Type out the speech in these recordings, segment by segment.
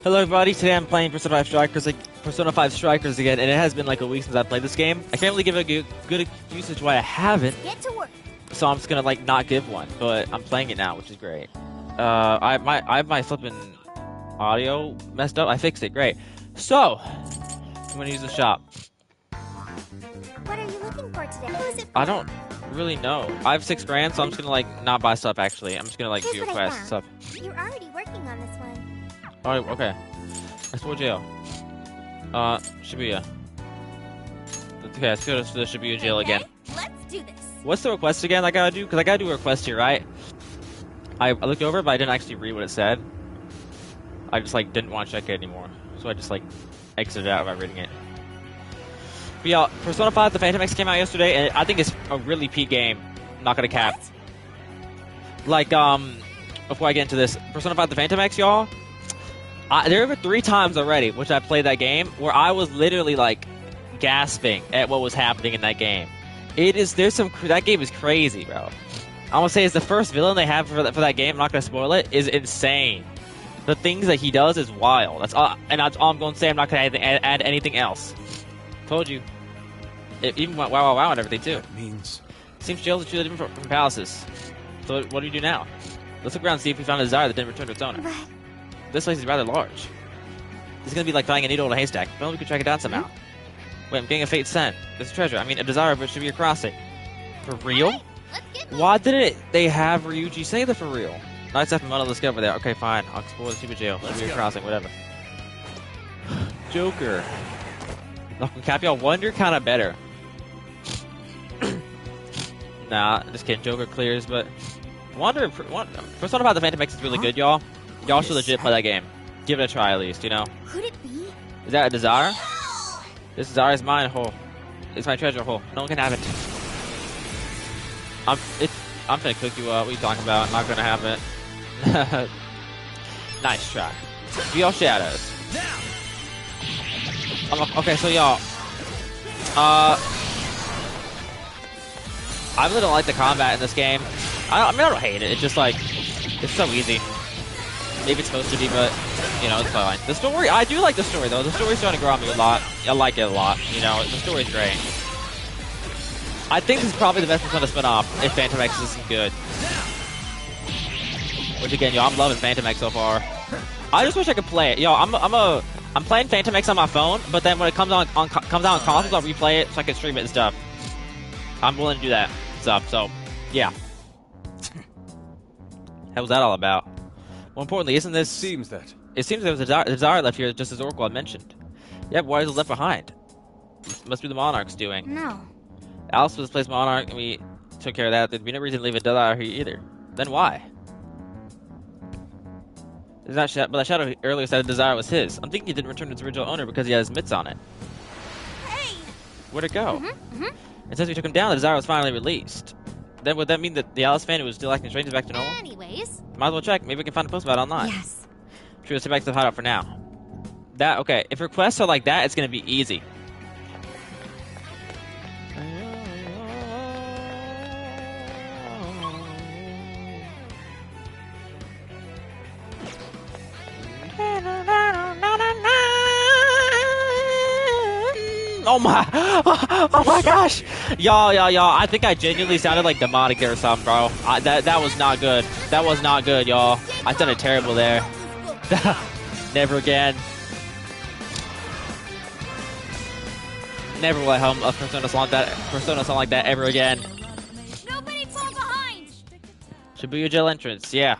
Hello everybody, today I'm playing Persona 5 Strikers again, and it has been like a week since I played this game. I can't really give a good excuse why I haven't, so I'm just gonna like not give one, but I'm playing it now, which is great. I have my flipping audio messed up. I fixed it, great. So, I'm gonna use the shop. What are you looking for today? Who is it for? I don't really know. I have $6 grand, so I'm just gonna like not buy stuff actually. I'm just gonna like do quests stuff. You're already working on this one. Alright, okay. Explore jail. Shibuya. Okay, let's go to the Shibuya jail again. Let's do this. What's the request again I gotta do? Because I gotta do a request here, right? I looked over, but I didn't actually read what it said. I just like didn't want to check it anymore. So I just like exited out without reading it. But yeah, Persona 5 The Phantom X came out yesterday, and I think it's a really peak game. I'm not gonna cap. Like, before I get into this, Persona 5 The Phantom X, y'all, there were 3 times already which I played that game where I was literally like gasping at what was happening in that game. That game is crazy, bro. I want to say it's the first villain they have for that game. I'm not gonna spoil it. Is insane. The things that he does is wild. That's all I'm going to say. I'm not gonna add anything else. Told you. It even went wow and everything too. That means Seems jails are truly different from palaces. So what do you do now? Let's look around and see if we found a desire that didn't return to its owner. This place is rather large. This is gonna be like finding a needle in a haystack. If only we could track it down somehow. Wait, I'm getting a fate scent. There's a treasure. I mean, a desire, but it should be a crossing. For real? Why didn't they have Ryuji say that for real? Nice after Mono, let's get over there. Okay, fine. I'll explore the Shibuya jail. Should be a crossing, whatever. Joker. Knuckle Cap, y'all, Wonder kinda better. Nah, just kidding. Joker clears, but Persona 5 The Phantom X is really good, y'all. Y'all should legit play that game. Give it a try at least, you know? Could it be? Is that a desire? This desire is mine, hole. It's my treasure hole. No one can have it. I'm finna cook you up. What are you talking about? I'm not gonna have it. Nice try. Be all shadows. Okay, so y'all. I really don't like the combat in this game. I don't hate it. It's just like, it's so easy. Maybe it's supposed to be, but, you know, it's fine. The story, I do like the story, though. The story's starting to grow on me a lot. I like it a lot. You know, the story's great. I think this is probably the best Persona spin-off if Phantom X isn't good. Which, again, yo, I'm loving Phantom X so far. I just wish I could play it. Yo, I'm playing Phantom X on my phone, but then when it comes out on consoles, I'll replay it so I can stream it and stuff. I'm willing to do that stuff, so, yeah. What was that all about? More importantly, isn't this... It seems there was a desire left here, just as Oracle had mentioned. Yeah, but why is it left behind? Must be the Monarch's doing. No. Alice was placed Monarch, and we took care of that. There'd be no reason to leave a desire here either. Then why? But that shadow earlier said a desire was his. I'm thinking he didn't return to its original owner because he had his mitts on it. Hey! Where'd it go? And since we took him down, the desire was finally released. Then would that mean that the Alice fan who was still acting strange is back to normal? Anyways. Might as well check. Maybe we can find a post about it online. Yes. True, let's get back to the hideout for now. Okay, if requests are like that, it's gonna be easy. Oh my gosh! Y'all, I think I genuinely sounded like demonic there or something, bro. That was not good. That was not good, y'all. I sounded terrible there. Never again. Never will I hum a Persona song like that ever again. Nobody fall behind! Shibuya jail entrance, yeah.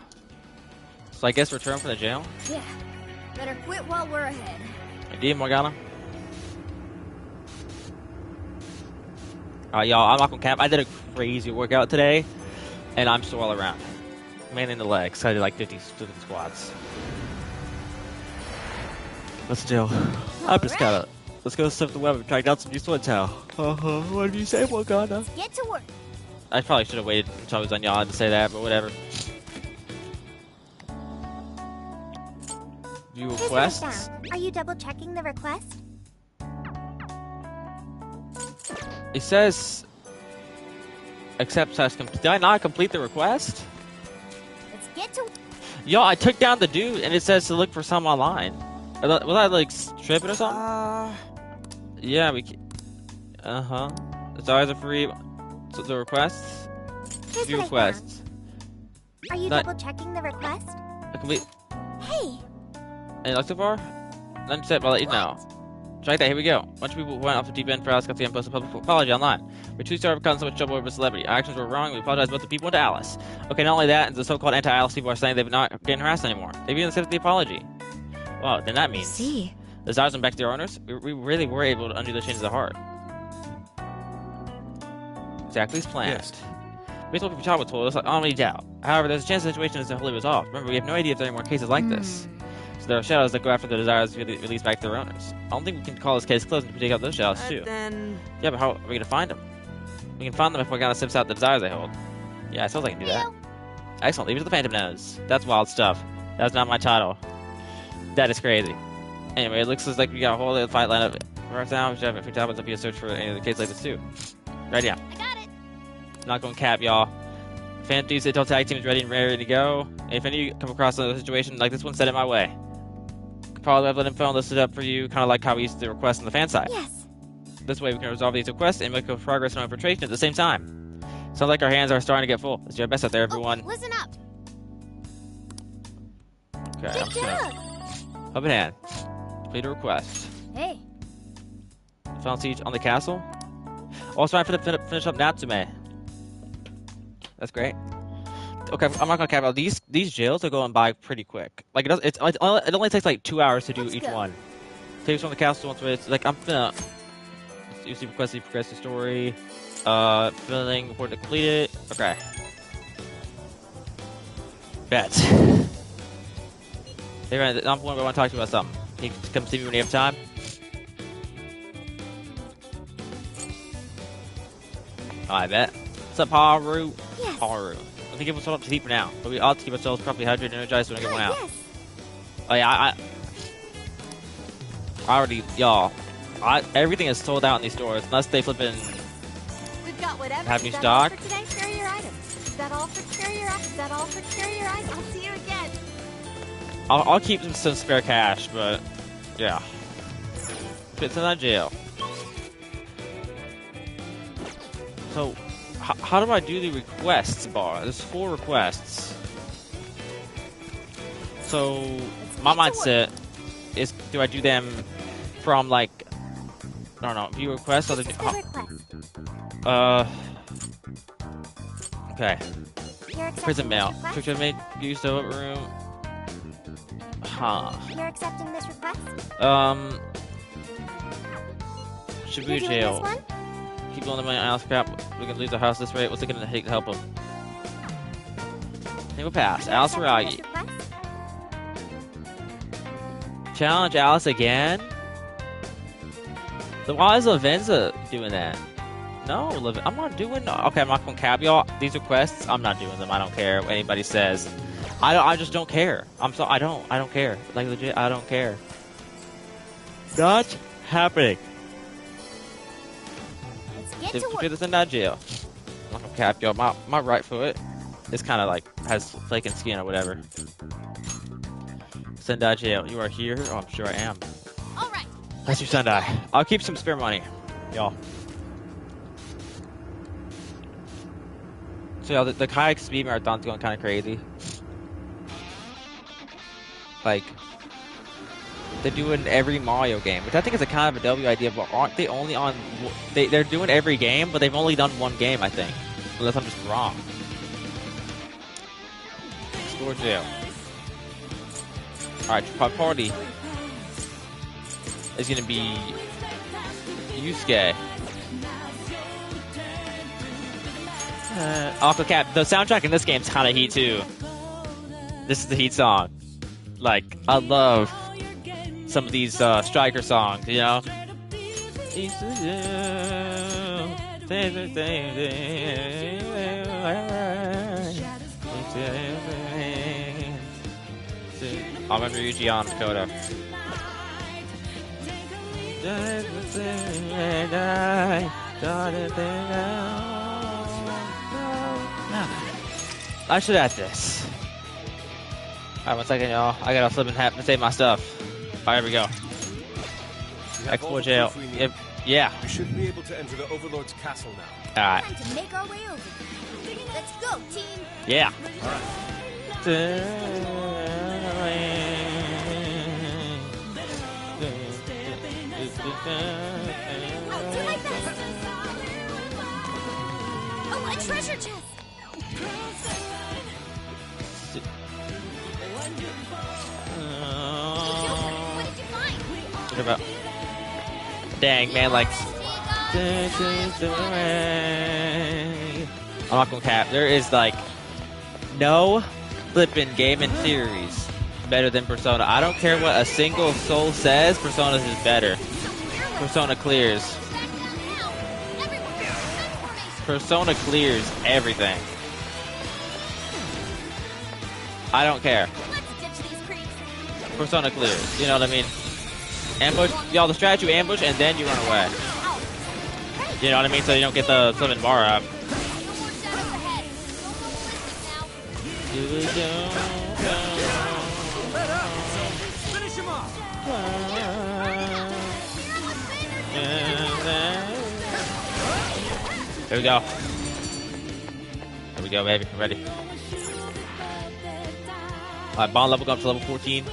So I guess return from the jail? Yeah. Better quit while we're ahead. Indeed, Morgana. Y'all, I'm not gonna cap. I did a crazy workout today, and I'm still all around. Mainly in the legs. I did like 50 squats. Let's do. I'm just gotta. Let's go surf the web and track down some new sword towel. What did you say, Morgana? Get to work. I probably should have waited until I was on y'all to say that, but whatever. View requests. Are you double checking the request? It says accept task complete. Did I not complete the request? Let's get to. Yo, I took down the dude and it says to look for some online. Was I like tripping or something? Yeah, we. The stars are free. So the requests. Here's Few what requests. Are you Not- double checking the request? A complete. Hey! Any luck so far? None set. I'll let you know. Check that. Here we go. A bunch of people went off the deep end for us because we posted a public apology online. We too sorry for causing so much trouble over a celebrity. Our actions were wrong. We apologize both to people and to Alice. Okay, not only that, the so-called anti-Alice people are saying they're not getting harassed anymore. They've even accepted the apology. Well, then that means See. the stars went back to their owners. We really were able to undo the changes of heart. Exactly as planned. Yes. Based on what Pachaba told us, I don't doubt. However, there's a chance the situation isn't wholly resolved. Remember, we have no idea if there are any more cases like this. So there are shadows that go after the desires to be released back to their owners. I don't think we can call this case closed and take out those shadows too. Then... Yeah, but how are we gonna find them? We can find them if we gotta sift out the desires they hold. Yeah, I suppose I can do that. Excellent. Leave it to the Phantom Nose. That's wild stuff. That's not my title. That is crazy. Anyway, it looks like we got a whole other fight lineup right now. We should have a few topics up here to search for any other case like this too. Right, yeah. I got it. Not going cap, y'all. Phantom Thieves Intel Tag Team is ready and ready to go. And if any of you come across another situation like this one, send it my way. Could probably have info and listed up for you, kind of like how we used to request on the fan side. Yes. This way we can resolve these requests and make progress on infiltration at the same time. Sounds like our hands are starting to get full. Let's do our best out there, everyone. Oh, listen up. Okay, I'm Good just gonna... job. Up in hand. Complete a request. Hey. Final siege on the castle. Also, I'm trying to finish up Natsume. That's great. Okay, I'm not gonna cap out. These jails are going by pretty quick. Like it only takes like 2 hours to do Let's each go. one. Takes from the castle once it's like I'm gonna you see request, progress the story. Filling report to complete it. Okay. Bet. Hey Ryan, I'm going to want to talk to you about something. Can you come see me when you have time? I bet. What's up, Haru? Yes. Haru. I think it was all up to sleep for now, but we ought to keep ourselves properly hydrated and energized so we don't get one out. Yes. Oh yeah, I already, y'all. Everything is sold out in these stores unless they flippin'. We've got whatever. Have new Is that all stock? for today? Carry your items. Is that all for carry your items? Is that all for carry your items? I'll see you again. I'll keep some spare cash, but yeah. Fits in that jail. So, how do I do the requests bar? There's 4 requests. So, my mindset is, do I do them from like, I don't know, view requests or This is the request. okay. You're accepting Prison mail. this request? Picture made use the room. Huh. You're accepting this request? Shibuya You're doing jail. this one? Keep on the money, Alice crap. We can leave the house this rate. What's it gonna take to help him? Name will pass. You're Alice accepting this Ragi. request? Challenge Alice again? So why is Lavenza doing that? No, I'm not doing. Okay, I'm not gonna cap y'all. These requests, I'm not doing them. I don't care what anybody says. I just don't care. I don't care. Like legit, I don't care. Not happening. Let's get If to you work. put this in that jail, I'm not gonna cap y'all. My right foot is kind of like has flaking skin or whatever. Sendai jail. You are here? Oh, I'm sure I am. All right. That's your Sendai. I'll keep some spare money, y'all. So yeah, the kayak speed marathon's going kind of crazy. Like, they're doing every Mario game, which I think is a kind of a W idea, but aren't they only on... They're doing every game, but they've only done one game, I think. Unless I'm just wrong. Store jail. Alright, party is gonna be Yusuke. Aqua Cap. The soundtrack in this game's kind of heat too. This is the heat song. Like, I love some of these striker songs, you know? I remember Yuji on Dakota. I should add this. Alright, 1 second, y'all. I gotta flip and have to save my stuff. Alright, here we go. We have all Expo the jail. proof we need. Yep. Yeah. We should be able to enter the Overlord's castle now. Alright. Time to make our way over. Let's go, team. Yeah. I'll do my best. Oh, a treasure chest. Hey, Joker, what did you find? What about? Dang, man, like. I'm not gonna cap. There is like no flipping game in series better than Persona. I don't care what a single soul says. Persona is better. Persona clears. Persona clears everything. I don't care. Persona clears. You know what I mean? Ambush, y'all. The strategy you ambush and then you run away. You know what I mean? So you don't get the summon bar up. Finish him off. There we go. There we go, baby. I'm ready. Alright, bond level up to level 14.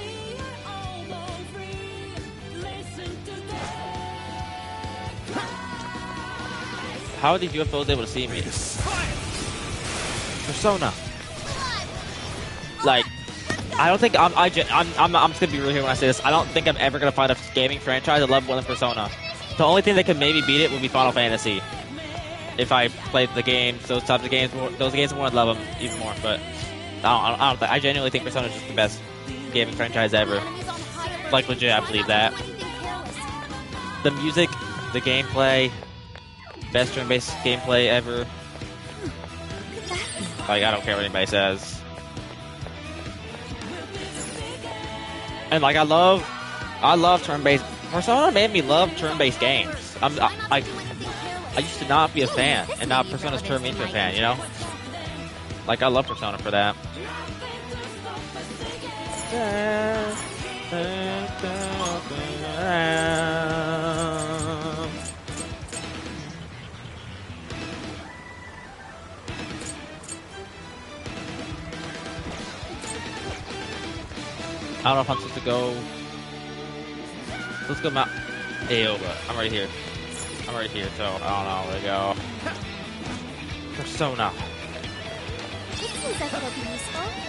How are these UFOs able to see me? Persona. Like, I don't think I'm just gonna be real here when I say this. I don't think I'm ever gonna find a gaming franchise that loves more than Persona. The only thing that could maybe beat it would be Final Fantasy. If I played the games, those types of games, those games more, I'd love them even more. But I genuinely think Persona is just the best gaming franchise ever. Like legit, I believe that. The music, the gameplay, best turn-based gameplay ever. Like, I don't care what anybody says. And like, I love turn-based. Persona made me love turn-based games. I used to not be a fan, and now Persona's turned me into a fan. You know, like I love Persona for that. I don't know if I'm supposed to go. Let's go Mount Aoba. I'm right here. I'm right here, so I don't know where to go. Persona.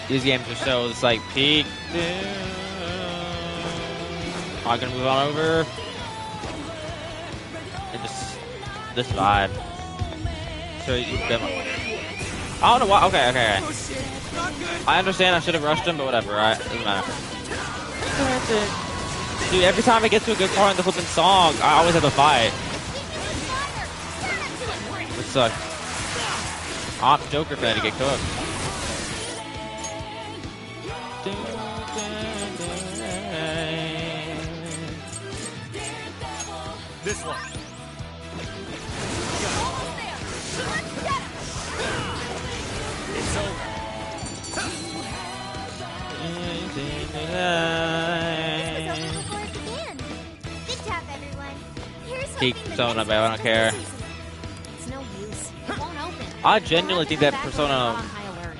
These games are so it's like peak. I'm gonna move on over and just this vibe. So you them. I don't know why. Okay. I understand I should have rushed him, but whatever. Right? Doesn't matter. Dude, every time I get to a good part in the flipping song, I always have to fight. Which sucks. I'm Joker fan to get cooked. This one. It's over. Good job, everyone. Here's Peak Persona, babe. I don't care. It's no use. It won't open. I genuinely think that Persona, On high alert.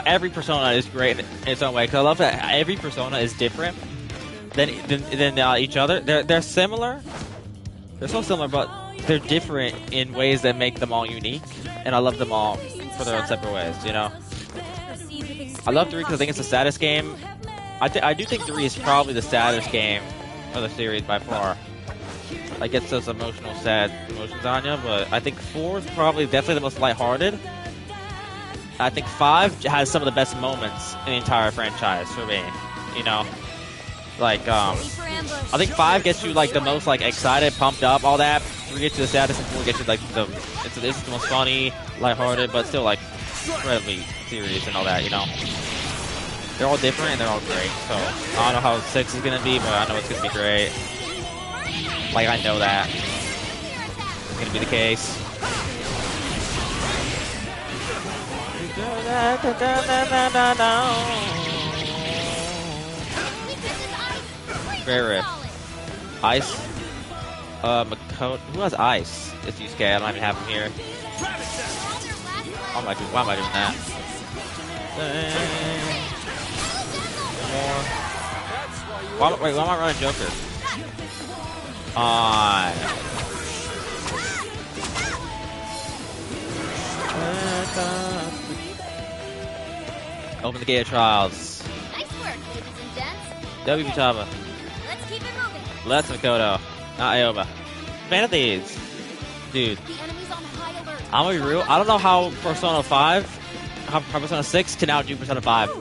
every Persona is great in its own way. Because I love that every Persona is different than each other. They're similar. They're so similar, but they're different in ways that make them all unique. And I love them all for their own separate ways. You know. I love 3 because I think it's the saddest game. I do think 3 is probably the saddest game of the series by far. Like, gets those emotional, sad emotions on you, but I think 4 is probably definitely the most lighthearted. I think 5 has some of the best moments in the entire franchise for me. You know, like I think 5 gets you like the most like excited, pumped up, all that. 3 gets you the saddest, and 4 gets you like it's the most funny, lighthearted, but still like incredibly serious and all that. You know. They're all different and they're all great. So I don't know how 6 is gonna be, but I know it's gonna be great. Like I know that it's gonna be the case. Rare. Ice. Makoto. Who has ice? It's Yusuke. I don't even have him here. Why am I doing that? More. Wait, why am I running Joker? On. Open the gate of trials. Nice work, ladies and gents. W Futaba. Let's keep it moving. Let's Makoto. Not Aoba. Fan of these. Dude. The enemy's on high alert. I'm gonna be real. I don't know how Persona 5, how Persona 6 can outdo Persona 5. I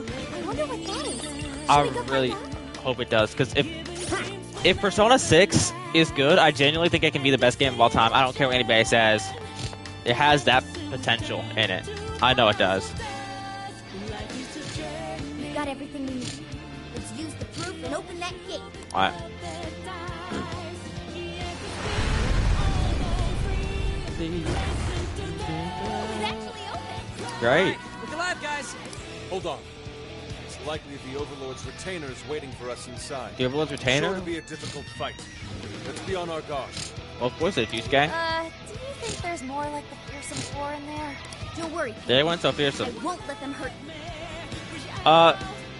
wonder what that is. I Should we go really find out? hope it does, because if Persona 6 is good, I genuinely think it can be the best game of all time. I don't care what anybody says. It has that potential in it. I know it does. We've got everything we need. Let's use the proof and open that gate. Alright. It's actually open. Great. Look alive, guys. Hold on. It's likely the Overlord's retainer is waiting for us inside. The Overlord's retainer? Sure to be a difficult fight. Let's be on our guard. Well, of course it is, Yusuke. Do you think there's more like the fearsome four in there? Don't worry. They weren't so I fearsome. won't let them hurt me.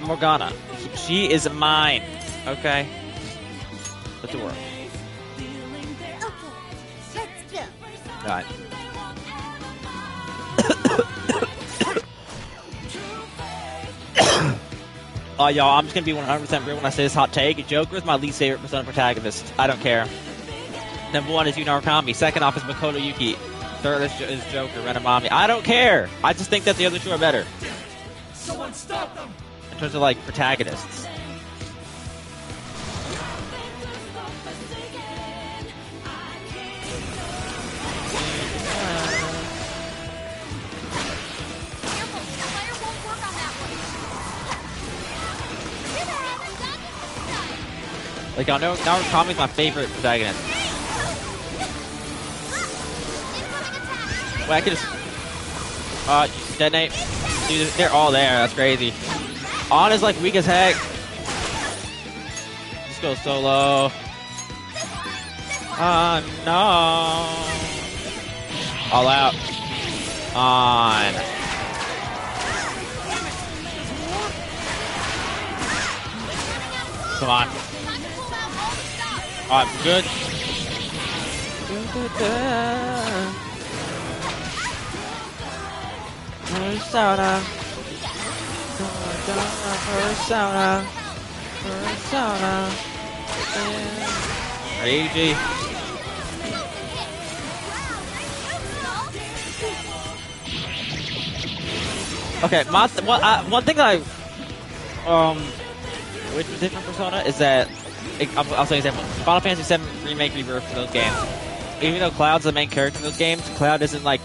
Morgana. She is mine. Okay? Let's do work. Okay, let's go. Alright. Y'all, I'm just gonna be 100% real when I say this hot take. Joker is my least favorite Persona protagonist. I don't care. Number 1 is Yu Narukami. Second off is Makoto Yuki. Third is Joker, Renamami. I don't care. I just think that the other two are better. Someone stop them! In terms of, like, protagonists. Careful, the fire won't work on that one. Like, I know Narukami's my favorite protagonist. Wait, I could just... detonate. Dude, they're all there. That's crazy. On is, like, weak as heck. Just go solo. No. All out. On. Come on. Alright, good. Persona. Persona. Easy. Okay, one thing that which was different Persona is that I'll say an example. Final Fantasy VII Remake Rebirth for those games. Even though Cloud's the main character in those games, Cloud isn't like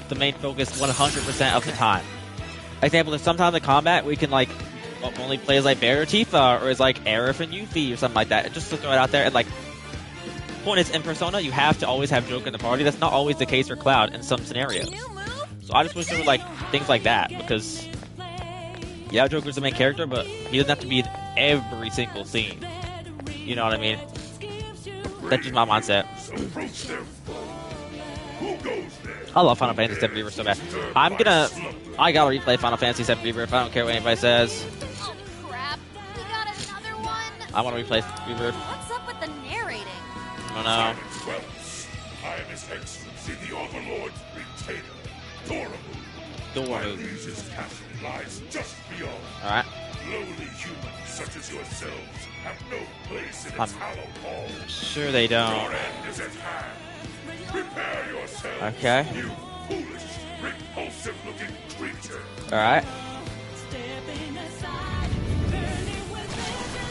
the main focus 100% of the time. Example, there's sometimes in combat we can like only play as like Barret or Tifa or as like Aerith and Yuffie or something like that. Just to throw it out there, and like point is in Persona you have to always have Joker in the party. That's not always the case for Cloud in some scenarios. So I just wish there were like things like that, because yeah, Joker's the main character, but he doesn't have to be in every single scene. You know what I mean? That's just my mindset. I love Final Fantasy VII Rebirth so bad. I gotta replay Final Fantasy VII Rebirth. I don't care what anybody says. Oh crap! We got another one. I want to replay Rebirth. What's up with the narrating? I don't know. I am His Excellency, the Overlord's retainer, Doramu. His castle lies just beyond. Alright. Lowly humans such as yourselves have no place in its hallowed halls. Sure they don't. Your end is at hand. Prepare yourselves, Okay. you foolish, repulsive-looking creature. Alright.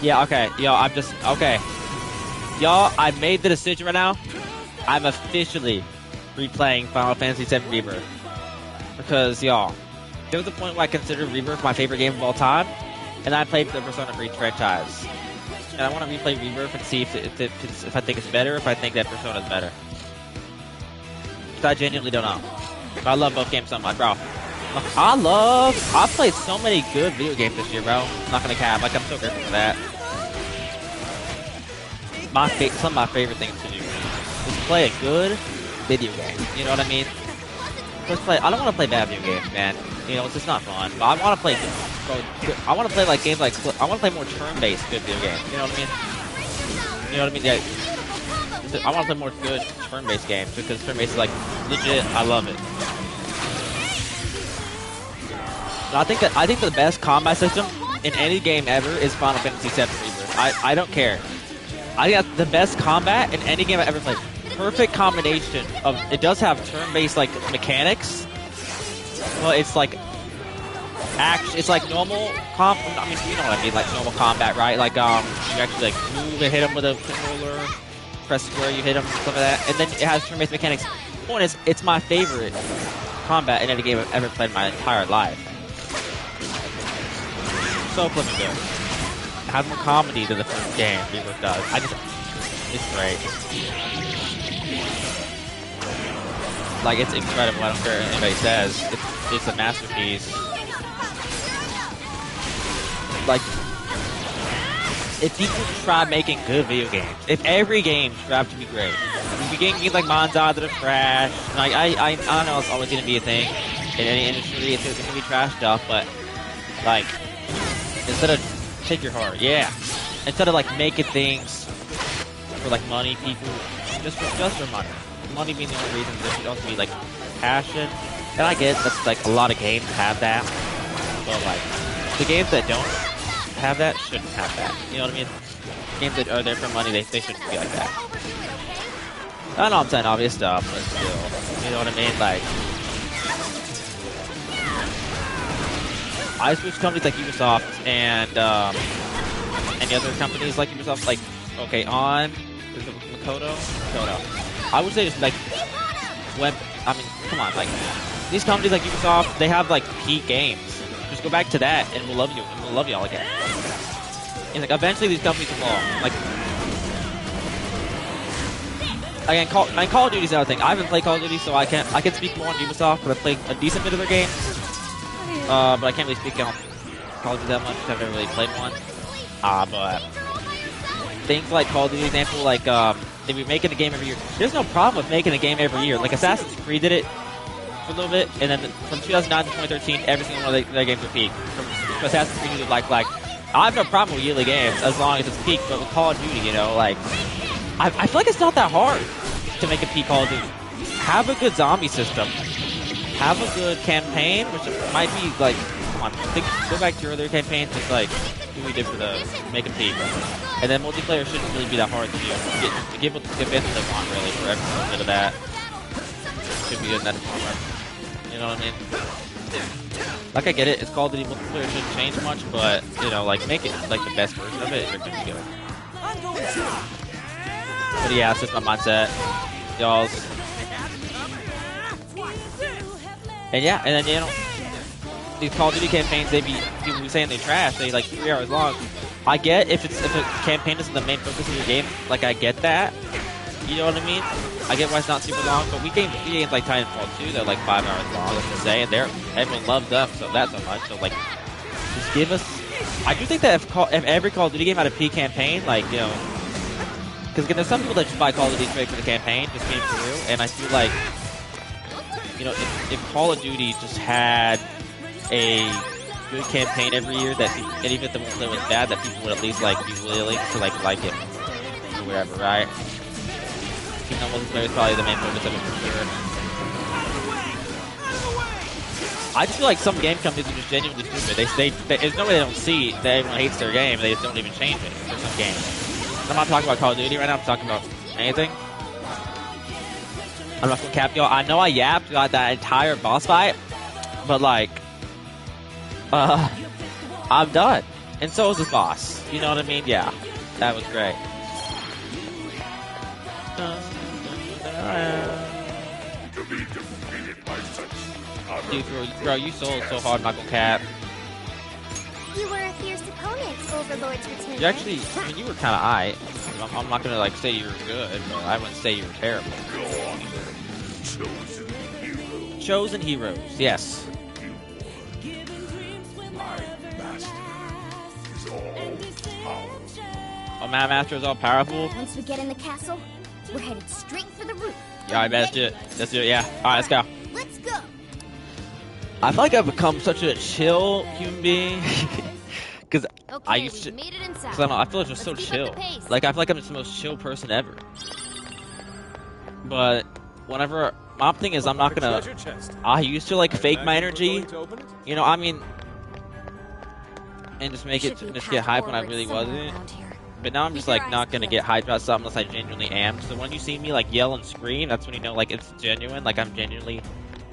Yeah, okay. Okay. Y'all, I made the decision right now. I'm officially replaying Final Fantasy VII Rebirth. Because, y'all, there was a point where I considered Rebirth my favorite game of all time, and I played the Persona 3 franchise. And I want to replay Rebirth and see if I think it's better, if I think that Persona's better. Because I genuinely don't know. But I love both games so much, bro. I've played so many good video games this year, bro. I'm not gonna cap, like, I'm so grateful for that. some of my favorite things to do is play a good video game. You know what I mean? Just play. I don't want to play bad video games, man. You know, it's just not fun. But I want to play. I want to play like games like. I want to play more turn-based good video games. You know what I mean? You know what I mean? Yeah. I want to play more good turn-based games because turn-based is like legit. I love it. And I think the best combat system in any game ever is Final Fantasy VII Rebirth. I don't care. I think that's the best combat in any game I ever played. Perfect combination of it does have turn-based like mechanics, but it's like it's like normal I mean, you know what I mean, like normal combat, right? Like you actually like move and hit them with a controller, press square, you hit them, stuff like that, and then it has turn-based mechanics. Point is, it's my favorite combat in any game I've ever played in my entire life. So flipping good. It has more comedy than the first game Rebirth does. It's great. Like, it's incredible. I don't care what anybody says. It's a masterpiece. Like, if people try making good video games, if every game strives to be great, if you games like Monza that are trash, like I know it's always gonna be a thing in any industry. It's gonna be trash stuff, but like, instead of take your heart, instead of like making things for like money, people just for money. Money being the only reason, there should also be like passion. And I get that's like a lot of games have that, but like the games that don't have that shouldn't have that. You know what I mean? Games that are there for money, they shouldn't be like that. I know I'm saying obvious stuff, but still, you know what I mean? Like, I switch companies like Ubisoft and any other companies like Ubisoft, like is it Makoto? I would say it's like I mean, come on, like these companies like Ubisoft, they have like peak games. Just go back to that, and we'll love you. And we'll love y'all again. And like eventually, these companies will fall. Like again, Call of Duty's another thing. I haven't played Call of Duty, so I can speak more on Ubisoft, but I played a decent bit of their games. But I can't really speak on Call of Duty that much because I've never really played one. But things like Call of Duty, example, like if you're making a game every year, there's no problem with making a game every year. Like Assassin's Creed did it for a little bit, and then from 2009 to 2013, every single one of their games were peak. From Assassin's Creed did like I have no problem with yearly games as long as it's peak. But with Call of Duty, you know, like I feel like it's not that hard to make a peak Call of Duty. Have a good zombie system, have a good campaign, which might be like, come on, go back to your other campaigns, just like what we did for the make a peak. And then multiplayer shouldn't really be that hard to do. Give what they want, really, for every little bit of that. Should be good in that format. You know what I mean? Like, I get it, it's Call of Duty multiplayer shouldn't change much, but, you know, like, make it, like, the best version of it, you're gonna be good. But yeah, it's just my mindset. Y'all's. And yeah, and then, you know, these Call of Duty campaigns, people be saying they trash, they like 3 hours long. I get if a campaign isn't the main focus of your game, like I get that. You know what I mean? I get why it's not super long, but we games like Titanfall 2, they're like 5 hours long, let's just say, and everyone loves them, so that's so much. So like, just give us. I do think that if every Call of Duty game had a peak campaign, like, you know, because there's some people that just buy Call of Duty straight for the campaign, just being through, and I feel like, you know, if Call of Duty just had a good campaign every year, and even if the multiplayer was bad, that people would at least like be willing to like it or whatever, right? Even though multiplayer is probably the main focus of it for sure. I just feel like some game companies are just genuinely stupid. There's no way they don't see that everyone hates their game, they just don't even change it for some games. I'm not talking about Call of Duty right now, I'm talking about anything. I'm not gonna cap y'all. I know I yapped about that entire boss fight, but like, I'm done. And so is this boss. You know what I mean? Yeah. That was great. Dude, bro, you sold so hard, Michael Cap. You were a fierce opponent, Overlord's return. You actually, I mean, you were kind of aight. I'm not gonna like say you were good, but I wouldn't say you were terrible. Chosen heroes, yes. a Mad Master is all powerful. Once we get in the castle, we're headed straight for the roof. Yeah, I bet. Let's do it. Yeah. All right, let's go. Let's go. I feel like I've become such a chill human being. Because Okay, I used to. we made it inside. Cause I don't know, I feel like just so Let's keep up chill. the pace. Like, I feel like I'm just the most chill person ever. But whenever my thing is, I'm not gonna. Treasure chest. I used to like fake my Imagine we're energy, going to open it? you know. I mean, and just make it Should be just path get hyped when I forward really somewhere wasn't. around here. But now I'm just Keep your like eyes not gonna peeled. get hyped about something unless I genuinely am. So when you see me like yell and scream, that's when you know like it's genuine. Like I'm genuinely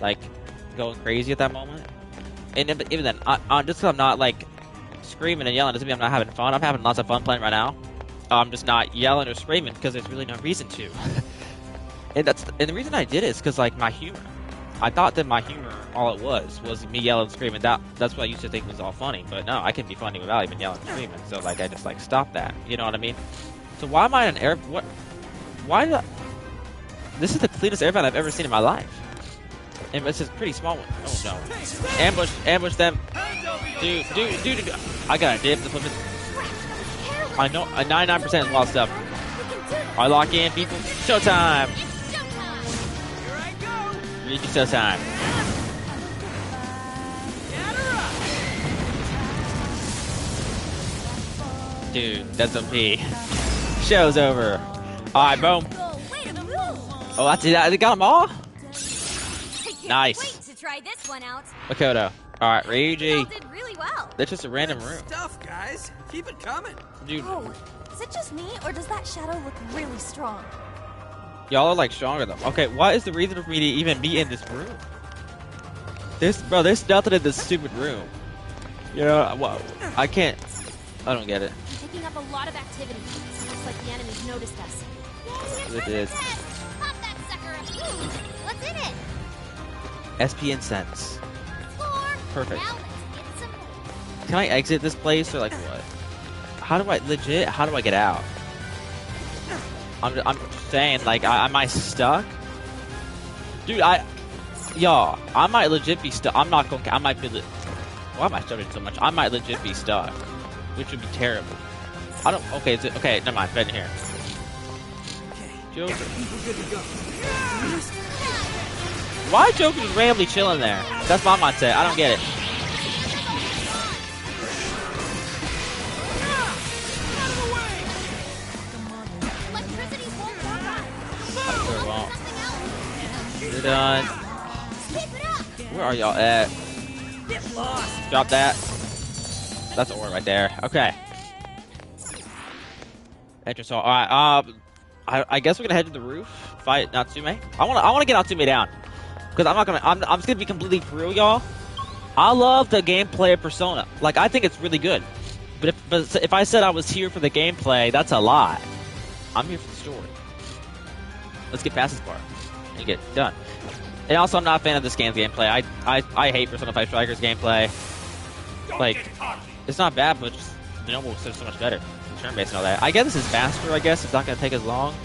like going crazy at that moment. And even then, just 'cause I'm not like screaming and yelling doesn't mean I'm not having fun. I'm having lots of fun playing right now. I'm just not yelling or screaming because there's really no reason to. and the reason I did it is because like my humor. I thought that my humor, all it was me yelling and screaming. That's what I used to think was all funny. But no, I can be funny without even yelling and screaming. So like I just like stopped that. You know what I mean? So why am I in an air? What? Why? This is the cleanest air vent I've ever seen in my life. And it's a pretty small one. Oh no! Ambush them! Dude! I gotta dip the flippin'. I know. 99% is wild stuff. I lock in, people. Showtime! Reach showtime. Dude, that's OP. Show's over. Alright, boom. Oh, that's it. They got them all? Nice. Wait to try this one out. Makoto. Alright, You Reiji. all did really well. That's just a random room. Stuff, guys. Keep it coming. Dude, Oh, is it just me, or does that shadow look really strong? y'all are like stronger though. Okay, what is the reason for me to even be in this room? There's nothing in this stupid room. You know, well, I can't. I don't get it. I'm picking up a lot of activity. Looks like the enemies noticed us. It did. Pop that sucker up. What's in it? SP incense. Four. Perfect. Now let's get some more. Can I exit this place or like what? How do I get out? I'm just saying, like, am I stuck? Dude, y'all, I might legit be stuck. I'm not going. I might be. Why am I stuttering so much? I might legit be stuck, which would be terrible. I don't. Okay, okay. Never mind. Bed in here. Joker. We're good to go. Why Joker just randomly chilling there? That's my mindset. I don't get it. Electricity won't work on. Sure won't. Something else. You're done. Keep it up. Where are y'all at? Get lost. Drop that. That's ore right there. Okay. Interesting. All right. I guess we're gonna head to the roof. Fight Natsume. I wanna get Natsume down because I'm just gonna be completely for real, y'all. I love the gameplay of Persona. Like I think it's really good. But if I said I was here for the gameplay, that's a lie. I'm here for the story. Let's get past this part and get it done. And also, I'm not a fan of this game's gameplay. I hate Persona 5 Strikers gameplay. Like, it's not bad, but just the normal was so much better. Turn-based and all that. I guess this is faster, I guess. It's not going to take as long.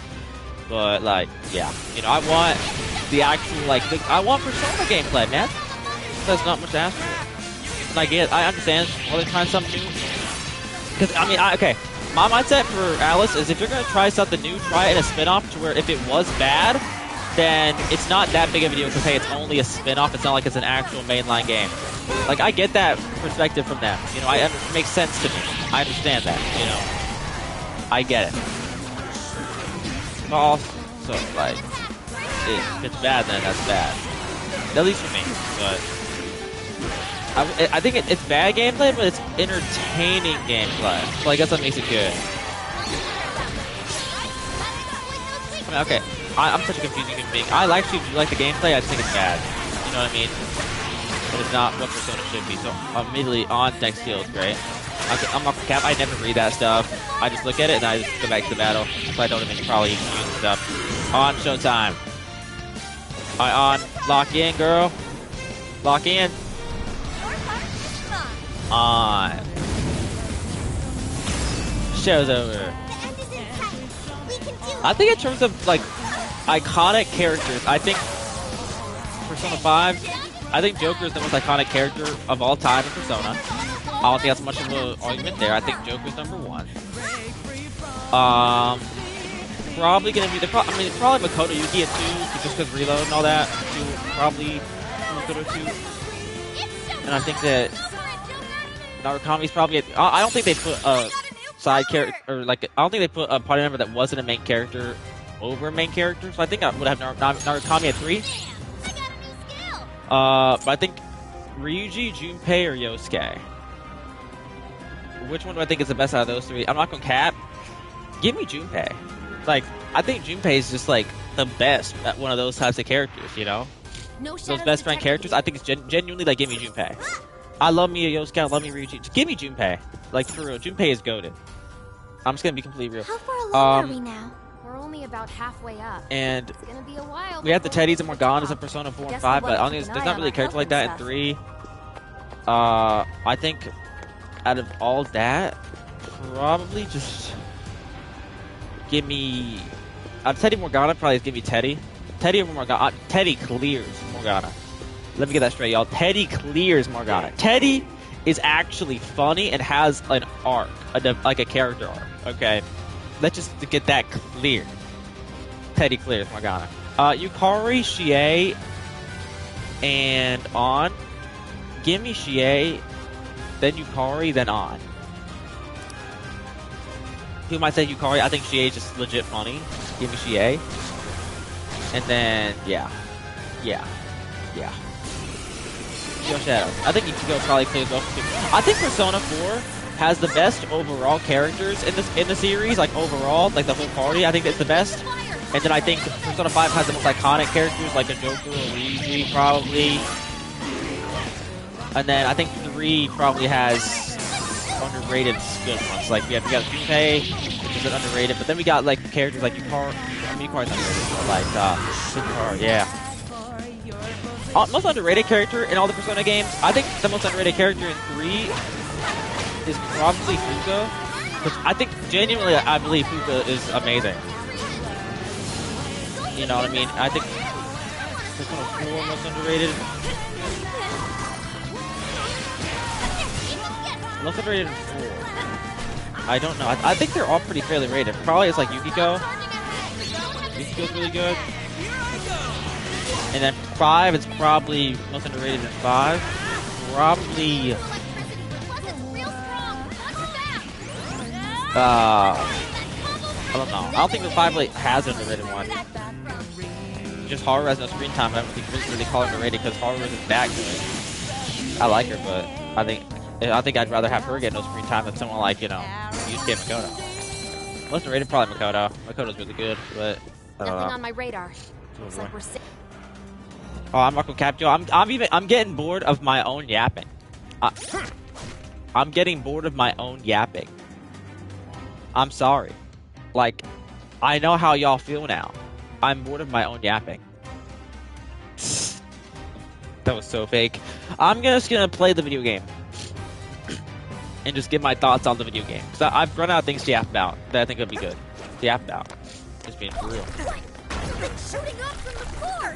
But, like, yeah. You know, I want the actual, like, I want Persona gameplay, man. There's not much to ask for. And I understand while they're trying something new. Because, I mean, okay. My mindset for Alice is if you're going to try something new, try it in a spin-off to where if it was bad, then it's not that big of a deal because, hey, it's only a spin-off. It's not like it's an actual mainline game. Like, I get that perspective from them. You know, it makes sense to me. I understand that, you know. I get it. But also, like, if it's bad, then that's bad. At least for me. But I think it's bad gameplay, but it's entertaining gameplay. So I guess that makes it good. I mean, okay. I'm such a confusing human being. I actually do like the gameplay, I just think it's bad. You know what I mean? But it's not what Persona should be. So I'm immediately on deck skills, great. I'm off the cap. I never read that stuff. I just look at it and I just go back to the battle. So I don't even probably even use stuff. On showtime. Alright, on. Lock in, girl. Lock in. On. Show's over. I think in terms of like iconic characters, I think Persona 5, I think Joker is the most iconic character of all time in Persona. I don't think that's much of an argument there. I think Joker's #1. Probably gonna be probably Makoto Yuki at 2, just because reload and all that. 2, probably Makoto 2. And I think that Narukami's probably at, I don't think they put a side character, or like, I don't think they put a party member that wasn't a main character over a main character, so I think I would have Narukami at 3. But I think Ryuji, Junpei, or Yosuke. Which one do I think is the best out of those 3? I'm not gonna cap. Give me Junpei. Like, I think Junpei is just like the best at one of those types of characters, you know? Those best friend characters, I think it's genuinely like, give me Junpei. I love me a Yosuke, I love me Ryuji. Just give me Junpei. Like, for real, Junpei is goated. I'm just gonna be completely real. How far along are we now? We're only about halfway up. And it's gonna be a while. We have the Teddys and Morganas in Persona 4 and 5, but there's not really a character like that in 3. I think out of all that, probably just give me. Teddy Morgana probably give me Teddy. Teddy over Morgana. Teddy clears Morgana. Let me get that straight, y'all. Teddy clears Morgana. Teddy is actually funny and has an arc, like a character arc. Okay, let's just get that clear. Teddy clears Morgana. Yukari, Chie, and On. Give me Chie, then Yukari, then On. Who might say Yukari? I think Chie is just legit funny. Give me Chie. And then, yeah. Yo Shadow. I think Ichigo probably clears both. I think Persona 4 has the best overall characters in the series, like overall, like the whole party. I think it's the best. And then I think Persona 5 has the most iconic characters, like a Joker or Ryuji, probably. And then I think 3 probably has underrated good ones. Like we got Junpei, which is underrated, but then we got like characters like Yukari. I mean, Yukari's underrated, like Yukari, yeah. Most underrated character in all the Persona games. I think the most underrated character in 3 is probably Fuka. Because I think genuinely, I believe Fuka is amazing. You know what I mean? I think Persona 4 most underrated. Most underrated in 4. I don't know. I think they're all pretty fairly rated. Probably it's like Yukiko. Yukiko's really good. And then 5, it's probably most underrated in 5. Probably. I don't know. I don't think the 5 really has an underrated one. Just Haru has no screen time. I don't think we really call her underrated because Haru isn't that good. I like her, but I think I'd rather have her get no screen time than someone like, Yusuke Makoto. Most underrated probably Makoto. Makoto's really good, but I don't know. Nothing on my radar. Looks like we're safe. Oh, I'm not gonna cap you. I'm getting bored of my own yapping. I'm getting bored of my own yapping. I'm sorry. Like, I know how y'all feel now. I'm bored of my own yapping. That was so fake. I'm just gonna play the video game. And just give my thoughts on the video game. Because I've run out of things to yap about that I think would be good to yap about. Just being for real.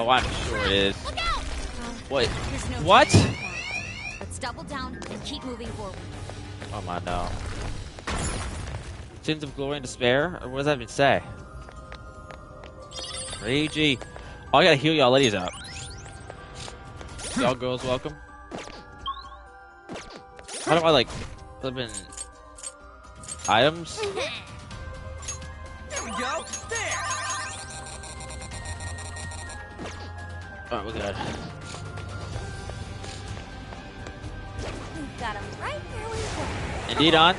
Oh, I'm sure it is. What? What? Let's double down and keep moving forward. Oh my no. Sins of Glory and Despair? Or what does that even say? Reiji. Oh, I gotta heal y'all ladies up. Y'all girls welcome. How do I flip in items? There we go. There. Alright, we're good. We've got him right where we want. Indeed on.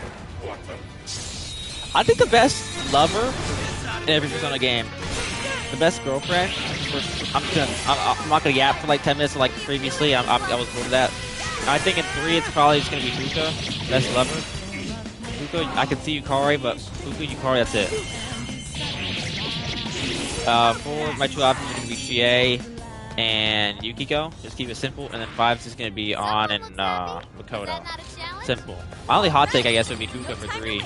I think the best lover in every Persona game, the best girlfriend. I'm not gonna yap for like 10 minutes like previously. I was bored of that. I think in 3 it's probably just gonna be Fuka, best lover. Fuka, I can see Yukari, but Fuka, Yukari, that's it. 4, my 2 options are gonna be Chie and Yukiko. Just keep it simple. And then 5 is just gonna be On and Makoto. Simple. My only hot take, I guess, would be Fuka for 3.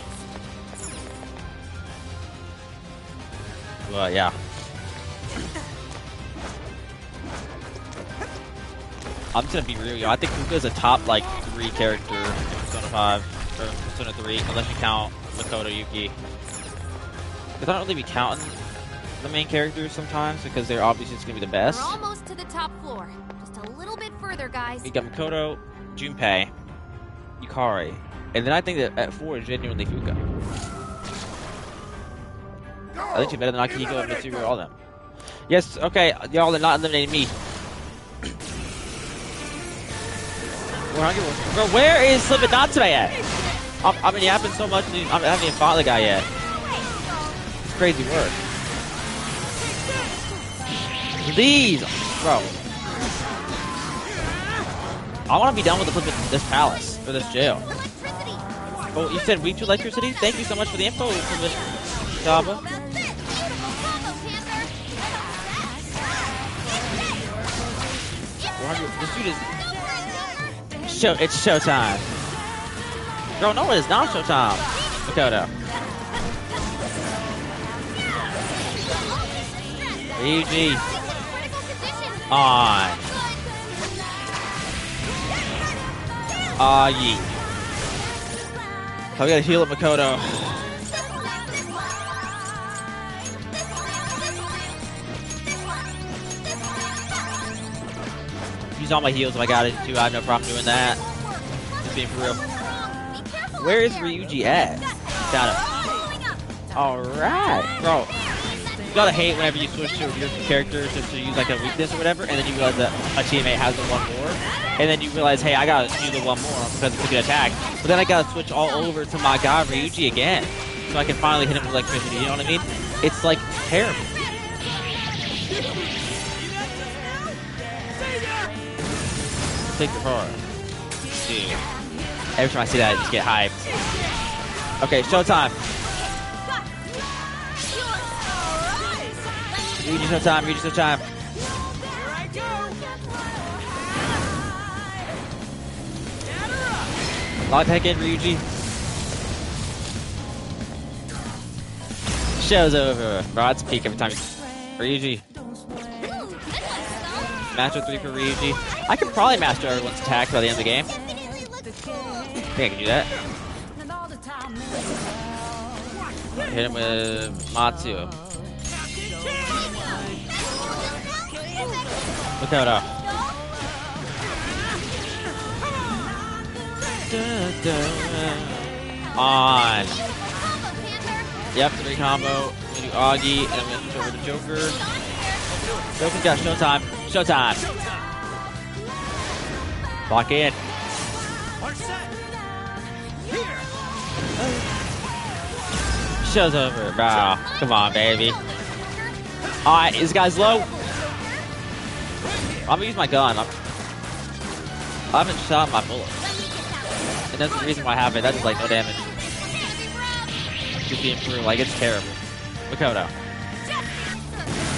But yeah. I'm just gonna be real, yo. I think Fuka is a top 3 character in Persona 5 or Persona 3, unless you count Makoto Yuki. Because I don't really be counting the main characters sometimes because they're obviously just gonna be the best. We're almost to the top floor. Just a little bit further, guys. You got Makoto, Junpei, Yukari, and then I think that at 4 is genuinely Fuka. I think she's better than Akihiko and Mitsuru, all of them. Yes, okay, y'all are not eliminating me. Bro, where is Slippin' Natsume at? I mean, it happened so much, I haven't even fought the guy yet. It's crazy work. Please, bro. I want to be done with this palace, or this jail. Oh, you said weak to electricity? Thank you so much for the info, Java. This dude is... It's showtime. Bro, no, it is not showtime. Makoto. Ryuji. On. Ye. I gotta heal up Makoto. Use all my heals if I got it too. I have no problem doing that. Just being for real. Where is Ryuji at? Got him. Alright. Bro, you gotta hate whenever you switch to your character just to use like a weakness or whatever, and then you realize that a teammate has the one more, and then you realize, hey, I gotta do the one more because it's a good attack. But then I gotta switch all over to my guy Ryuji again, so I can finally hit him with electricity, you know what I mean? It's like terrible. Take your car. Dude. Every time I see that, I just get hyped. Okay, showtime. Ryuji showtime, Ryuji showtime. Lock the heck in, Ryuji. Show's over. Bro, it's peak every time. Ryuji. Master 3 for Ryuji. I could probably master everyone's attack by the end of the game. I think I can do that. Hit him with Matsu. Makoto. On. Yep, 3 combo. We do Augie, and I'm gonna switch over to Joker. Joker's got showtime. Showtime. Lock in. Show's over, bro. Come on, baby. Alright, this guy's low. I'm gonna use my gun. I haven't shot my bullet. And that's the reason why I have it. That's like no damage. Just being through, like it's terrible. Makoto.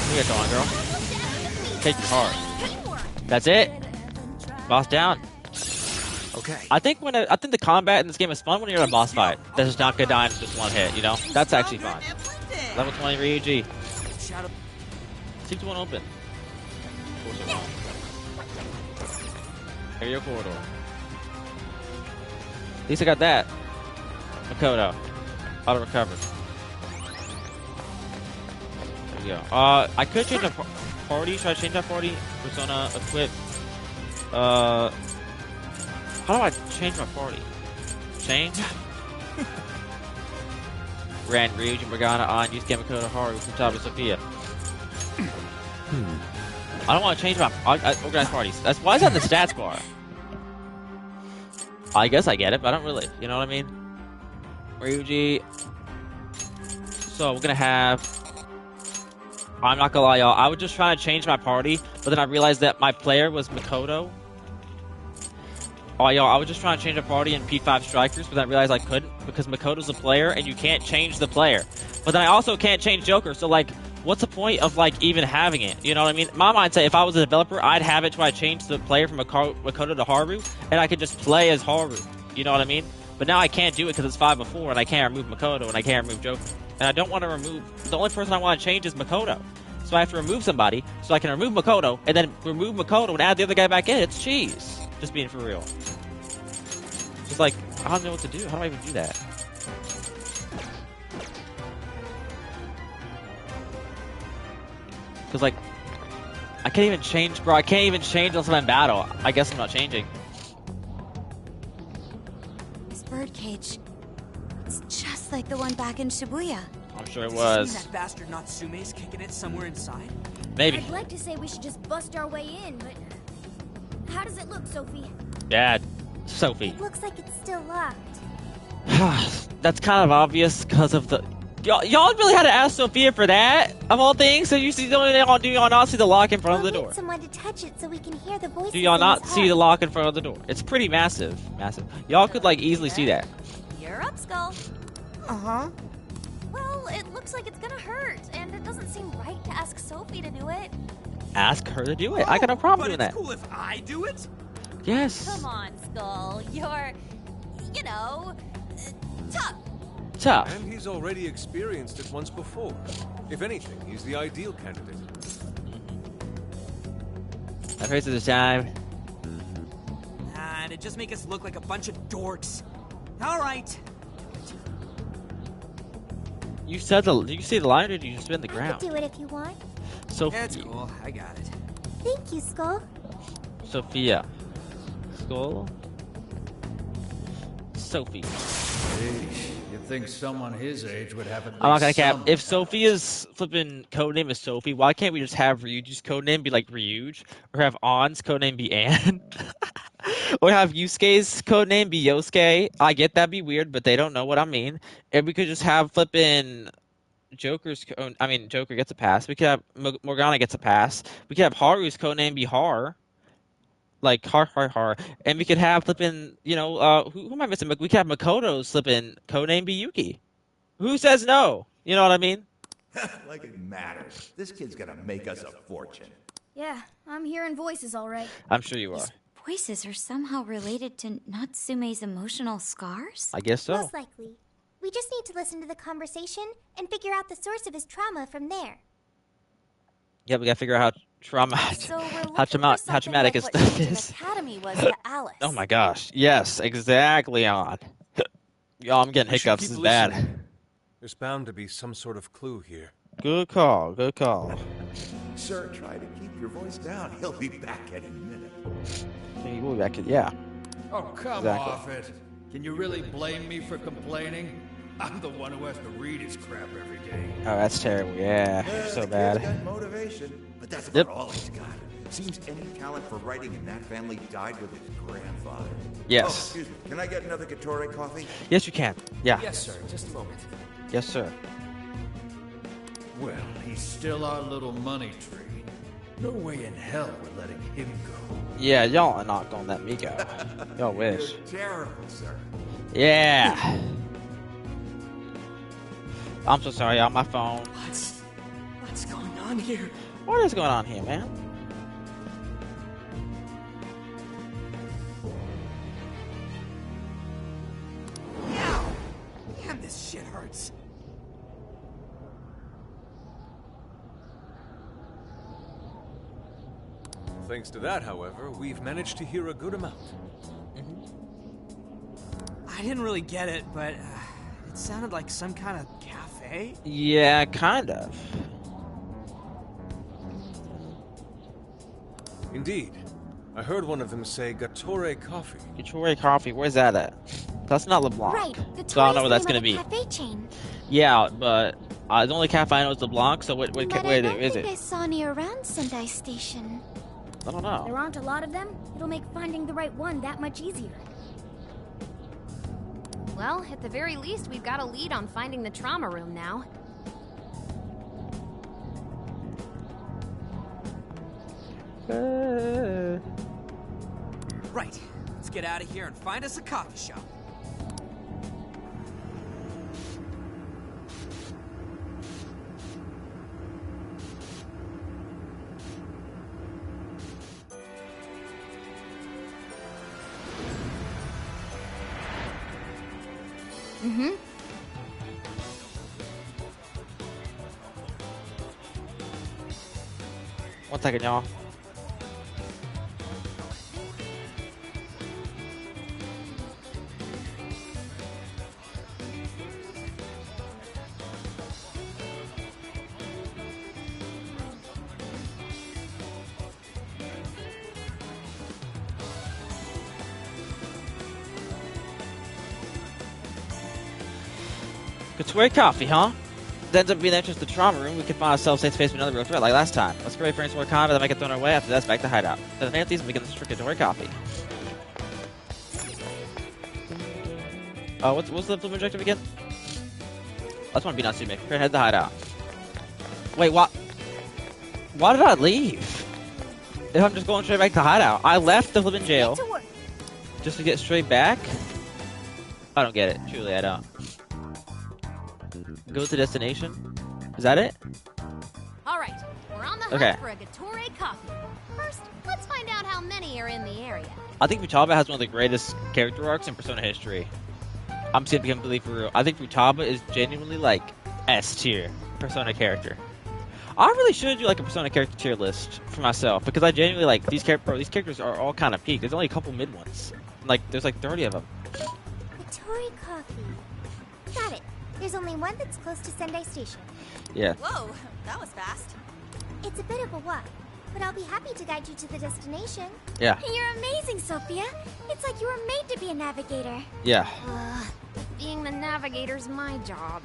What you got going, girl? Take your heart. That's it. Boss down. Okay. I think the combat in this game is fun when you're in a boss fight. That's just not good dying with just one hit, you know? That's actually fun. Level 20 Ryuji. 6-1 open. Area corridor. At least I got that. Makoto. Auto recover. There we go. I could change the party. Should I change that party? Persona, equip. How do I change my party? Change? Ran, Ryuji, Morgana, on, use Makoto, Haru, Futaba, Sophia. I don't want to change my organized parties. Why is that in the stats bar? I guess I get it, but I don't really. You know what I mean? Ryuji. So we're gonna have. I'm not gonna lie, y'all. I was just trying to change my party, but then I realized that my player was Makoto. Oh, y'all, I was just trying to change the party in P5 Strikers, but then I realized I couldn't because Makoto's a player and you can't change the player. But then I also can't change Joker, so like, what's the point of like even having it? You know what I mean? My mindset, if I was a developer, I'd have it to where I change the player from Makoto to Haru, and I could just play as Haru. You know what I mean? But now I can't do it because it's 5-4, and I can't remove Makoto, and I can't remove Joker. And I don't want to remove... The only person I want to change is Makoto. So I have to remove somebody, so I can remove Makoto, and then remove Makoto and add the other guy back in. It's cheese. Just being for real. Just like, I don't know what to do. How do I even do that? Because, like, I can't even change, bro. I can't even change unless I'm in battle. I guess I'm not changing. This birdcage. It's just like the one back in Shibuya. I'm sure it Does was. this mean that bastard Natsume's kicking it somewhere inside? Maybe. I'd like to say we should just bust our way in, but how does it look, Sophie? Bad. Sophie. It looks like it's still locked. That's kind of obvious because of the... Y'all really had to ask Sophia for that, of all things? So you see, do y'all not see the lock in front of the We'll door? need someone to touch it so we can hear the voices. Do y'all in not his see heart. the lock in front of the door? It's pretty massive. Massive. Y'all could, like, easily see that. You're up, Skull. Uh-huh. Well, it looks like it's gonna hurt, and it doesn't seem right to ask Sophie to do it. Ask her to do it. I got no problem doing But that. it's cool if I do it? Yes. Come on, Skull. You're, you know, tough. Tough. And he's already experienced it once before. If anything, he's the ideal candidate. My face is a time. And it just make us look like a bunch of dorks. All right. You said the... Did you say the line or did you spin the I ground? could do it if you want. That's cool. I got it. Thank you, Skull. Sophia. Skull. Sophie. You'd think someone his age would have at least I'm not gonna cap. some If talent. Sophia's flipping codename is Sophie, why can't we just have Ryuji's codename be like Ryuj? Or have Ann's codename be Ann? Or have Yusuke's codename be Yosuke? I get that'd be weird, but they don't know what I mean. And we could just have flipping Joker gets a pass. We could have Morgana gets a pass. We could have Haru's codename be Har. Like Har. And we could have flipping, who am I missing? We could have Makoto's flipping codename be Yuki. Who says no? You know what I mean? Like it matters. This kid's gonna make us a fortune. Yeah, I'm hearing voices all right. I'm sure you are. Voices are somehow related to Natsume's emotional scars? I guess so. Most likely. We just need to listen to the conversation and figure out the source of his trauma from there. Yeah, we gotta figure out how So we're looking how for something traumatic like his what stuff Shinju's is. Academy was to Alice. Oh my gosh. Yes, exactly on. Yo, I'm getting We should hiccups. keep This is bad. listening. There's bound to be some sort of clue here. Good call. Good call. Sir, try to keep your voice down. He'll be back any minute. Can you go back? Yeah. Oh, come Exactly. off it. Can you really blame me for complaining? I'm the one who has to read his crap every day. Oh, that's terrible. Yeah, so The bad. kid's got motivation, but that's about Yep. all he's got. Seems any talent for writing in that family died with his grandfather. Yes. Oh, excuse me. Can I get another Gatorade coffee? Yes, you can. Yeah. Yes, sir. Just a moment. Yes, sir. Well, he's still our little money tree. No way in hell we're letting him go. Yeah, y'all are not gonna let me go. Y'all wish. You're terrible, sir. Yeah. I'm so sorry, on my phone. What's going on here? What is going on here, man? Damn, this shit hurts. Thanks to that, however, we've managed to hear a good amount. I didn't really get it, but it sounded like some kind of cafe. Yeah, kind of. Indeed. I heard one of them say Gatore Coffee. Gatore Coffee, where's that at? That's not LeBlanc. Right. The So I don't know what Tory's that's the name gonna of be. the cafe chain. Yeah, but the only cafe I know is LeBlanc, so what But where I don't is think it? I saw any around Sendai Station. I don't know. There aren't a lot of them. It'll make finding the right one that much easier. Well, at the very least, we've got a lead on finding the trauma room now. Right. Let's get out of here and find us a coffee shop. Mm-hmm. One second, y'all. Katori coffee, huh? It ends up being the entrance to the trauma room. We could find ourselves face to face with another real threat like last time. Let's get ready for any more combat that might get thrown our way. After that's back to hideout. Then the fancies and begin the strict Katori coffee. What's the flip objective again? I just want to be Natsume. Prepare to head to the hideout. Wait, what? Why did I leave? If I'm just going straight back to hideout. I left the flipping jail just to get straight back? I don't get it. Truly, I don't. Go to destination? Is that it? Alright, we're on the hunt for a Gatore coffee. First, let's find out how many are in the area. I think Futaba has one of the greatest character arcs in Persona history. I'm saying to be completely for real. I think Futaba is genuinely like S tier Persona character. I really should do like a Persona character tier list for myself because I genuinely like these characters are all kind of peak. There's only a couple mid ones. Like there's like 30 of them. Tori coffee. Got it. There's only one that's close to Sendai Station. Yeah. Whoa, that was fast. It's a bit of a walk, but I'll be happy to guide you to the destination. Yeah. You're amazing, Sophia. It's like you were made to be a navigator. Yeah. Being the navigator's my job.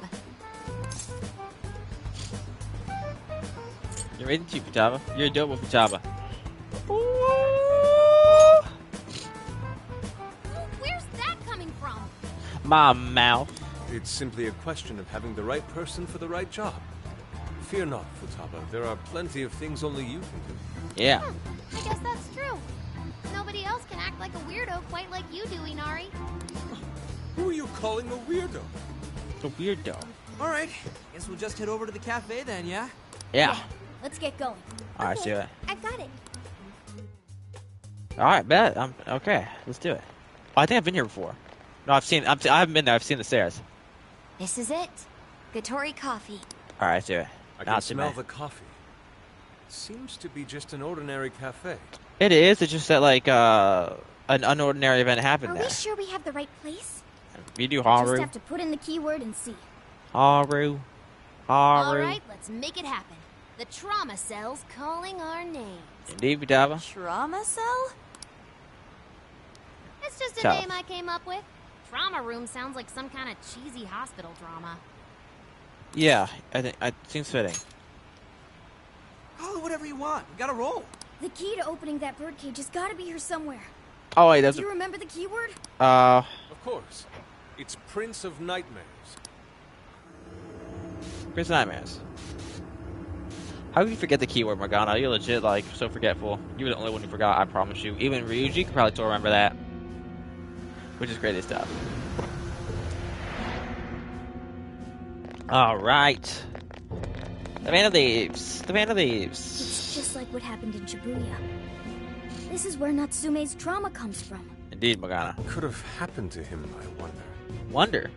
You're rating 2, Futaba. You're adorable, Futaba. Where's that coming from? My mouth. It's simply a question of having the right person for the right job. Fear not, Futaba. There are plenty of things only you can do. Yeah. I guess that's true. Nobody else can act like a weirdo quite like you do, Inari. Who are you calling a weirdo? A weirdo. Alright, guess we'll just head over to the cafe then, yeah? Yeah. Let's get going. Alright, see it. I've got it. Alright, bet. Okay, let's do it. Oh, I think I've been here before. No, I haven't been there. I've seen the stairs. This is it. Gatore coffee. Alright, let's do it. I can smell the coffee. Seems to be just an ordinary cafe. It is. It's just that like an unordinary event happened Are there. we sure we have the right place? We do Just Haru. have to put in the keyword and see. Haru. Alright, let's make it happen. The trauma cell's calling our names. Indeed, Futaba. Trauma cell? It's just a Tough. name I came up with. Trauma room sounds like some kind of cheesy hospital drama. Yeah, I think it seems fitting. Call it whatever you want. We gotta roll. The key to opening that birdcage has got to be here somewhere. Oh wait, that's Do you remember the keyword? Of course. It's Prince of Nightmares. Prince of Nightmares. How could you forget the keyword, Morgana? You're legit like so forgetful. You were the only one who forgot. I promise you. Even Ryuji could probably still remember that, which is great stuff. All right. The man of leaves. The man of leaves. It's just like what happened in Shibuya. This is where Natsume's trauma comes from. Indeed, Morgana. Could have happened to him, I wonder. Wonder.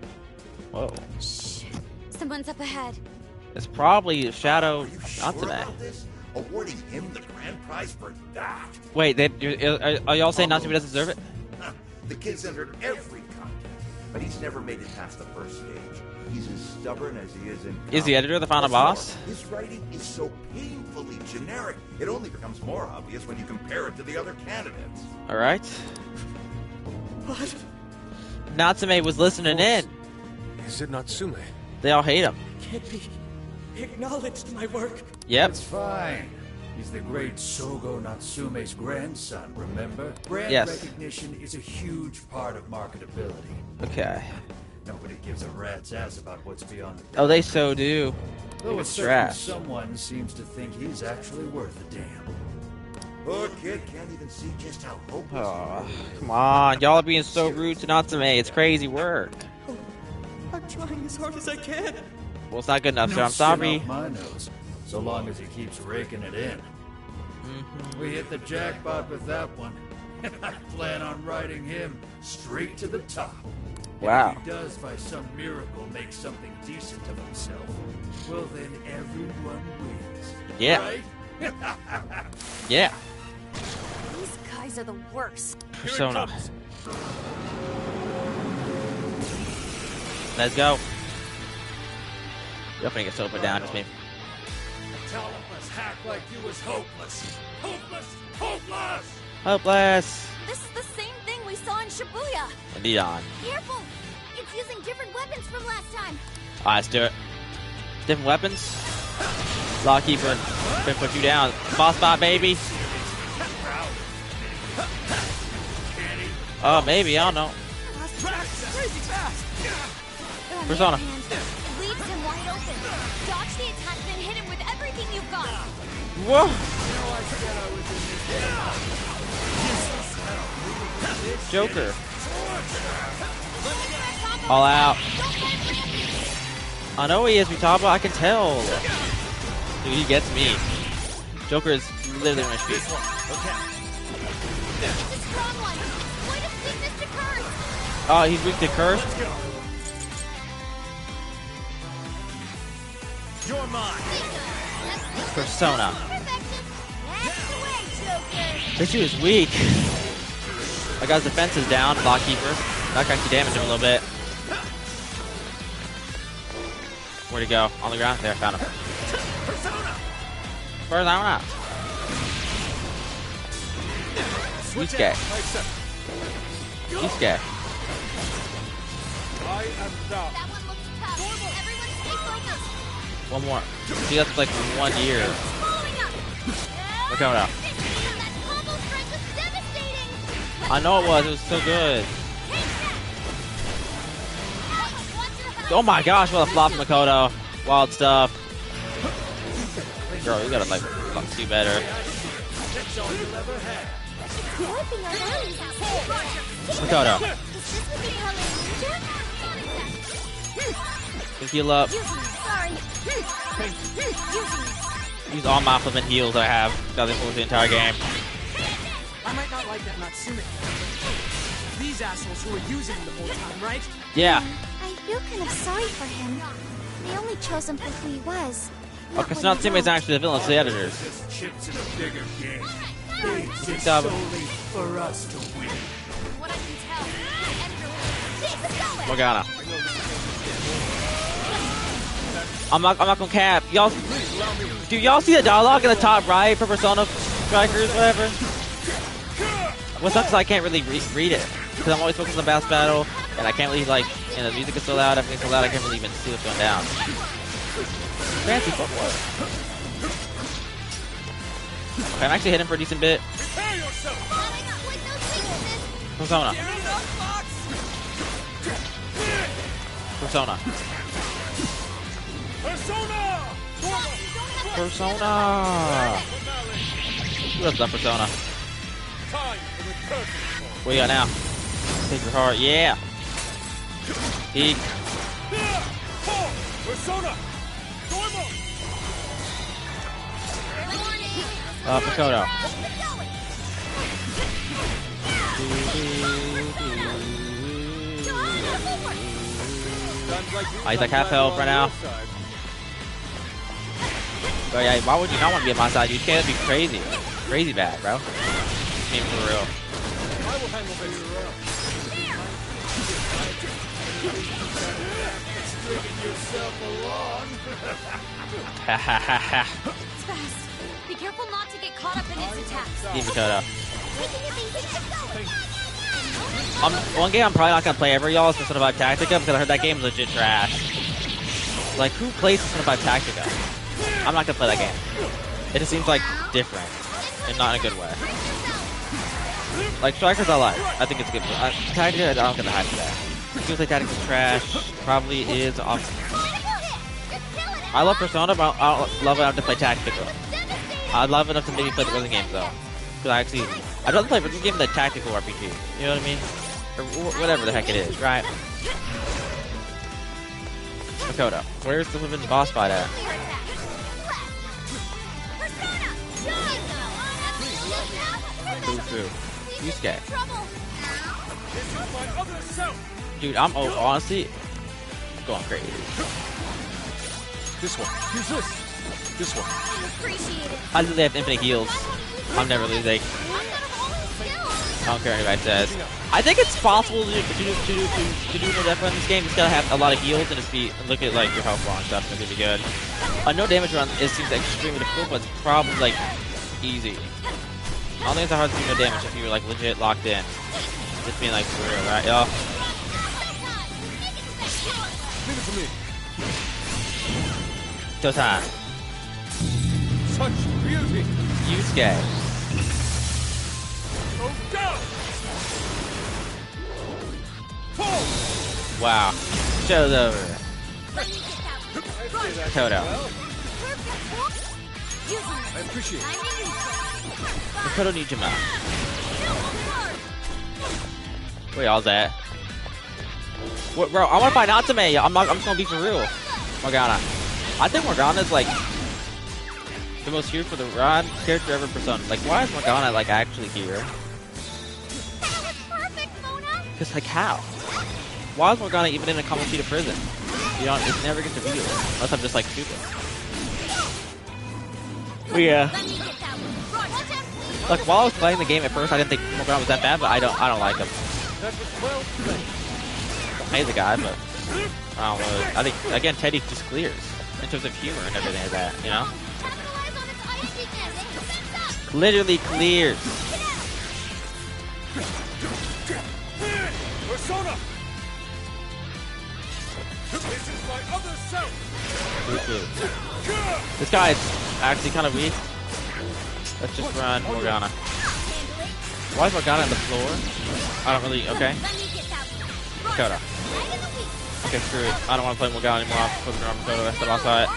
Whoa. Shh. Someone's up ahead. It's probably Shadow Are you sure Natsume. about this? Awarding him the grand prize for that? Wait, are y'all saying Natsume doesn't deserve it? Huh. The kid's entered every contest, but he's never made it past the first stage. He's as stubborn as he is in. Is the editor the final What's boss? more, his writing is so painfully generic. It only becomes more obvious when you compare it to the other candidates. All right. What? Natsume was listening in. Is it Natsume? They all hate him. Can't be acknowledged my work. Yep. It's fine. He's the great Sogo Natsume's grandson, remember? Brand Yes. recognition is a huge part of marketability. Okay. Nobody gives a rat's ass about what's beyond the Oh, they so do. Though Look a at certain trash. someone seems to think he's actually worth a damn. Poor kid can't even see just how hopeless Oh, he is. come on. Y'all are being so rude to Natsume. It's crazy work. I'm trying as hard as I can. Well, it's not good enough, sir. No I'm skin sorry. off my nose, so long as he keeps raking it in. We hit the jackpot with that one, and I plan on riding him straight to the top. Wow. If he does, by some miracle, make something decent of himself, well then everyone wins. Yeah. Right? Yeah. These guys are the worst. Persona. Let's go. You're gonna get so put down, just me. A talentless hack like you is hopeless. Hopeless! Hopeless! Hopeless. This is the same thing we saw in Shibuya. Indeed on. Careful! It's using different weapons from last time. Alright, let's do it. Different weapons. Lockkeeper, gonna put you down. Boss fight, baby. Oh, maybe, I don't know. Persona. Leaves him wide open. Dodge the attack, then hit him with everything you've got. Whoa! Joker. All out. I know he is, Futaba. I can tell. Dude, he gets me. Joker is literally my speed. It's a strong one. Way to spin Mr. Curse. Oh, he's weak to curse. You're mine. Persona. Perfection. That's the way, Joker. This dude is weak. My guy's defense is down. Lockkeeper. That can actually damage him a little bit. Where'd he go? On the ground? There, found him. Where's that one at? Yusuke. Yusuke. That one looks tough. Everyone stay focused. One more. See, that's like 1 year. Following up. We're coming out. That combo strike was devastating. I know it was so good. Oh my gosh, what a flop from Makoto. Wild stuff. Girl, you gotta like do better. Makoto. Heal up. Use all my flipping heals I have. Got them for the entire game. I might not like that Natsume. These assholes who were using him the whole time, right? Yeah. I feel kind of sorry for him. They only chose him for who he was. Okay, so Natsume is actually the villain, it's the editors. Just chips in a bigger game. They Good exist job. solely for us to win. What I can tell, the editor will Morgana. I'm not gonna cap. Y'all, do y'all see the dialogue in the top right for Persona Strikers, whatever? What's up? Cause I can't really read it because I'm always focused on the boss battle, and I can't really like. And the music is so loud, everything's so loud, I can't really even see what's going down. Fancy football. Okay, I'm actually hitting for a decent bit. Persona. Persona. Persona. What's up, Persona? What you got now? Take your heart, yeah. Eek. Makoto. He's like half health right now. Oh yeah, why would you not want to be on my side? You can't be crazy. Crazy bad, bro. I mean, for real. Ha ha ha ha. It's fast. Be careful not to get caught up in its attacks. Leave Makoto. One game I'm probably not gonna play ever, y'all, is Persona 5 Tactica because I heard that game is legit trash. Like, who plays Persona 5 Tactica? I'm not gonna play that game. It just seems like different and not in a good way. Like Strikers, I like. I think it's good. Tactica, I don't get the hype for that. Feels like Tactica's trash. Probably is. I love Persona, but I don't love enough to play Tactica. I love enough to maybe play the rhythm games though. Because I'd rather play rhythm game than a tactical RPG. You know what I mean? Or whatever the heck it is, right? Makoto, where's the living boss fight at? Boo-foo. Yusuke. Dude, I'm honestly going crazy. This one. Use this. This one. I literally have infinite heals. I'm never losing. I don't care what anybody says. I think it's possible to do no death run in this game. You just gotta have a lot of heals and just look at like your health bar and stuff. It's gonna be good. A no damage run seems extremely difficult, but it's probably like easy. I don't think it's that hard to do no damage if you were like legit locked in. Just being like for real, right, y'all? Leave it to me. time. Such beauty! Yusuke. Oh, go! Wow. Show's over. Toto. I appreciate it. Makoto Nijima. Wait, all that. What, bro, I want to find Natsume. I'm just gonna be for real. Morgana. I think Morgana's like the most here for the Ron character ever Persona. Like, why is Morgana like actually here? Cause like how? Why is Morgana even in a Kamoshida prison? You know, it never gets revealed unless I'm just like stupid. But yeah. Like while I was playing the game at first, I didn't think Morgana was that bad, but I don't like him. I hate the guy, but I don't know. I think again Teddy just clears in terms of humor and everything like that, you know? Literally clears. Persona! This is my other self! This guy is actually kind of weak. Let's just run Morgana. Why is Morgana on the floor? I don't really. Okay. Koda. Okay, screw it. I don't want to play Morgana anymore. I'm flipping around Koda. That's the outside.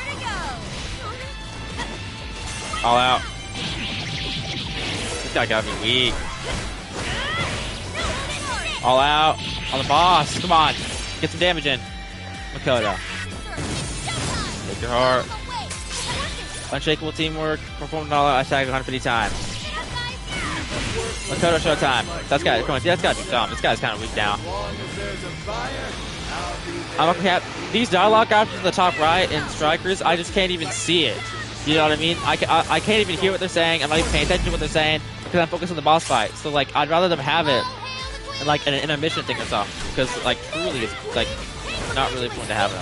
All out. This guy gotta be weak. All out on the boss. Come on, get some damage in. Makoto. Take your heart. Unshakable teamwork. Performed all out. I tagged 150 times. Makoto showtime. That's got. Come on, see, that's got to be dumb. This guy's kind of weak now. I'm okay. These dialogue options at the top right in Strikers, I just can't even see it. You know what I mean? I can't even hear what they're saying. I'm not even paying attention to what they're saying because I'm focused on the boss fight. So like, I'd rather them have it in like an intermission thing or something, because like truly it's like not really fun to have it.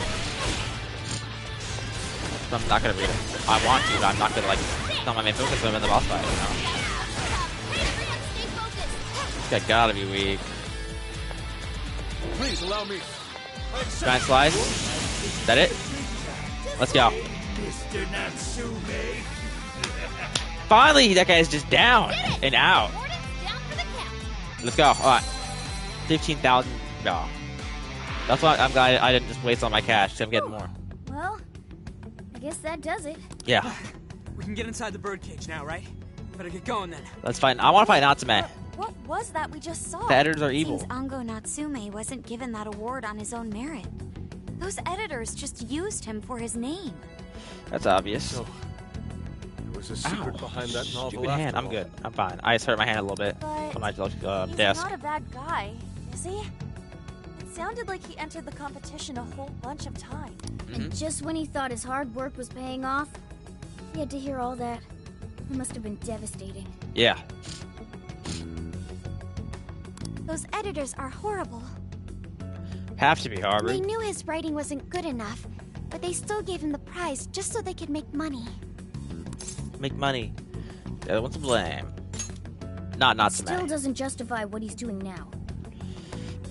So I'm not gonna read it. I want to, but I'm not gonna like. It's not my main focus when I'm in the boss fight. You know? This guy gotta be weak. Please allow me. Giant slice. Is that it? Let's go. Mr. Natsume. Finally, that guy's just down and out. Let's go. All right. 15,000. No. That's why I'm glad I didn't just waste all my cash. 'Cause I'm getting more. Well, I guess that does it. Yeah. We can get inside the birdcage now, right? Better get going then. Let's find. I want to find Natsume. What was that we just saw? The editors are evil. Seems Ango Natsume wasn't given that award on his own merit. Those editors just used him for his name. That's obvious. So, there was a secret behind that novel. Stupid hand. I'm good. I'm fine. I just hurt my hand a little bit But on my he's desk. not a bad guy, is he? It sounded like he entered the competition a whole bunch of times. Mhm. Just when he thought his hard work was paying off, he had to hear all that. It must have been devastating. Yeah. Those editors are horrible. Have to be Harvard. They knew his writing wasn't good enough, but they still gave him the prize just so they could make money. Make money. The other one's to blame. Not Natsume. Still doesn't justify what he's doing now.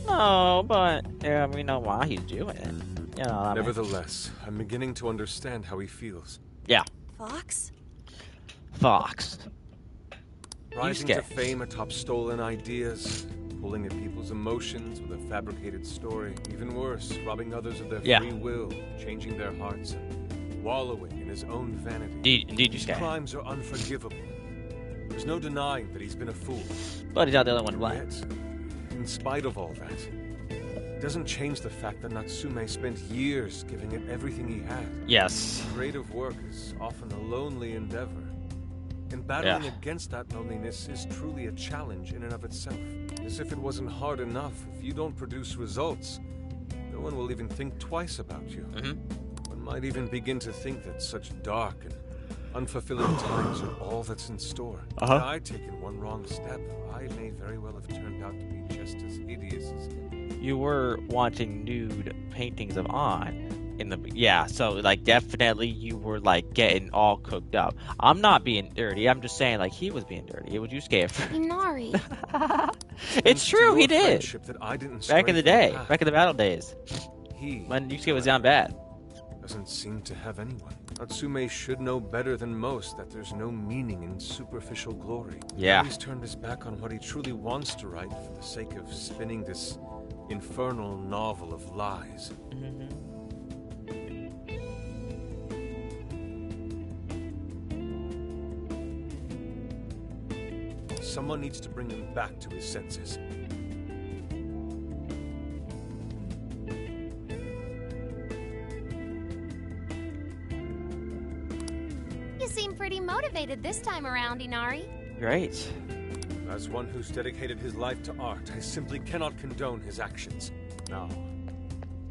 No, but yeah, we know why he's doing it. You know what I mean? Nevertheless, I'm beginning to understand how he feels. Yeah. Fox? Fox. Rising Yusuke. to fame atop stolen ideas, pulling at people's emotions with a fabricated story. Even worse, robbing others of their free will, changing their hearts, and wallowing in his own vanity. Indeed, His Yusuke. crimes are unforgivable. There's no denying that he's been a fool. But he's not the only one to blame. Yet, in spite of all that, it doesn't change the fact that Natsume spent years giving it everything he had. Yes. Creative work is often a lonely endeavor. And battling against that loneliness is truly a challenge in and of itself. As if it wasn't hard enough, if you don't produce results, no one will even think twice about you. One might even begin to think that such dark and unfulfilling times are all that's in store. Had I taken one wrong step, I may very well have turned out to be just as hideous as him. You were wanting nude paintings of An in the so like definitely you were like getting all cooked up. I'm not being dirty. I'm just saying like he was being dirty. It was you scared. Inari. It's true. He did. That I didn't Back in the stray from day, path. back in the battle days, He when Yusuke was down bad. doesn't seem to have anyone. Natsume should know better than most that there's no meaning in superficial glory. Yeah. He's turned his back on what he truly wants to write for the sake of spinning this infernal novel of lies. Someone needs to bring him back to his senses. You seem pretty motivated this time around, Inari. Great. As one who's dedicated his life to art, I simply cannot condone his actions. Now,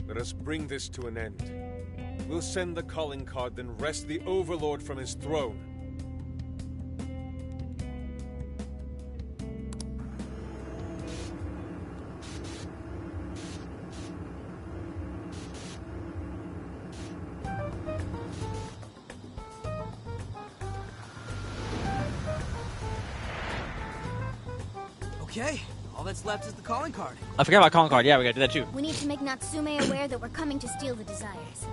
let us bring this to an end. We'll send the calling card, then wrest the Overlord from his throne. Okay, all that's left is the calling card. I forgot about calling card. Yeah, we gotta do that too. We need to make Natsume aware that we're coming to steal the desires.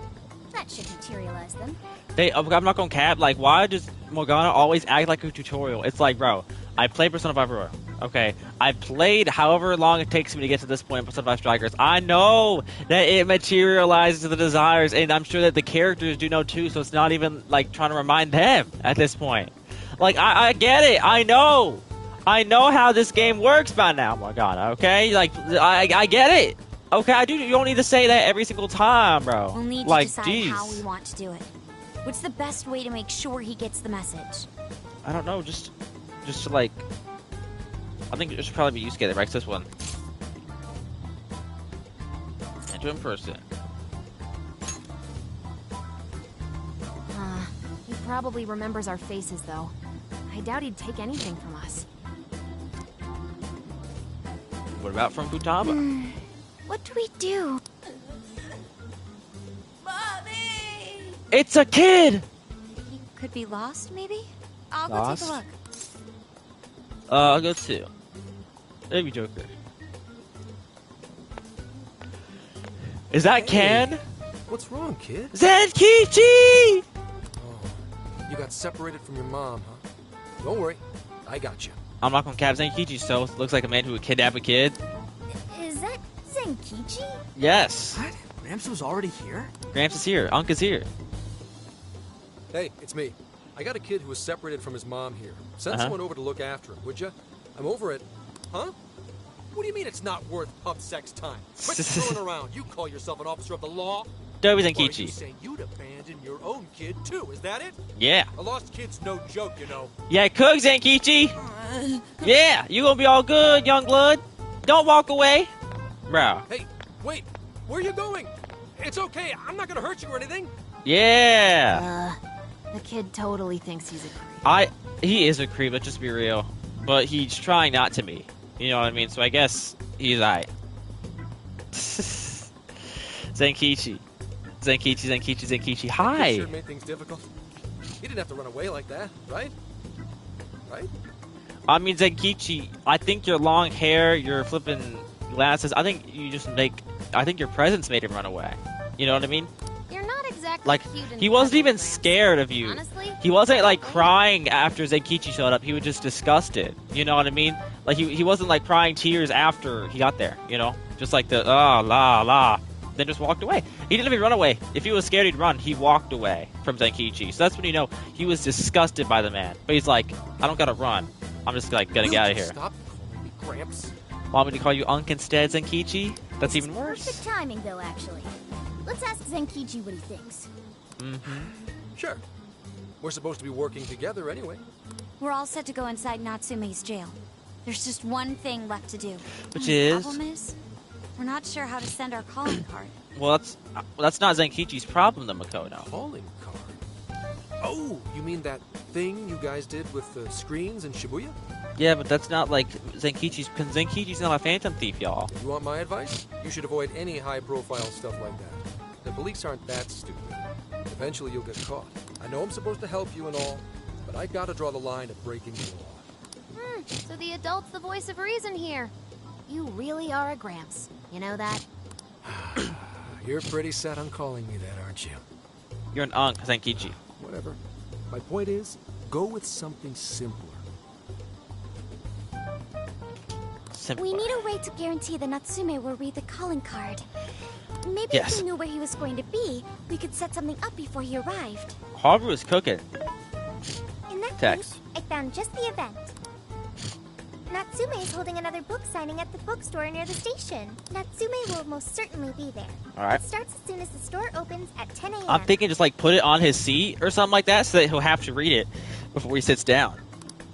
That should materialize them. I'm not gonna cap. Like, why does Morgana always act like a tutorial? It's like, bro, I played Persona 5 Aurora. Okay, I played however long it takes me to get to this point in Persona 5 Strikers. I know that it materializes the desires, and I'm sure that the characters do know too. So it's not even like trying to remind them at this point. Like, I get it. I know how this game works by now, Morgana, okay? Like, I get it. Okay, you don't need to say that every single time, bro. We'll need to decide how we want to do it. What's the best way to make sure he gets the message? I don't know, just like... I think it should probably be you together, right? It's this one. And do it in person. He probably remembers our faces, though. I doubt he'd take anything from us. What about from Futaba? What do we do? Mommy! It's a kid! He could be lost, maybe? I'll Lost? go take a look. I'll go too. Maybe Joker. Is that Ken? What's wrong, kid? Zenkichi! Oh, you got separated from your mom, huh? Don't worry, I got you. I'm not gonna cap Zenkichi, so it looks like a man who would kidnap a kid. Is that Zenkichi? Yes. What? Gramps was already here? Gramps is here. Unc is here. Hey, it's me. I got a kid who was separated from his mom here. Send someone over to look after him, would you? I'm over it. Huh? What do you mean it's not worth pub sex time? Quit screwing around. You call yourself an officer of the law? Dobby Or are you Zenkichi. saying you'd abandon your own kid, too? Is that it? Yeah. A lost kid's no joke, you know. Yeah, cook Zenkichi! Yeah, you gonna be all good, young blood. Don't walk away. Bro. Hey, wait. Where are you going? It's okay. I'm not gonna hurt you or anything. Yeah. The kid totally thinks he's a creep. He is a creep, let's just be real. But he's trying not to be. You know what I mean? So I guess he's alright. Zenkichi. Zenkichi. Hi. You sure made things difficult. You didn't have to run away like that, right? Right? I mean, Zenkichi, I think your long hair, your flipping glasses, I think your presence made him run away. You know what I mean? You're not exactly Like, cute and he wasn't cuddly, even Gramps. scared of you. Honestly, He wasn't like crying after Zenkichi showed up. He was just disgusted. You know what I mean? Like he wasn't like crying tears after he got there. You know, just like the la. Then just walked away. He didn't even run away. If he was scared, he'd run. He walked away from Zenkichi. So that's when you know he was disgusted by the man. But he's like, I don't gotta run. I'm just like getting out of here. Stop calling me Gramps. Want me to call you Unc instead, Zenkichi? That's even Perfect worse. timing, though, actually. Let's ask Zenkichi what he thinks. Sure. We're supposed to be working together anyway. We're all set to go inside Natsume's jail. There's just one thing left to do. Which The is? problem is, we're not sure how to send our calling card. Well, that's not Zenkichi's problem, though, Makoto. Calling card. Oh, you mean that thing you guys did with the screens in Shibuya? Yeah, but that's not like Zenkichi's. Zenkichi's not a phantom thief, y'all. You want my advice? You should avoid any high-profile stuff like that. The police aren't that stupid. Eventually you'll get caught. I know I'm supposed to help you and all, but I gotta draw the line at breaking the law. So the adult's the voice of reason here. You really are a Gramps. You know that? You're pretty set on calling me that, aren't you? You're an unk, Zenkichi. Whatever. My point is, go with something simpler. We need a way to guarantee the Natsume will read the calling card. Maybe Yes. if we knew where he was going to be, we could set something up before he arrived. Haru is cooking. In that Text. case, I found just the event. Natsume is holding another book signing at the bookstore near the station. Natsume will most certainly be there. Alright. It starts as soon as the store opens at 10 a.m. I'm thinking just like put it on his seat or something like that so that he'll have to read it before he sits down.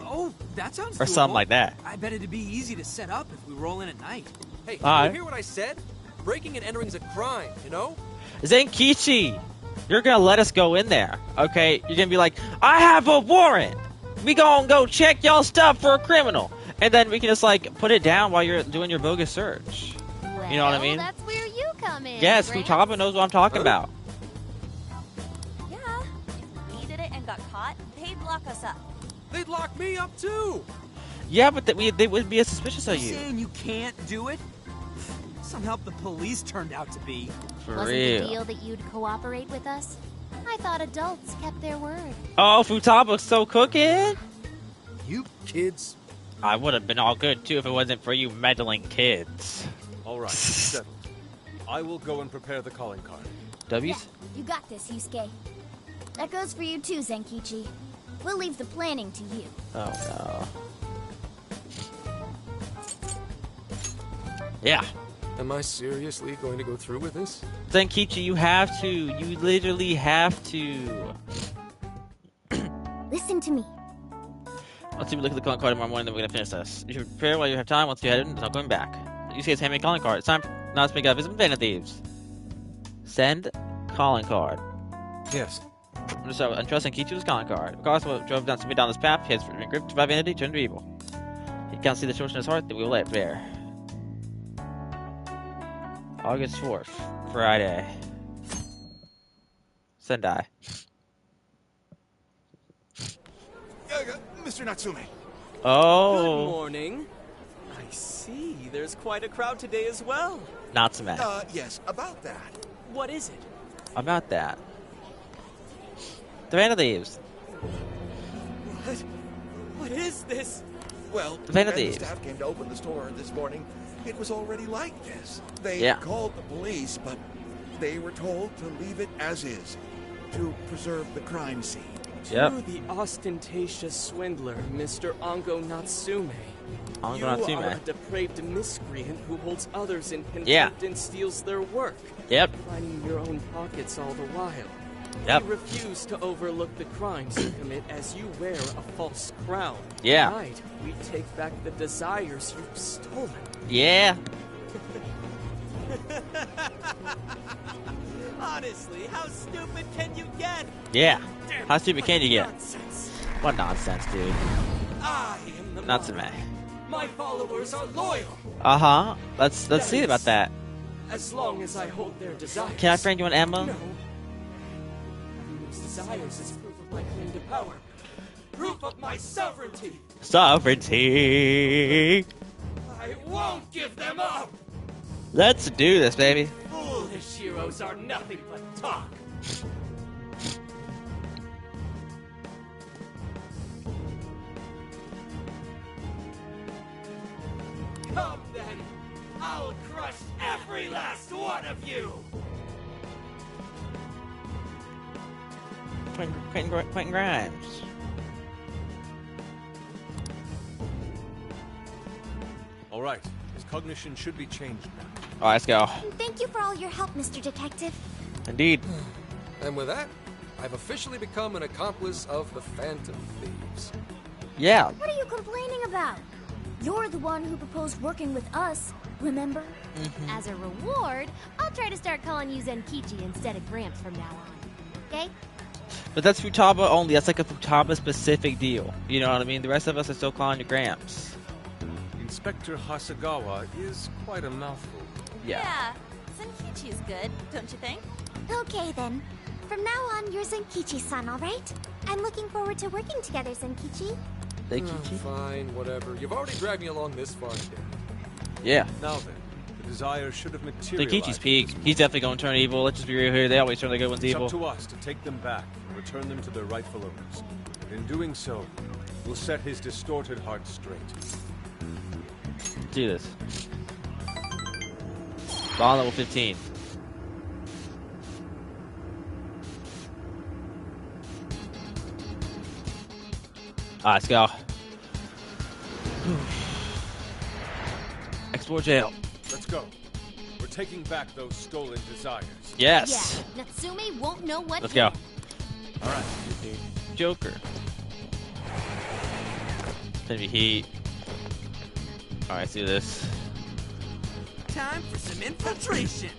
Oh, that sounds Or doable. something like that. I bet it'd be easy to set up if we roll in at night. Hey, Alright. you hear what I said? Breaking and entering's a crime, you know? Zenkichi! You're gonna let us go in there, okay? You're gonna be like, I have a warrant! We gonna go check y'all stuff for a criminal! And then we can just like put it down while you're doing your bogus search. Well, You know what I mean? That's where you come in. Yes, Gramps. Futaba knows what I'm talking about. Yeah. If we did it and got caught, they'd lock us up. They'd lock me up too. Yeah, but they wouldn't be as suspicious of You you. saying you can't do it? Somehow the police turned out to be. For Wasn't real. the deal that you'd cooperate with us? I thought adults kept their word. Oh, Futaba's so cooking! You kids. I would have been all good too if it wasn't for you meddling kids. All right, settled. I will go and prepare the calling card. W's? You got this, Yusuke. That goes for you too, Zenkichi. We'll leave the planning to you. Oh no. Yeah. Am I seriously going to go through with this? Zenkichi, you have to. You literally have to. Listen to me. Let's see, we look at the calling card tomorrow morning, then we're gonna finish this. You should prepare while you have time. Once you head in, there's no going back. You see his handmade calling card. It's time for now to make a visit with Band of Thieves. Send calling card. Yes. So, entrust Zenkichi's calling card. Regardless of what drove down down this path, he has been gripped by vanity, turned to evil. He can't see the torch in his heart, then we will let it bear. August 4th, Friday. Sendai. Mr. Natsume. Oh. Good morning. I see. There's quite a crowd today as well. Natsume. Yes, about that. What is it? About that. The Band of Thieves. What is this? Well, The Band of when the Thieves. staff came to open the store this morning, it was already like this. They Yeah. called the police, but they were told to leave it as is, to preserve the crime scene. Yep. To the ostentatious swindler, Mr. Ango Natsume. Ango You Natsume. are a depraved miscreant who holds others in contempt Yeah. and steals their work. Yep. Lining your own pockets all the while. Yep. You refuse to overlook the crimes you commit as you wear a false crown. Yeah. Tonight, we take back the desires you've stolen. Yeah. Honestly, how stupid can you get? Yeah. Damn, How stupid can you get? Nonsense. What nonsense, dude. I am the Natsume. monarch. My followers are loyal. Uh-huh. Let's see about that. As long as I hold their desires. Can I friend you on Emma? No. Having those desires is proof of my claim to power. Proof of my sovereignty. Sovereignty. I won't give them up. Let's do this, baby. Foolish heroes are nothing but talk. Come then, I'll crush every last one of you. Quentin Grimes. All right, his cognition should be changed now. All right, let's go. Thank you for all your help, Mr. Detective. Indeed. And with that, I've officially become an accomplice of the Phantom Thieves. Yeah. What are you complaining about? You're the one who proposed working with us, remember? As a reward, I'll try to start calling you Zenkichi instead of Gramps from now on. Okay? But that's Futaba only. That's like a Futaba-specific deal. You know what I mean? The rest of us are still calling you Gramps. Inspector Hasagawa is quite a mouthful. Yeah. Zenkichi's good, don't you think? Okay then. From now on, you're Zenkichi-san, alright? I'm looking forward to working together, Zenkichi. Zenkichi? Fine, whatever. You've already dragged me along this far today. Yeah. Now then, the desire should have materialized. Takechi's peak. He's definitely going to turn evil. Let's just be real here. They always turn the good ones evil. It's up to us to take them back and return them to their rightful owners. In doing so, we'll set his distorted heart straight. Do this. Bond level 15. Alright, let's go. Explore jail. Let's go. We're taking back those stolen desires. Yes. Yeah, Natsume won't know what. Let's go. Alright. Joker. Gonna be heat. Alright, let's do this. Time for some infiltration.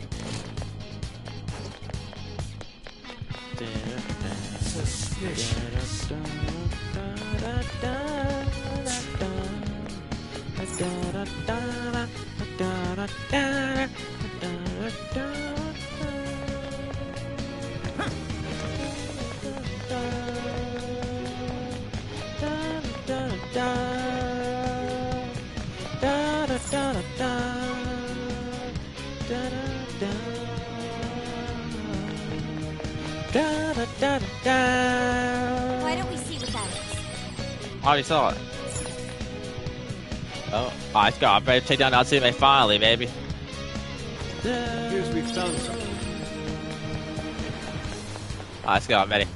Suspicious. Why don't we see what that is? I already saw it. Oh, let's go. I'm ready to take down Natsume finally, baby. Here's we found something. Let's go. I'm ready.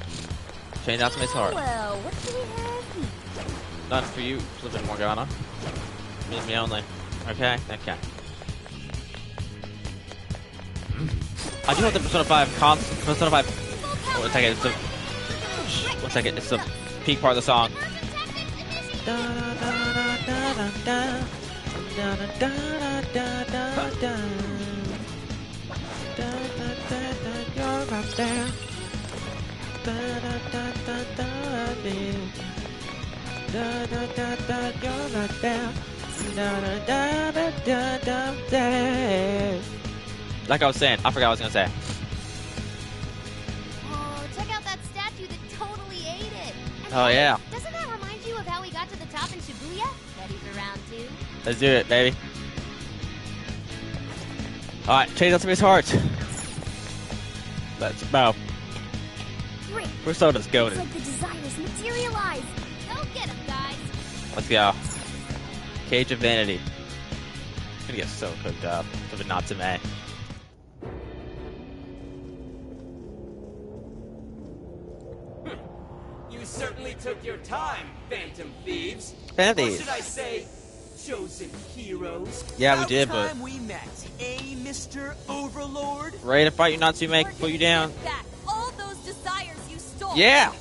Change Natsume's heart. Well, what do we have here? None for you. Just a little bit more going on. Me only. Okay. Okay. I do have the Persona 5 Persona 5. Oh, one second. It's the. One second. It's the peak part of the song. Like I was saying, I forgot what I was gonna say. Oh, check out that statue that totally ate it. And Oh yeah. Doesn't that remind you of how we got to the top in Shibuya? Ready for round 2? Let's do it, baby. Alright, change Natsume's heart. Let's go. Great. Persona's goaded. It's like the desires materialize. Go get him, guys. Let's go. Cage of Vanity. Gonna get so cooked up for the Natsume. You certainly took your time, Phantom Thieves. Phantom Or Thieves. should I say, chosen heroes? Yeah, we did, but Time we met, Mr. Overlord. ready to fight you, Natsume. Put you down. Get back all those desires you stole. Yeah.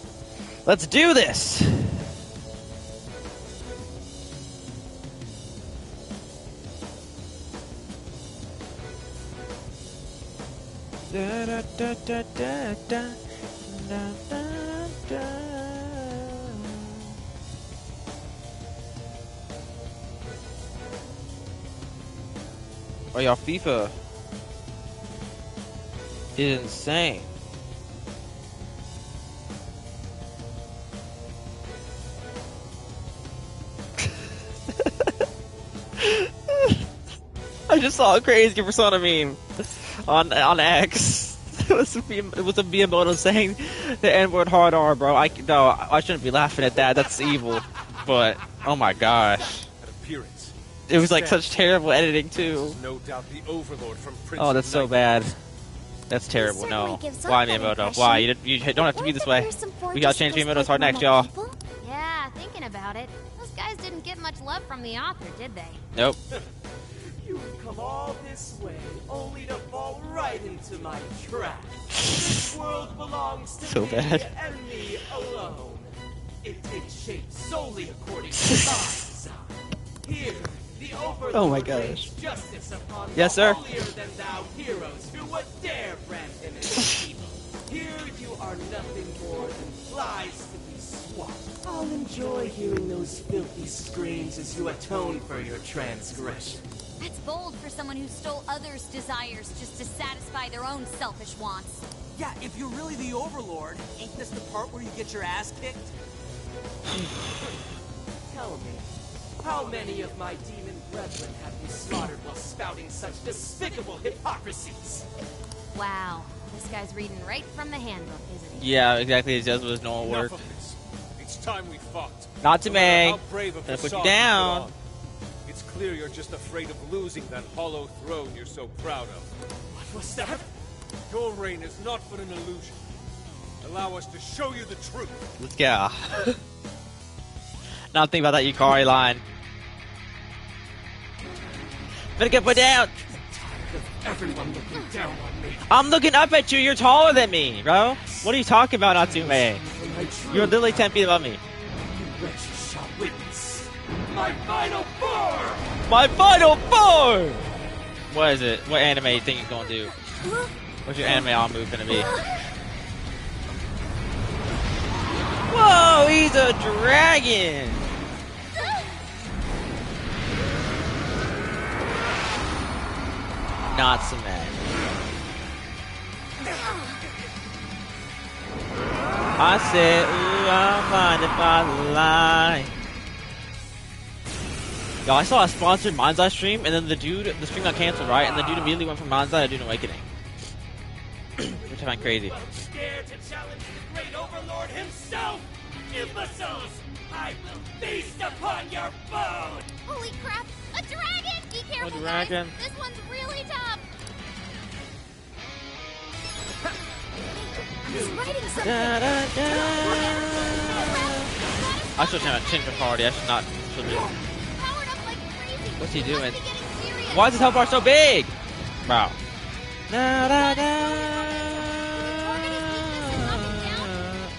Let's do this. Da, da, da, da, da, da, da, da, da. Oh, y'all, FIFA is insane. I just saw a crazy Persona meme on X. It was a Miyamoto saying the N-word hard R, bro. I shouldn't be laughing at that. That's evil. But oh my gosh, Appearance. it was like such terrible editing too. No doubt the Overlord from Prince Oh, that's of so Night. bad. That's terrible. No. Why Miyamoto? Why? You don't have to be this way. We gotta change Miyamoto's heart next, y'all. Yeah, thinking about it. Those guys didn't get much love from the author, did they? Nope. You've come all this way, only to fall right into my trap. This world belongs to So me bad. and me alone. It takes shape solely according to my design. Here, the Overlord Oh my brings gosh. justice upon Yes, the sir. holier-than-thou heroes who would dare brand him as evil. Here you are nothing more than flies to be swapped. I'll enjoy hearing those filthy screams as you atone for your transgression. That's bold for someone who stole others' desires just to satisfy their own selfish wants. Yeah, if you're really the Overlord, ain't this the part where you get your ass kicked? Tell me, How many of my demon brethren have you slaughtered while spouting such despicable hypocrisies? Wow, this guy's reading right from the handbook, isn't he? Yeah, exactly. It just was no work. It's time we fought. NATSUME, How brave of gonna put you facade down. put on. It's clear you're just afraid of losing that hollow throne you're so proud of. What was that? Your reign is not but an illusion. Allow us to show you the truth. Let's go. Not thinking about that Yukari line. Better get put down. Everyone looking down on me. I'm looking up at you. You're taller than me, bro. What are you talking about, NATSUME? You're literally 10 feet above me. You wretches shall witness my final form. My final form. What is it? What anime you think you're gonna do? What's your anime arm move gonna be? Whoa, he's a dragon! NATSUME. I said, ooh, I'm blinded by the light. Yo, I saw a sponsored Manzai stream, and then the stream got canceled, right? And the dude immediately went from Manzai to Dune Awakening. Which I find crazy. Dare to challenge the great overlord himself, imbeciles! I will feast upon your bone! Holy crap! A dragon! Be careful, dragon. guys! This one's really tough! He's writing something. Da, da, da. I should have changed the party. I should not. Powered up like crazy! What's he doing? Must be getting serious. Why is his health bar so big? Bro. Da, da, da.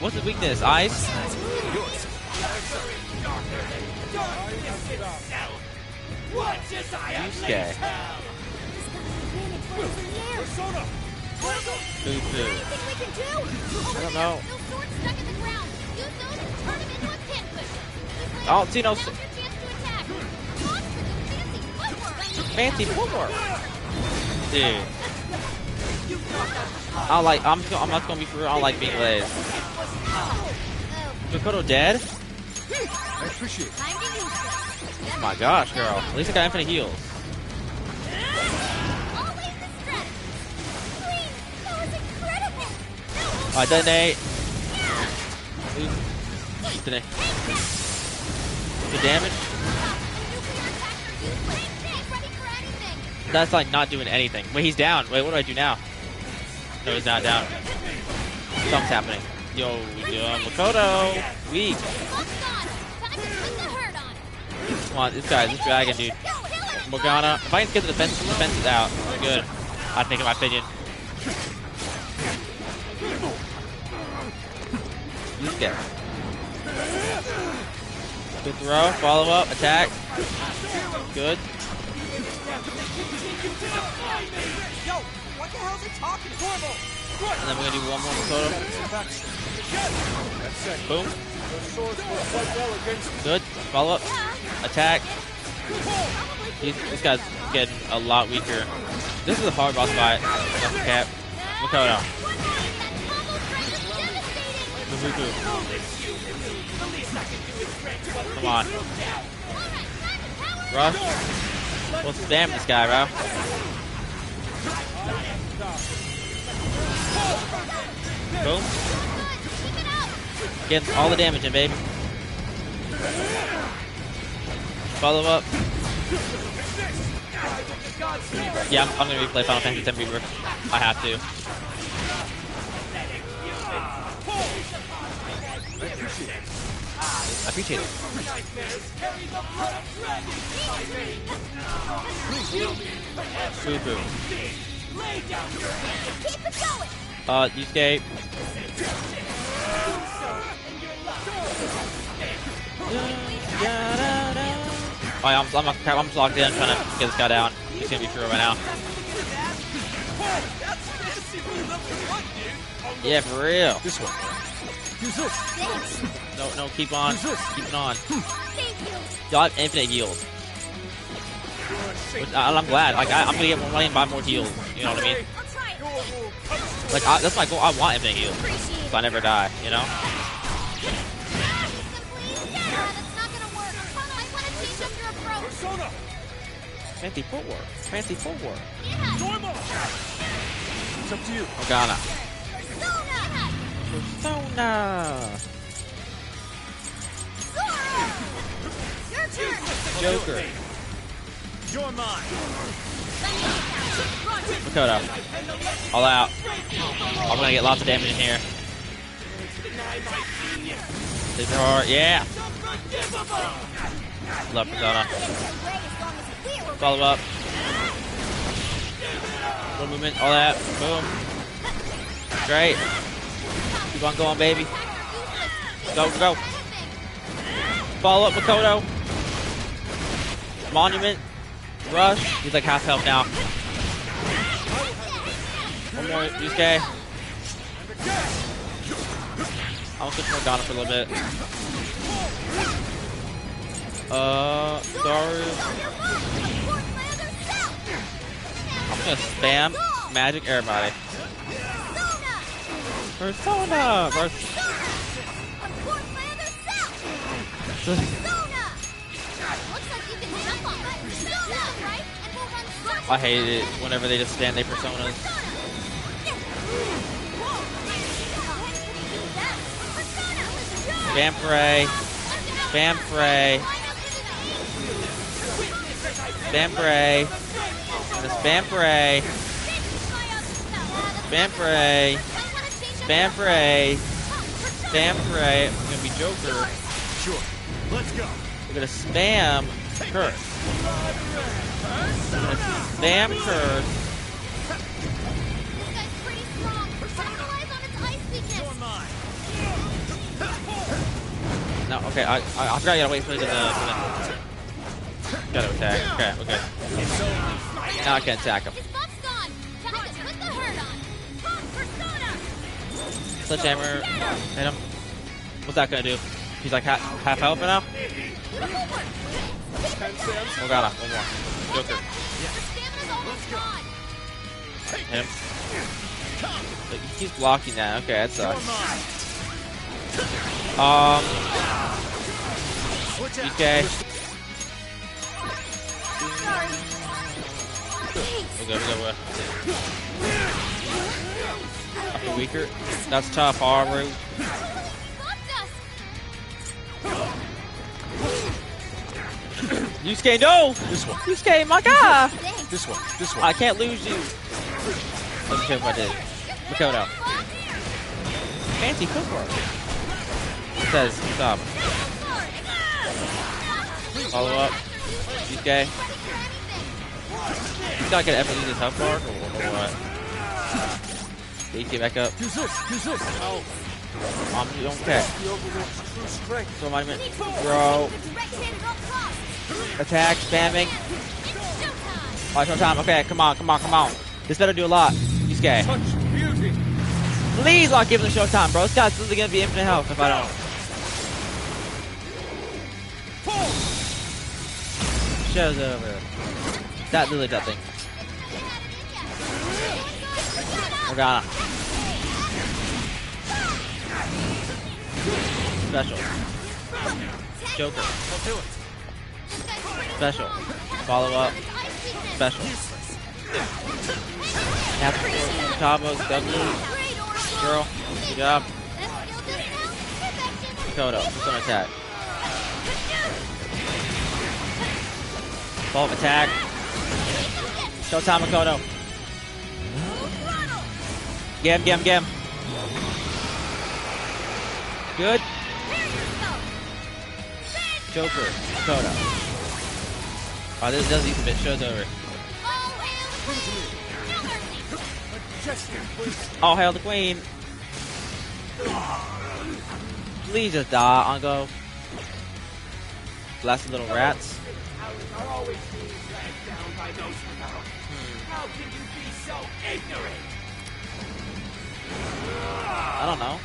What's his weakness? Ice? Yusuke. Boo-boo. Anything we can do? I don't know. No sword stuck in the ground. Use those and turn him into a pin cushion. I don't see no Now's your chance to attack. Launch with the fancy fancy footwork. footwork. Dude. I'm not gonna be for real. I don't like being lazy. Makoto dead? I appreciate it. Time to use this. Oh my gosh, girl. At least I got infinite heals. Always the strategy. Queen, that was incredible. Alright, detonate. Detonate. Good damage. That's like not doing anything. Wait, he's down. Wait, what do I do now? No, he's not down. Something's happening. Yo, Makoto. Weak. Come on, this dragon, dude. Morgana. If I can get the defense is out. We're good. I think, in my opinion. This guy. Good throw. Follow up. Attack. Good. Yo, what the hell's he talking? Horrible. And then we're gonna do one more Makoto. Boom. Good. Follow up. Attack. This guy's getting a lot weaker. This is a hard boss fight. Cap. Makoto. Come on. Rush. We'll spam this guy, bro. Boom. Get all the damage in, baby. Follow up. Yeah, I'm gonna replay Final Fantasy X Rebirth. I have to. I appreciate it. Boo-boo. Yusuke. Alright, I'm locked in, trying to get this guy down. He's gonna be through right now. Yeah, for real. This one. No, keep on. Keep it on. Y'all have infinite heals. I'm glad. Like, I'm gonna get more money and buy more heals. You know what I mean? Like, that's my goal. I want infinite heals. So I never die, you know? Fancy footwork. Fancy footwork. It's up to you. Morgana. Persona. Your turn. Joker. You're mine. Makoto. All out. I'm gonna get lots of damage in here. Super hard. Yeah. Love Persona. Follow up. One movement. All that. Boom. Great. Keep on going, baby. Go, go. Follow up, Makoto. Monument. Rush. He's like half health now. One more, Yusuke. I'll switch Morgana for a little bit. Darius. I'm gonna spam magic everybody. Persona! I hate it whenever they just stand their personas. Spam Prey. Spam Prey. Spam Prey. Spam Prey. Spam Prey. Spam Prey. Spam Prey. I'm gonna be Joker. Sure. Let's go. We're gonna spam Curse. We're gonna spam Curse. No, okay, I forgot you gotta wait for the gotta attack. Okay, we're good. Now I can attack him. Sledgehammer, hit him. What's that gonna do? He's like half health now? Morgana, one more. Joker. Hit him. So he keeps blocking that. Okay, that sucks. Okay. We'll go. After weaker. That's tough, Haru. Yusuke, no! This one. Yusuke, my God! This one. I can't lose you. Let's see if I did. Makoto. Fancy footwork. It says, stop. Follow up. Yusuke. You gotta get ever use his health bar or what? Yusuke back up. Use this. Oh. You don't care. So monument. Bro. Attack, spamming. Alright, no time. Okay, come on. This better do a lot. Yusuke. Such beauty. Please not give him the showtime, bro. This guy's literally gonna be infinite health if I don't. Show's over. That literally that thing. Morgana. Special. Joker. Special. Follow up. Special. Tabo, W. Girl. Good job. Makoto. Who's gonna attack? Follow up attack. Showtime Makoto. Get him. Good. Joker. Makoto. Oh, this does eat a bit. Show's over. Oh, hail the queen. Please just die on go. Last little rats. Are always being dragged down by those without. How can you be so ignorant? I don't know.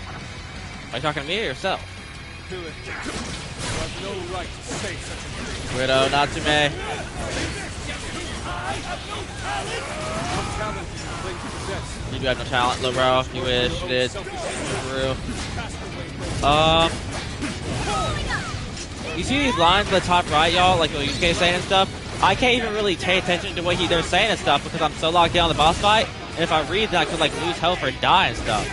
Are you talking to me or yourself? Do it. You have no right to say such a thing. Widow, Natsume. You do have no talent, little bro. You wish you did. For real. You see these lines in the top right, y'all? Like what Yusuke saying and stuff? I can't even really pay attention to what they're saying and stuff because I'm so locked in on the boss fight. And if I read, then I could like lose health or die and stuff,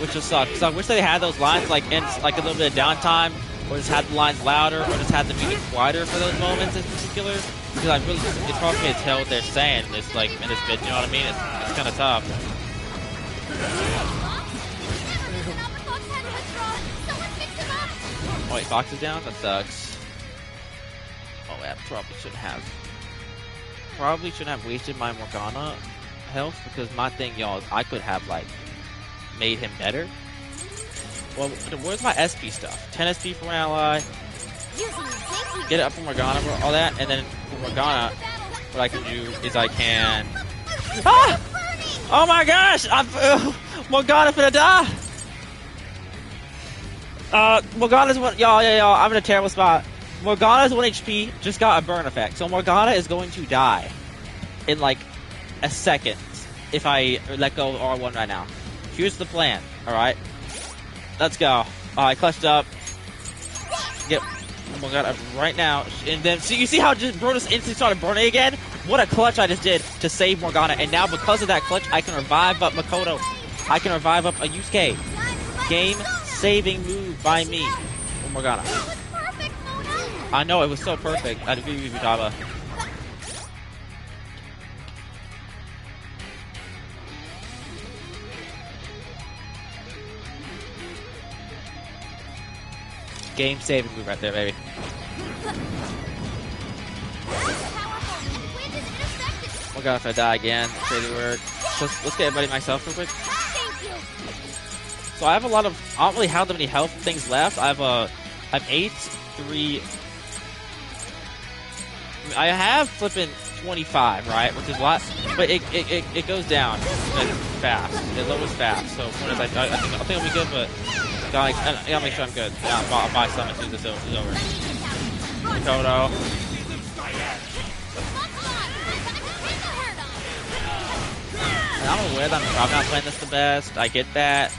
which just sucks. So I wish they had those lines like in like a little bit of downtime, or just had the lines louder, or just had the music quieter for those moments in particular. Because I really, it's hard for me to tell what they're saying. This like in this bit, you know what I mean? It's kind of tough. Oh wait, Fox is down? That sucks. Oh yeah, probably shouldn't have wasted my Morgana health, because my thing, y'all, is I could have like made him better. Well, where's my SP stuff? 10 SP for my ally. Get it up for Morgana, all that, and then for Morgana, what I can do is I can... Ah! Oh my gosh! Morgana finna die! Morgana's one... Y'all, I'm in a terrible spot. Morgana's 1 HP just got a burn effect, so Morgana is going to die in like a second if I let go of R1 right now. Here's the plan, alright? Let's go. I clutched up. Get Morgana right now. And then, so you see how bro just instantly started burning again? What a clutch I just did to save Morgana. And now because of that clutch, I can revive up Makoto. I can revive up a Yusuke. Game-saving move by me. Oh, Morgana. I know, it was so perfect. I'd agree with you, Taba. Game-saving move right there, baby. Oh god, if I die again, crazy work. Let's get everybody myself real quick. So I have a lot of... I don't really have that many health things left. I have 8, 3... I have flipping 25, right? Which is a lot, but it goes down fast. It lowers fast. So when I think I'll be good, but I gotta make sure I'm good. Yeah, I'll buy some as soon as this is over. Makoto. And I'm aware that I'm probably not playing this the best. I get that.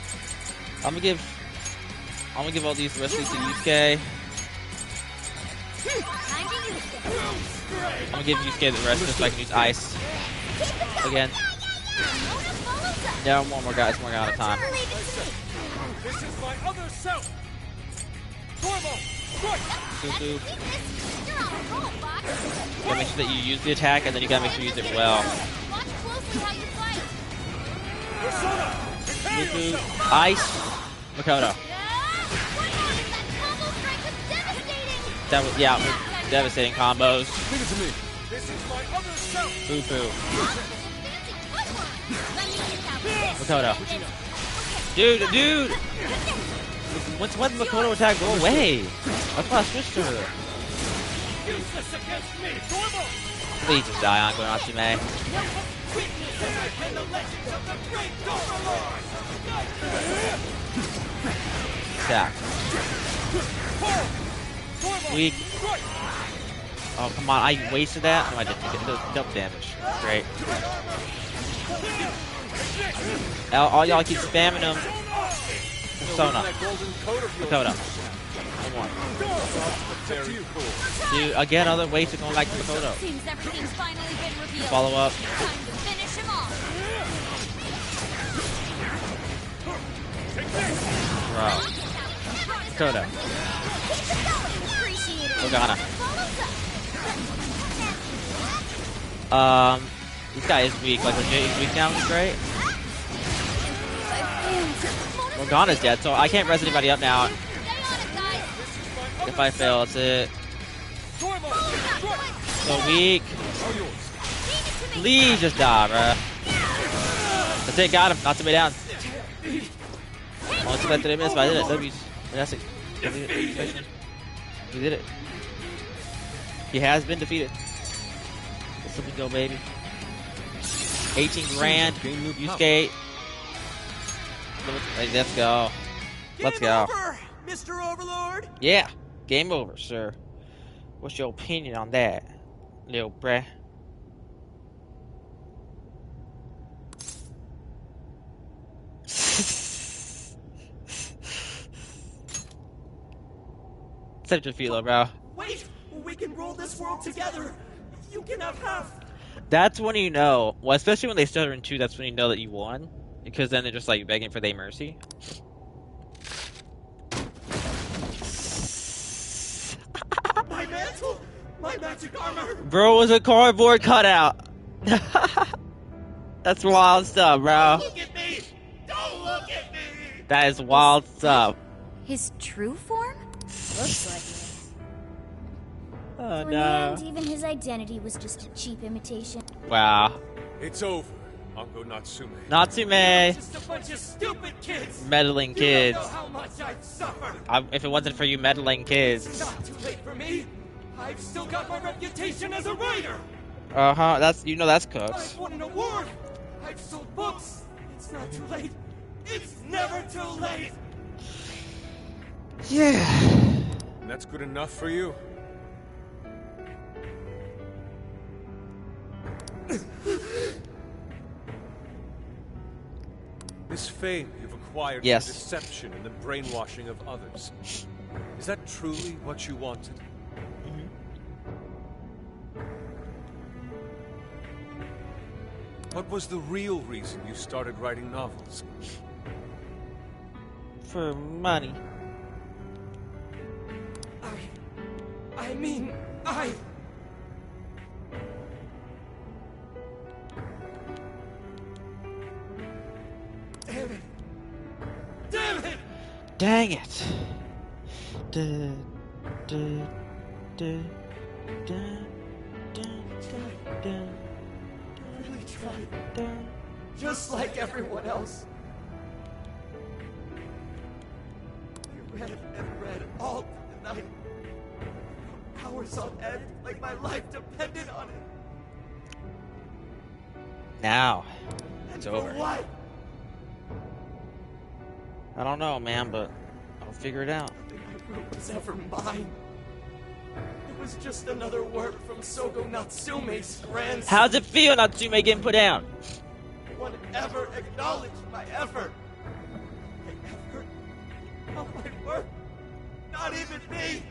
I'm gonna give all these recipes to Yusuke. I'm gonna give Yusuke the rest just so I can use ice again. Yeah, more guys, more out of time. This is my other self. You gotta make sure that you use the attack, and then you gotta make sure you use it well. Ice, Makoto. That was, yeah, devastating combos. Boo boo. Makoto. Dude! Once Makoto attack, go away! That's why I switched to her. Please just die on NATSUME. Attack. Weak. Oh, come on, I wasted that? No, I didn't. It does double damage. Great. All y'all keep spamming them. Persona. Makoto. One more. Dude, again, other ways to go back to Makoto. Follow up. Bro. Makoto. Morgana. This guy is weak. Like, legit, he's weak now, which is great. Morgana's dead, so I can't res anybody up now. If I fail, that's it. So weak. Please just die, bruh. That's it, got him. NATSUME down. Only took that 3 minutes, but I did it. W's. Fantastic. He did it. He has been defeated. Let's let me go, baby. 18 grand. Yusuke. Let's go. Let's go. Over, Mr. Overlord. Yeah. Game over, sir. What's your opinion on that, little bruh? Such a feeler, bro. Wait, we can rule this world together. You can have half. That's when you know. Well, especially when they stutter in 2, that's when you know that you won. Because then they're just like begging for their mercy. My mantle! My magic armor! Bro was a cardboard cutout. That's wild stuff, bro. Don't look at me! Don't look at me! That is wild stuff. His true form? Looks like it. Oh In the no. end, even his identity was just a cheap imitation. Wow. It's over, Ango Natsume. Natsume. Just a bunch of stupid kids! Meddling kids. You don't know how much I've suffered! If it wasn't for you meddling kids. It's not too late for me! I've still got my reputation as a writer! Uh-huh, that's Cooks. I've won an award! I've sold books! It's not too late! It's never too late! Yeah. And that's good enough for you? This fame you've acquired Yes. through deception and the brainwashing of others. Is that truly what you wanted? What was the real reason you started writing novels? For money. I mean, I... Damn it! Damn it! Dang it. Duh, duh, duh, duh, duh, duh, Really tried. duh. Just like everyone else. I read and read all through the night. Hours on end, like my life depended on it. Now. It's For over. what? I don't know, man, but I'll figure it out. Nothing I wrote was ever mine. It was just another work from Sogo Natsume's grandson. How's it feel, Natsume getting put down? No one ever acknowledged my effort. My effort? All my work? Not even me!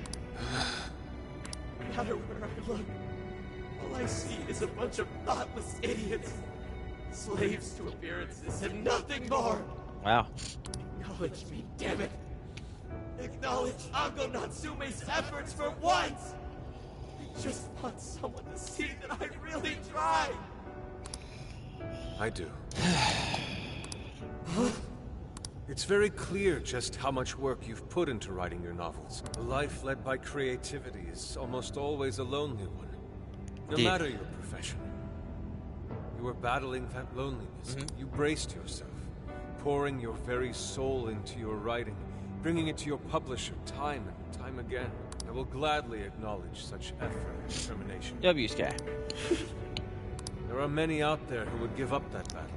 No matter where I look, all I see is a bunch of thoughtless idiots. Slaves to appearances and nothing more. Wow. Acknowledge me, damn it. Acknowledge Ango Natsume's efforts for once. I just want someone to see that I really tried. I do. It's very clear just how much work you've put into writing your novels. A life led by creativity is almost always a lonely one. No Indeed. matter your profession. You were battling that loneliness. You braced yourself, pouring your very soul into your writing, bringing it to your publisher time and time again. I will gladly acknowledge such effort and determination. W Sky. There are many out there who would give up that battle.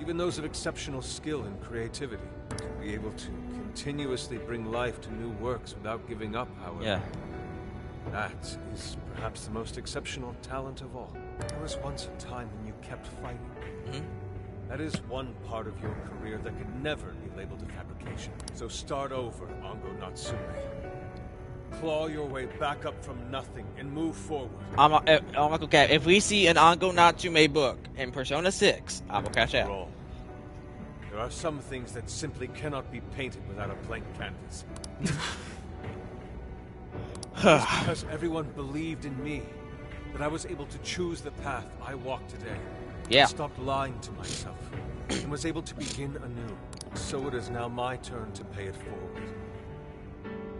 Even those of exceptional skill and creativity. To be able to continuously bring life to new works without giving up, however. Yeah. That is perhaps the most exceptional talent of all. There was once a time when you kept fighting. That is one part of your career that can never be labeled a fabrication. So start over, Ango Natsume. Claw your way back up from nothing and move forward. I'm Uncle Cap. If we see an Ango Natsume book in Persona 6, I will cash out. Roll. There are some things that simply cannot be painted without a blank canvas. It's because everyone believed in me that I was able to choose the path I walk today. Yeah. I stopped lying to myself and was able to begin anew. So it is now my turn to pay it forward.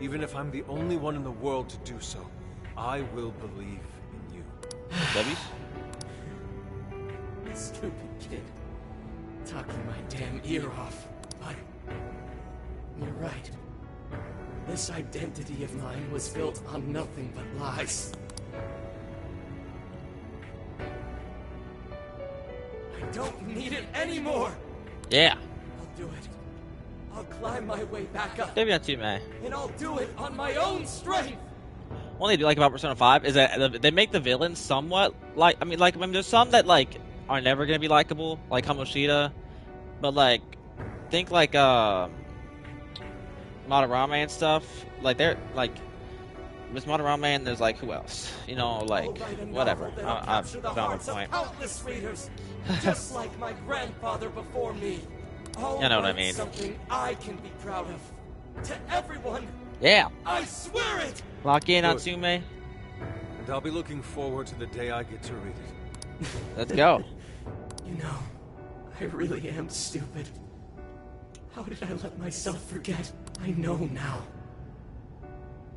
Even if I'm the only one in the world to do so, I will believe in you. W? Stupid kid. Talking my damn ear off. But you're right. This identity of mine was built on nothing but lies. I don't need it anymore. Yeah. I'll do it. I'll climb my way back up. W Natsume. And I'll do it on my own strength. One thing I do like about Persona 5 is that they make the villains somewhat like, I mean, there's some that like are never gonna be likable, like Kamoshida, but like think like Madarame and stuff. Like they're like Miss Monterame, and there's like who else? You know, like whatever. I've found my point. Countless readers, just like my grandfather before me. You know what I mean. Something I can be proud of. To everyone. Yeah. I swear it. Lock in, Natsume. And I'll be looking forward to the day I get to read it. Let's go. You know, I really am stupid. How did I let myself forget? I know now.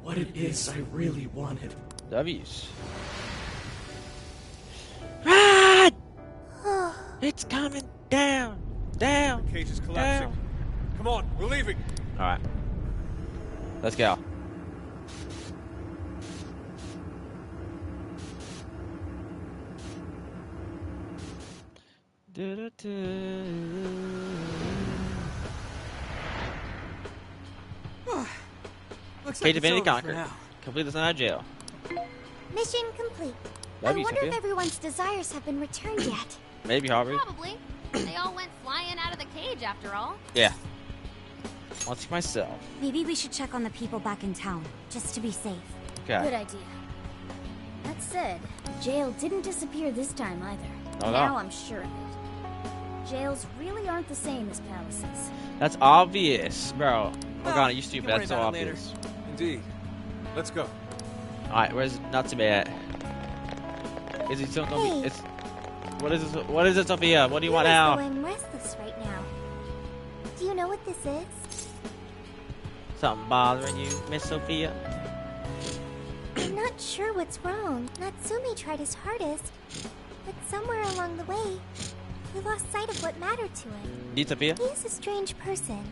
What it is I really wanted. W's. Run! It's coming down. Down. The cage is collapsing. Down. Come on, we're leaving. Alright. Let's go. Looks Cage like Divinity it's over for conquered. now. Complete this out of jail. Mission complete. Love I you, wonder Sophia. if everyone's desires have been returned yet. Maybe, Harvey. Probably. They all went flying out of the cage after all. Yeah. I'll see myself. Maybe we should check on the people back in town, just to be safe. Okay. Good idea. That said, jail didn't disappear this time either. Oh, no. Now I'm sure of it. Jails really aren't the same as palaces. That's obvious, bro. Morgana, you you stupid. can That's so worry about it obvious. Indeed. Let's go. Alright, where's Natsume at? Is he still gonna be? It's. What is this? What is it, Sophia? What do you want now? I'm restless right now. Do you know what this is? Something bothering you, Miss Sophia? I'm not sure what's wrong. Natsume tried his hardest, but somewhere along the way, he lost sight of what mattered to him. Indeed, Sophia? He is a strange person,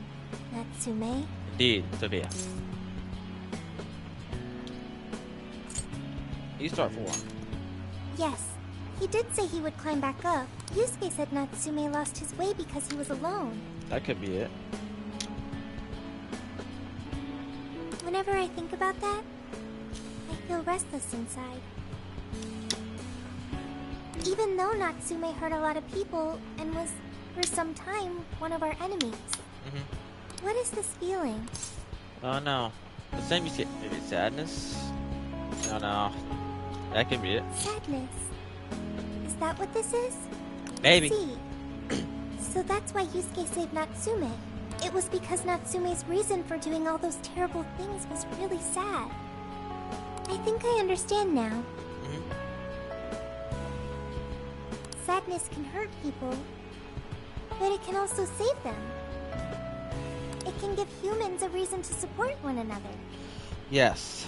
Natsume. Indeed, Sophia. You start 4. Yes, he did say he would climb back up. Yusuke said Natsume lost his way because he was alone. That could be it. Whenever I think about that, I feel restless inside. Even though Natsume hurt a lot of people and was, for some time, one of our enemies. What is this feeling? Oh no. The same you see. Maybe sadness? Oh no. That could be it. Sadness. Is that what this is? Maybe. I see. So that's why Yusuke saved Natsume. It was because Natsume's reason for doing all those terrible things was really sad. I think I understand now. Sadness can hurt people, but it can also save them. It can give humans a reason to support one another. Yes.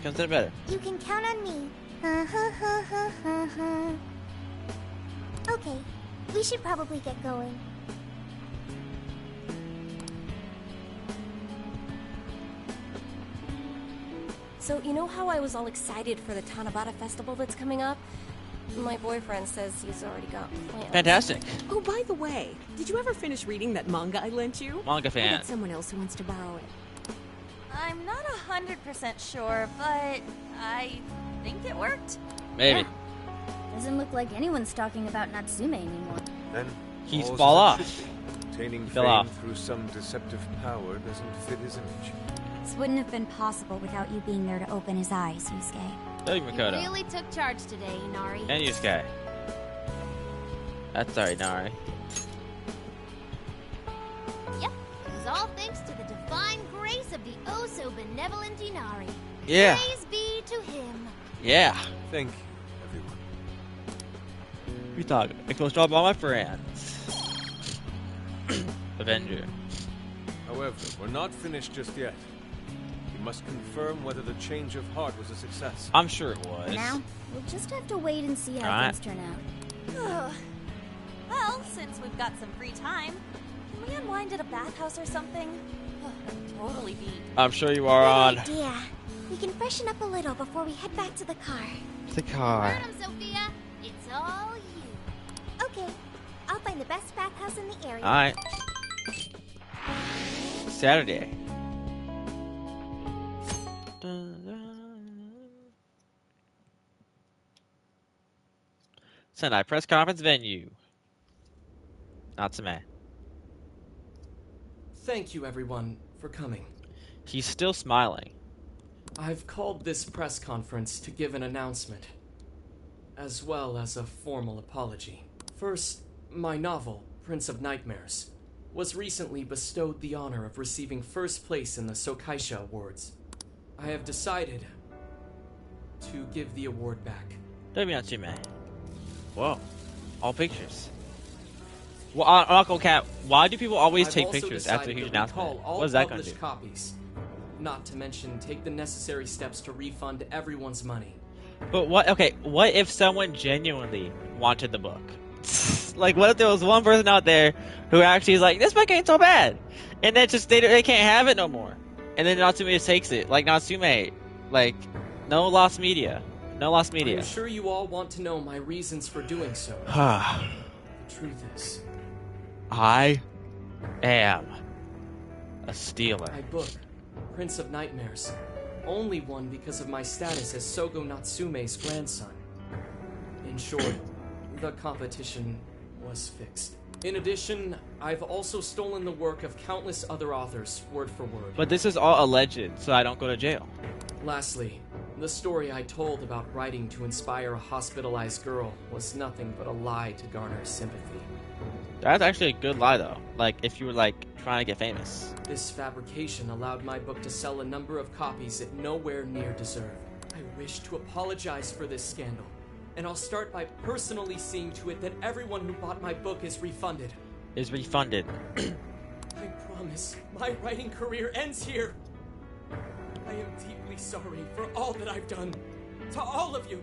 Consider better. You can count on me. Okay, we should probably get going. So, you know how I was all excited for the Tanabata festival that's coming up? My boyfriend says he's already got plans. Fantastic. Oh, by the way, did you ever finish reading that manga I lent you? Manga I fan. got someone else who wants to borrow it. I'm not 100% sure, but I think it worked. Maybe. Yeah. Doesn't look like anyone's talking about Natsume anymore. Then He's all's fall as it off. should be. Obtaining Fell fame off. through some deceptive power doesn't fit his image. This wouldn't have been possible without you being there to open his eyes, Yusuke. Hey, You Makoto. really took charge today, Inari. And Yusuke. That's alright, Nari. Yep, it was all thanks to the divine grace of the oh-so-benevolent Inari. Yeah. Praise be to him. Yeah. Thank you, everyone. You talking? I close job all my friends. Avenger. However, we're not finished just yet. We must confirm whether the change of heart was a success. I'm sure it was. For now, we'll just have to wait and see how Alright. things turn out. Well, since we've got some free time, can we unwind at a bathhouse or something? I'm totally beat. I'm sure you are on Good idea. We can freshen up a little before we head back to the car. the car. Madam Sophia, it's all you. Okay, I'll find the best bathhouse in the area. Alright. Saturday. Sendai press conference venue. Natsume. Thank you, everyone, for coming. He's still smiling. I've called this press conference to give an announcement, as well as a formal apology. First, my novel, Prince of Nightmares, was recently bestowed the honor of receiving first place in the Sokaisha Awards. I have decided to give the award back. Natsume. Whoa. All pictures. Well, Uncle Cat, why do people always take pictures after a huge announcement? What is that going to do? Copies. Not to mention, take the necessary steps to refund everyone's money. But what? Okay, what if someone genuinely wanted the book? Like, what if there was one person out there who actually is like, this book ain't so bad, and then just they can't have it no more, and then Natsume just takes it, like Natsume, like no lost media, no lost media. I'm sure you all want to know my reasons for doing so. The truth is, I am a stealer. My book, Prince of Nightmares, only won because of my status as Sogo Natsume's grandson. In short, the competition was fixed. In addition, I've also stolen the work of countless other authors, word for word. But this is all alleged, so I don't go to jail. Lastly, the story I told about writing to inspire a hospitalized girl was nothing but a lie to garner sympathy. That's actually a good lie, though. Like, if you were, like, trying to get famous. This fabrication allowed my book to sell a number of copies it nowhere near deserved. I wish to apologize for this scandal, and I'll start by personally seeing to it that everyone who bought my book is refunded. Is refunded. I promise, my writing career ends here. I am deeply sorry for all that I've done. To all of you.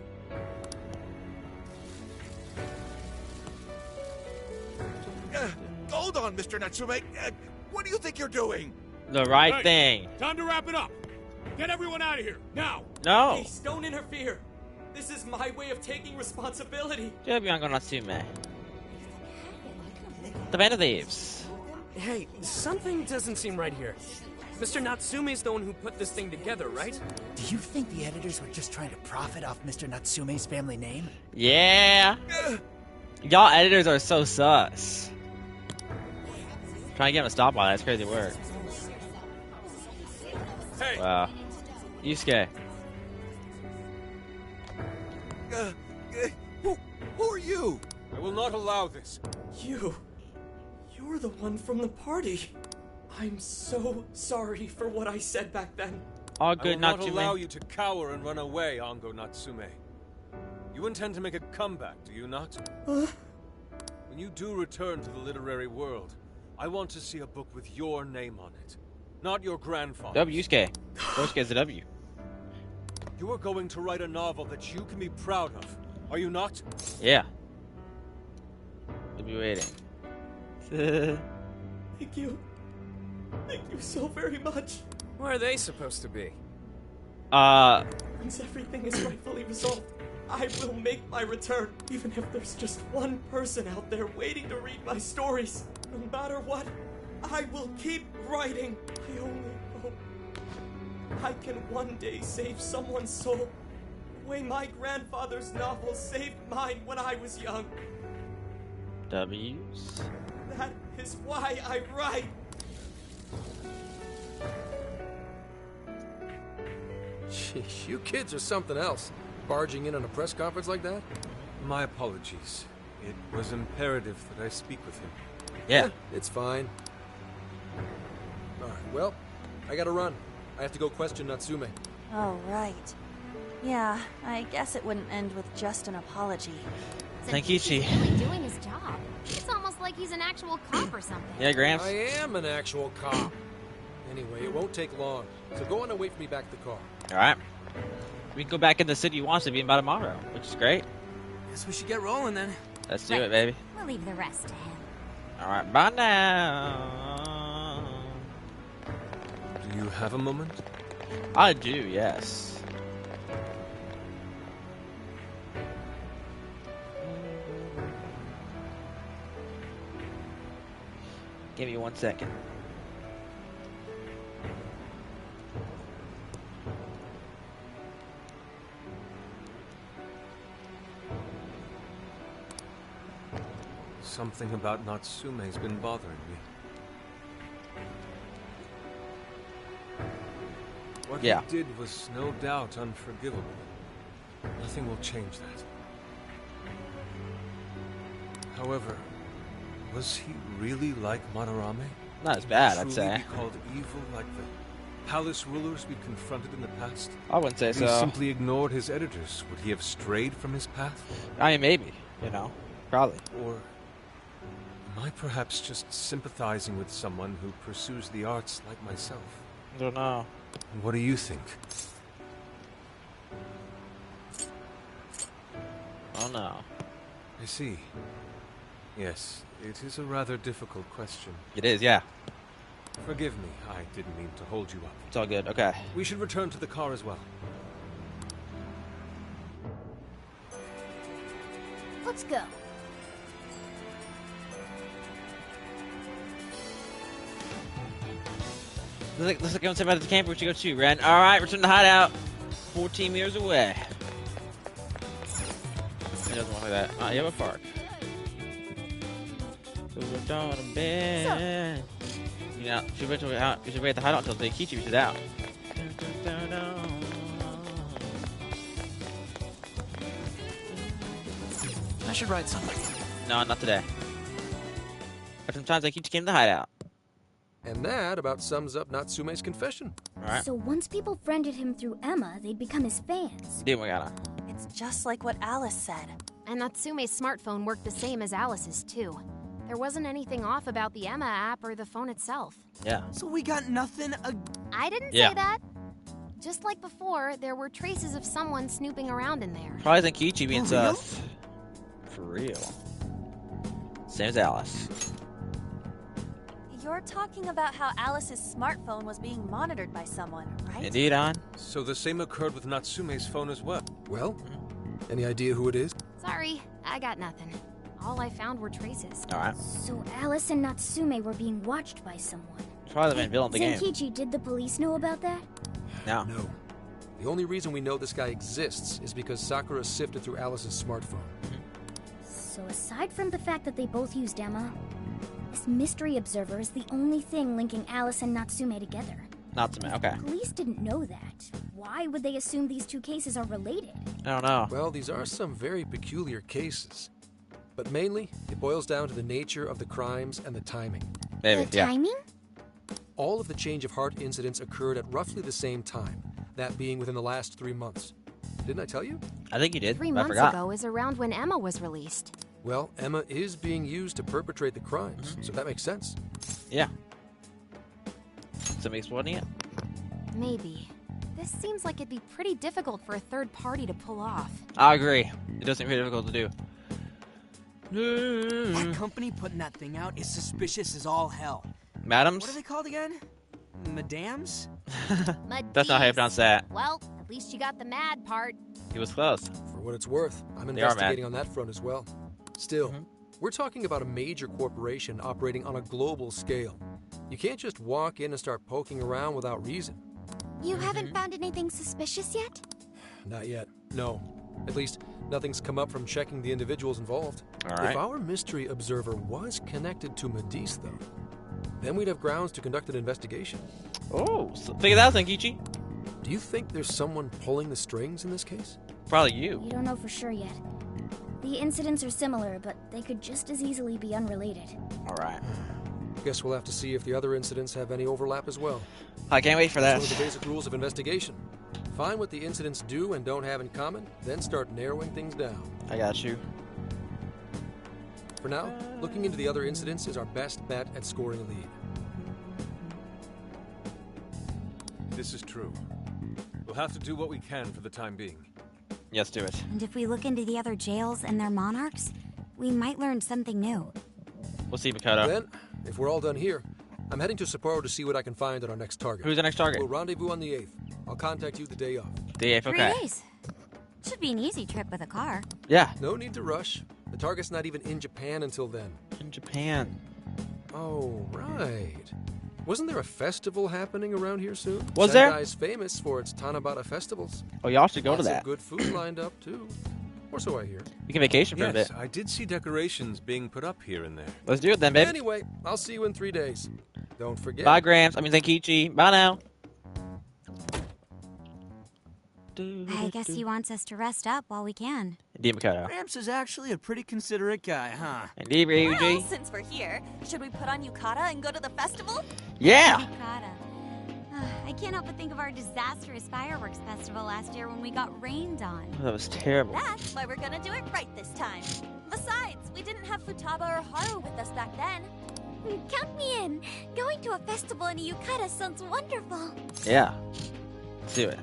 Hold on, Mr. Natsume. What do you think you're doing? The right thing. Time to wrap it up. Get everyone out of here, now. No. Please, don't interfere. This is my way of taking responsibility. Natsume. The Band of Thieves. Hey, something doesn't seem right here. Mr. Natsume's the one who put this thing together, right? Do you think the editors were just trying to profit off Mr. Natsume's family name? Yeah. Y'all editors are so sus. Trying to get him to stop all that. That's crazy work. Hey. Wow. Yusuke. Who are you? I will not allow this. You're the one from the party. I'm so sorry for what I said back then. All good, I will not Natsume. allow you to cower and run away, Ango Natsume. You intend to make a comeback, do you not? When you do return to the literary world, I want to see a book with your name on it, not your grandfather's. W, Yusuke. Yusuke's a W. You are going to write a novel that you can be proud of, are you not? Yeah. We'll be waiting. Thank you. Thank you so very much. Where are they supposed to be? Once everything is rightfully resolved, I will make my return, even if there's just one person out there waiting to read my stories. No matter what, I will keep writing. I only hope I can one day save someone's soul, the way my grandfather's novel saved mine when I was young. W's. That is why I write. Sheesh, you kids are something else. Barging in on a press conference like that? My apologies. It was imperative that I speak with him. Yeah. It's fine. Alright, well, I gotta run. I have to go question Natsume. Oh, right. Yeah, I guess it wouldn't end with just an apology. Thank you, Chi. He's really doing his job. It's almost like he's an actual cop or something. Yeah, Gramps. I am an actual cop. Anyway, it won't take long. So go on and wait for me back at the car. Alright. We can go back in the city he wants to be in by tomorrow, which is great. Guess we should get rolling then. Let's do it, baby. We'll leave the rest to him. Alright, bye now. Do you have a moment? I do, yes. Give me 1 second. Something about Natsume's been bothering me. What he did was no doubt unforgivable. Nothing will change that. However, was he really like Madarame? Not as bad, I'd say. Be called evil like the palace rulers we confronted in the past? I wouldn't say so. He simply ignored his editors. Would he have strayed from his path? I mean, maybe. You know, probably. Or am I perhaps just sympathizing with someone who pursues the arts like myself? I don't know. And what do you think? Oh no. I see. Yes, it is a rather difficult question. It is, yeah. Forgive me, I didn't mean to hold you up. It's all good, okay. We should return to the car as well. Let's go. Looks like I'm about to the camp. We should go too, Ren. Alright, return to the hideout. 14 meters away. He doesn't want that. Ah, you have a park. So we're down to bed. You know, we should wait at the hideout until Daikichi reaches out. I should write something. No, not today. But sometimes Daikichi came to the hideout. And that about sums up Natsume's confession. Alright. So once people friended him through Emma, they'd become his fans. It's just like what Alice said. And Natsume's smartphone worked the same as Alice's, too. There wasn't anything off about the Emma app or the phone itself. Yeah. So we got nothing. I didn't say that. Just like before, there were traces of someone snooping around in there. Probably Daikichi being sus. For real. Same as Alice. You're talking about how Alice's smartphone was being monitored by someone, right? Indeed, on. So the same occurred with Natsume's phone as well. Well, any idea who it is? Sorry, I got nothing. All I found were traces. Alright. So Alice and Natsume were being watched by someone. Probably the main villain of the game. Zenkichi, did the police know about that? No. No. The only reason we know this guy exists is because Sakura sifted through Alice's smartphone. So aside from the fact that they both used Emma, this mystery observer is the only thing linking Alice and Natsume together. Natsume, okay. Police didn't know that. Why would they assume these two cases are related? I don't know. Well, these are some very peculiar cases. But mainly, it boils down to the nature of the crimes and the timing. Maybe, the timing? All of the change of heart incidents occurred at roughly the same time, that being within the last 3 months. Didn't I tell you? I think you did. 3 months ago is around when Emma was released. Well, Emma is being used to perpetrate the crimes, so that makes sense. Yeah. Somebody exploding it? Maybe. This seems like it'd be pretty difficult for a third party to pull off. I agree. It does seem pretty difficult to do. That company putting that thing out is suspicious as all hell. Madams? What are they called again? Madams? That's not how you pronounce that. Well, at least you got the mad part. He was close. For what it's worth, I'm investigating on that front as well. Still, we're talking about a major corporation operating on a global scale. You can't just walk in and start poking around without reason. You haven't found anything suspicious yet? Not yet, no. At least, nothing's come up from checking the individuals involved. All right. If our mystery observer was connected to Medice, though, then we'd have grounds to conduct an investigation. Oh, so figure that out, Zenkichi. Do you think there's someone pulling the strings in this case? Probably you. We don't know for sure yet. The incidents are similar, but they could just as easily be unrelated. All right. Guess we'll have to see if the other incidents have any overlap as well. I can't wait for that. That's one of the basic rules of investigation. Find what the incidents do and don't have in common, then start narrowing things down. I got you. For now, looking into the other incidents is our best bet at scoring a lead. This is true. We'll have to do what we can for the time being. Yes, do it. And if we look into the other jails and their monarchs, we might learn something new. We'll see, Makoto. Then, if we're all done here, I'm heading to Sapporo to see what I can find on our next target. Who's the next target? We'll rendezvous on the 8th. I'll contact you the day of. The 8th, okay. 3 days. Should be an easy trip with a car. Yeah. No need to rush. The target's not even in Japan until then. In Japan. Oh, right. Wasn't there a festival happening around here soon? Was there? Sendai's famous for its Tanabata festivals. Oh, y'all should go to Lots that. of good food lined up, too. Or so I hear. You can vacation for a bit. Yes, I did see decorations being put up here and there. Let's do it then, baby. Anyway, I'll see you in 3 days. Don't forget. Bye, Gramps. I mean, Zenkichi. Bye now. I guess he wants us to rest up while we can. Indeed, Makoto. Gramps is actually a pretty considerate guy, huh? Indeed, Ryuji. Well, since we're here, should we put on yukata and go to the festival? Yeah! Yukata. I can't help but think of our disastrous fireworks festival last year when we got rained on. Oh, that was terrible. That's why we're gonna do it right this time. Besides, we didn't have Futaba or Haru with us back then. Count me in. Going to a festival in a yukata sounds wonderful. Yeah. Let's do it.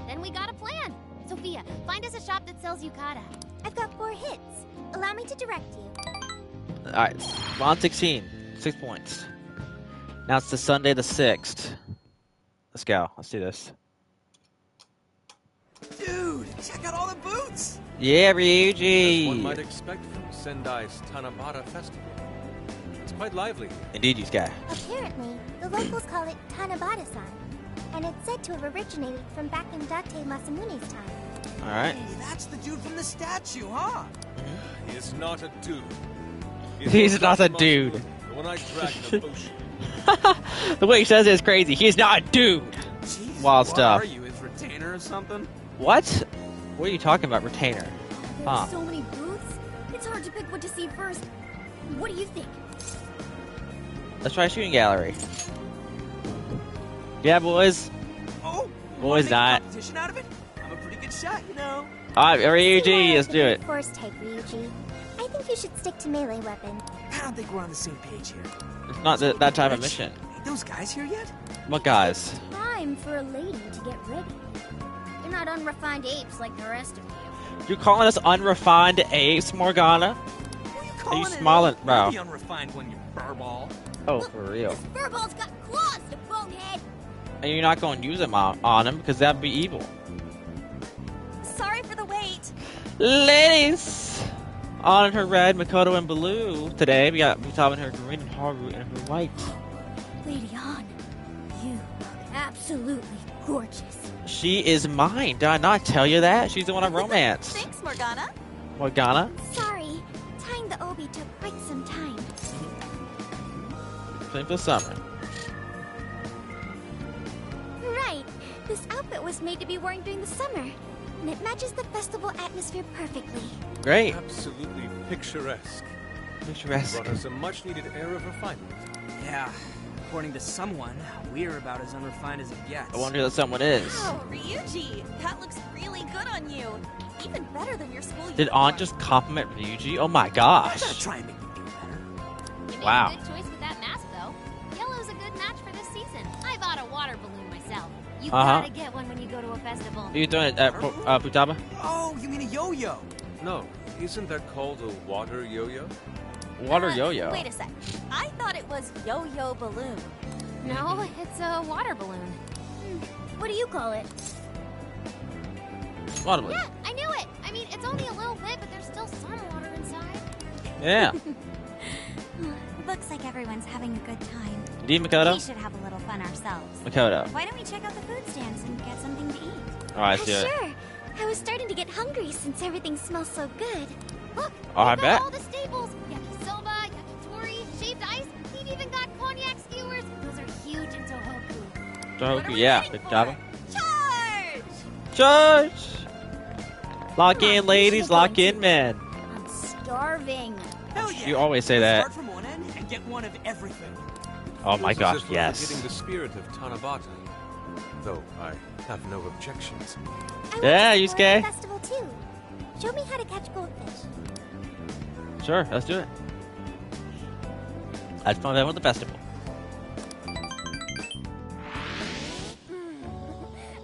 Then we got a plan. Sophia, find us a shop that sells yukata. I've got 4 hits. Allow me to direct you. Alright, round 16. 6 points. Now it's the Sunday the 6th. Let's go. Let's do this. Dude, check out all the boots! Yeah, As Ryuji! one might expect from Sendai's Tanabata Festival. It's quite lively here. Indeed, Yusuke. Apparently, the locals call it Tanabata-san, and it's said to have originated from back in Date Masamune's time. Alright. Hey, that's the dude from the statue, huh? He is not a dude. He's not a dude. The one I dragged in the ocean. The way he says it is crazy. He's not a dude. Jeez, Wild what stuff. Are you, his retainer or something? What? What are you talking about, retainer? There Huh. are so many booths, it's hard to pick what to see first. What do you think? Let's try a shooting gallery. Yeah, boys. Oh, Boys not. competition out of it? I'm a pretty good shot, you know. Alright, Ryuji, let's do it. Force type, Ryuji. I think you should stick to melee weapon. I don't think we're on the same page here. It's not that type of mission. Ain't those guys here yet? What guys? Time for a lady to get ready. They're not unrefined apes like the rest of you. You're calling us unrefined apes, Morgana? Are you smiling, bro? Be unrefined when you furball. Oh, for real. Furball's got claws, you bonehead! And you're not going to use them on him because that'd be evil. Sorry for the wait. Ladies! On her red, Makoto in blue. Today we got Futaba in her green and Haru in her white. Lady Han, you look absolutely gorgeous. She is mine. Did I not tell you that? She's the one I romanced. Thanks, Morgana. Morgana? Sorry, tying the obi took quite some time. Same for summer. Right, this outfit was made to be worn during the summer, and it matches the festival atmosphere perfectly. Great. Absolutely picturesque. Picturesque. Brought us a much-needed air of refinement. Yeah, according to someone, we're about as unrefined as it gets. I wonder who that someone is. Wow, Ryuji, that looks really good on you. Even better than your school. Did Aunt just compliment Ryuji? Oh my gosh. Try and make me feel better. You made Wow. a good choice with that mask, though. Yellow's a good match for this season. I bought a water balloon myself. You gotta get one when you go to a festival. Are you doing it at Futaba? Oh, you mean a yo-yo? No, isn't that called a water yo-yo? Water yo-yo. Wait a sec. I thought it was yo-yo balloon. No, it's a water balloon. What do you call it? Water balloon. Yeah, I knew it. I mean, it's only a little bit, but there's still some water inside. Yeah. Looks like everyone's having a good time. Indeed, Makoto? We should have a little fun ourselves. Makoto. Why don't we check out the food stands and get something to eat? Alright, let's do it. Sure. I was starting to get hungry since everything smells so good. Look, Oh, I we've got bet. all the staples. Yakisoba, yakitori, shaved ice. We've even got cognac skewers. Those are huge in Tohoku. Tohoku, yeah. Futaba. Charge! Charge! Lock in, ladies. Lock in, men. I'm starving. Hell yeah. You always say that. Start from one end and get one of everything. Oh my Feels as gosh, if we're yes. forgetting the spirit of Tanabata. Though I have no objections. Yeah, I want to explore Yusuke. the festival too. Show me how to catch goldfish. Sure, let's do it. Let's find out at the festival.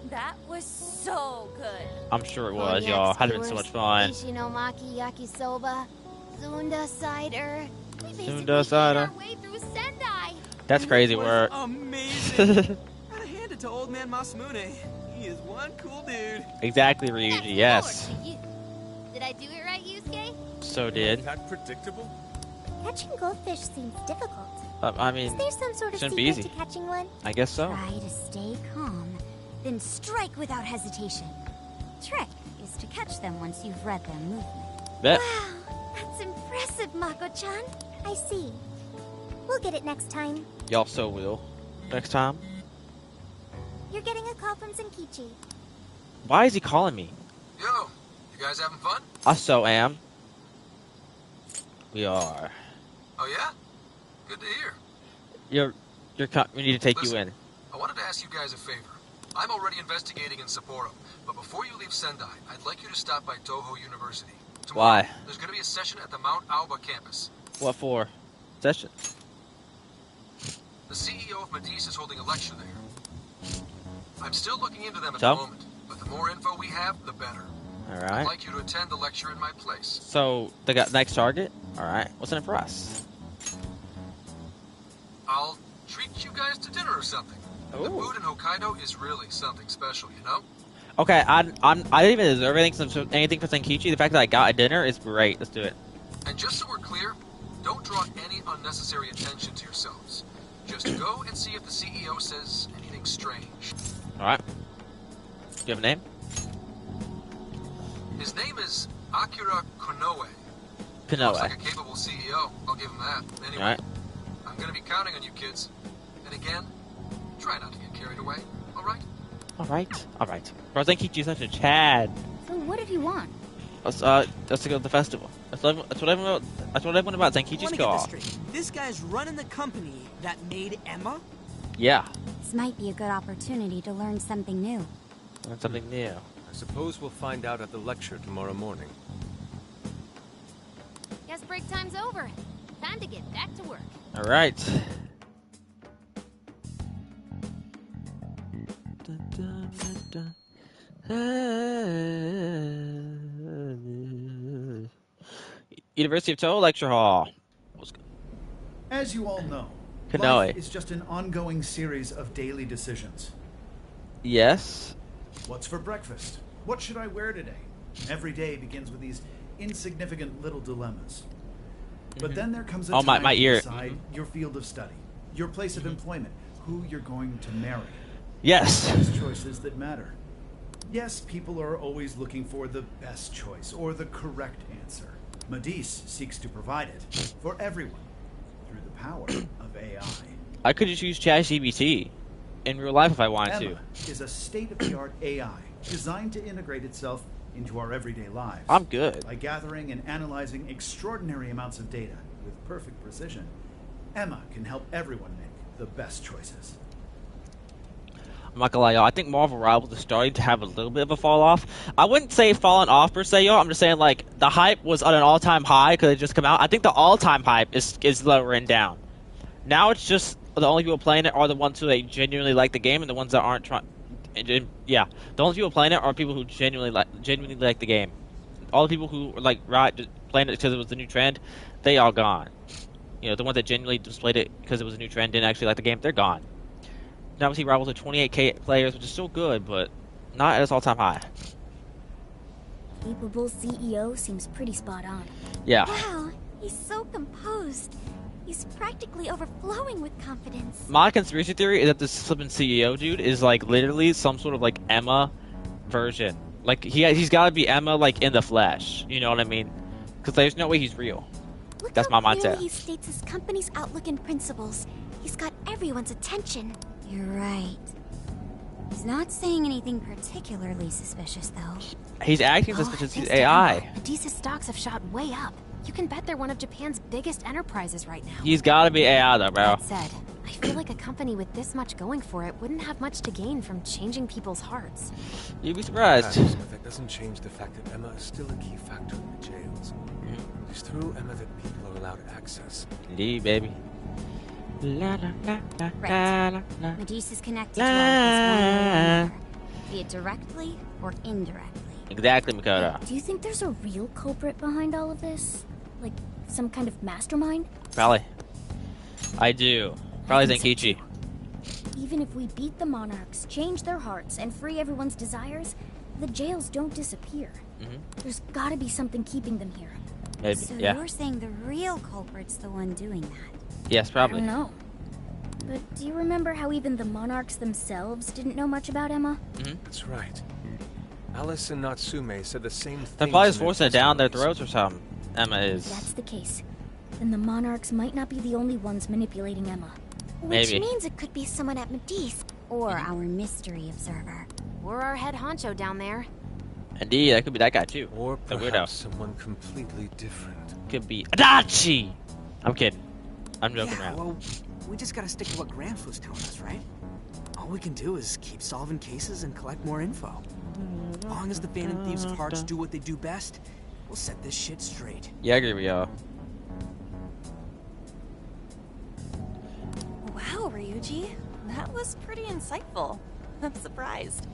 That was so good. I'm sure it was, y'all. Had been so much fun. Ishinomaki yakisoba, Zunda cider. We basically Zunda cider. made our way through Sendai. That's crazy Was work. amazing. Gotta hand it to old man Masamune. He is one cool dude. Exactly, Ryuji, yes. Did I do it right, Yusuke? So did. That predictable? Catching goldfish seems difficult. I mean, Is there some sort of shouldn't secret be easy. to catching one? I guess so. Try to stay calm, then strike without hesitation. Trick is to catch them once you've read their movement. Bet. Wow, that's impressive, Mako-chan. I see. We'll get it next time. Y'all so will. Next time. You're getting a call from Zenkichi. Why is he calling me? Yo, you guys having fun? I so am. We are. Oh yeah? Good to hear. We need to take you in. I wanted to ask you guys a favor. I'm already investigating in Sapporo, but before you leave Sendai, I'd like you to stop by Toho University. Tomorrow, Why? There's going to be a session at the Mount Aoba campus. What for? Session? The CEO of Matisse is holding a lecture there. I'm still looking into them at So? the moment, but the more info we have, the better. Alright. I'd like you to attend the lecture in my place. So, they got next target? Alright. What's in it for us? I'll treat you guys to dinner or something. The food in Hokkaido is really something special, you know? Okay, I didn't even deserve anything for Zenkichi. The fact that I got a dinner is great. Let's do it. And just so we're clear, don't draw any unnecessary attention to yourselves. Just go and see if the CEO says anything strange. Alright. Do you have a name? His name is Akira Konoe. Konoe. Looks like a capable CEO. I'll give him that. Anyway, Alright. I'm gonna be counting on you kids. And again, try not to get carried away, alright? Alright. Bro, Zenkichi's such a Chad. So what did he want? Let's to go to the festival. That's what everyone about Zenkichi's call. This guy's running the company that made Emma? Yeah. This might be a good opportunity to learn something new. Learn something new. I suppose we'll find out at the lecture tomorrow morning. Guess break time's over. Time to get back to work. Alright. University of Toho Lecture Hall. As you all know, Konoe. life is just an ongoing series of daily decisions. Yes. What's for breakfast? What should I wear today? Every day begins with these insignificant little dilemmas. But then there comes a time my to ear. decide your field of study, your place of employment, who you're going to marry. Yes. Those choices that matter. Yes, people are always looking for the best choice or the correct answer. Matisse seeks to provide it for everyone through the power of AI. I could just use ChatGPT in real life if I wanted Emma is a state-of-the-art AI designed to integrate itself into our everyday lives. I'm good. By gathering and analyzing extraordinary amounts of data with perfect precision, Emma can help everyone make the best choices. I'm not gonna lie, y'all. I think Marvel Rivals is starting to have a little bit of a fall off. I wouldn't say falling off per se, y'all. I'm just saying like the hype was at an all-time high because it just come out. I think the all-time hype is lowering down. Now it's just the only people playing it are the ones who they genuinely like the game, and the ones that aren't trying. Yeah, the only people playing it are people who genuinely like the game. All the people who were like just playing it because it was the new trend, they all gone. You know, the ones that genuinely just played it because it was a new trend, didn't actually like the game, they're gone. Now we see Rivals with 28k players, which is still good, but not at its all-time high. Capable CEO seems pretty spot on. Yeah. Wow, he's so composed. He's practically overflowing with confidence. My conspiracy theory is that this flippin' CEO dude is like literally some sort of like Emma version. Like he's got to be Emma like in the flesh. You know what I mean? Because there's no way he's real. Look That's how my mindset. clearly he states his company's outlook and principles. He's got everyone's attention. You're right. He's not saying anything particularly suspicious, though. He's acting suspicious. He's thanks to AI. Emma, Medea's stocks have shot way up. You can bet they're one of Japan's biggest enterprises right now. He's got to be AI though, bro. That said, I feel like a company with this much going for it wouldn't have much to gain from changing people's hearts. You'd be surprised. But that doesn't change the fact that Emma is still a key factor in the jails. It's through Emma that people are allowed access. Indeed, baby. Right. Medea's is connected to all of this one way or another, be it directly or indirectly. Exactly, Makoto. Do you think there's a real culprit behind all of this? Like some kind of mastermind? Probably. I do. Probably Zenkichi. Even if we beat the monarchs, change their hearts, and free everyone's desires, the jails don't disappear. There's gotta be something keeping them here. Maybe, So yeah. you're saying the real culprit's the one doing that? Yes, probably. I don't know. But do you remember how even the monarchs themselves didn't know much about Emma? That's right. Alice and Natsume said the same thing. They're probably just forcing it down their throats or something. Emma is. If that's the case, then the monarchs might not be the only ones manipulating Emma. Which Maybe. means it could be someone at Medivh. Or our mystery observer. Or our head honcho down there. Indeed, that could be that guy too. Or the weirdo. perhaps someone completely different. Could be Adachi! I'm kidding. I'm joking around. Well, we just gotta stick to what Gramps was telling us, right? All we can do is keep solving cases and collect more info. As long as the Phantom Thieves' parts do what they do best, we'll set this shit straight. Yeah, I agree with y'all. Wow, Ryuji. That was pretty insightful. I'm surprised.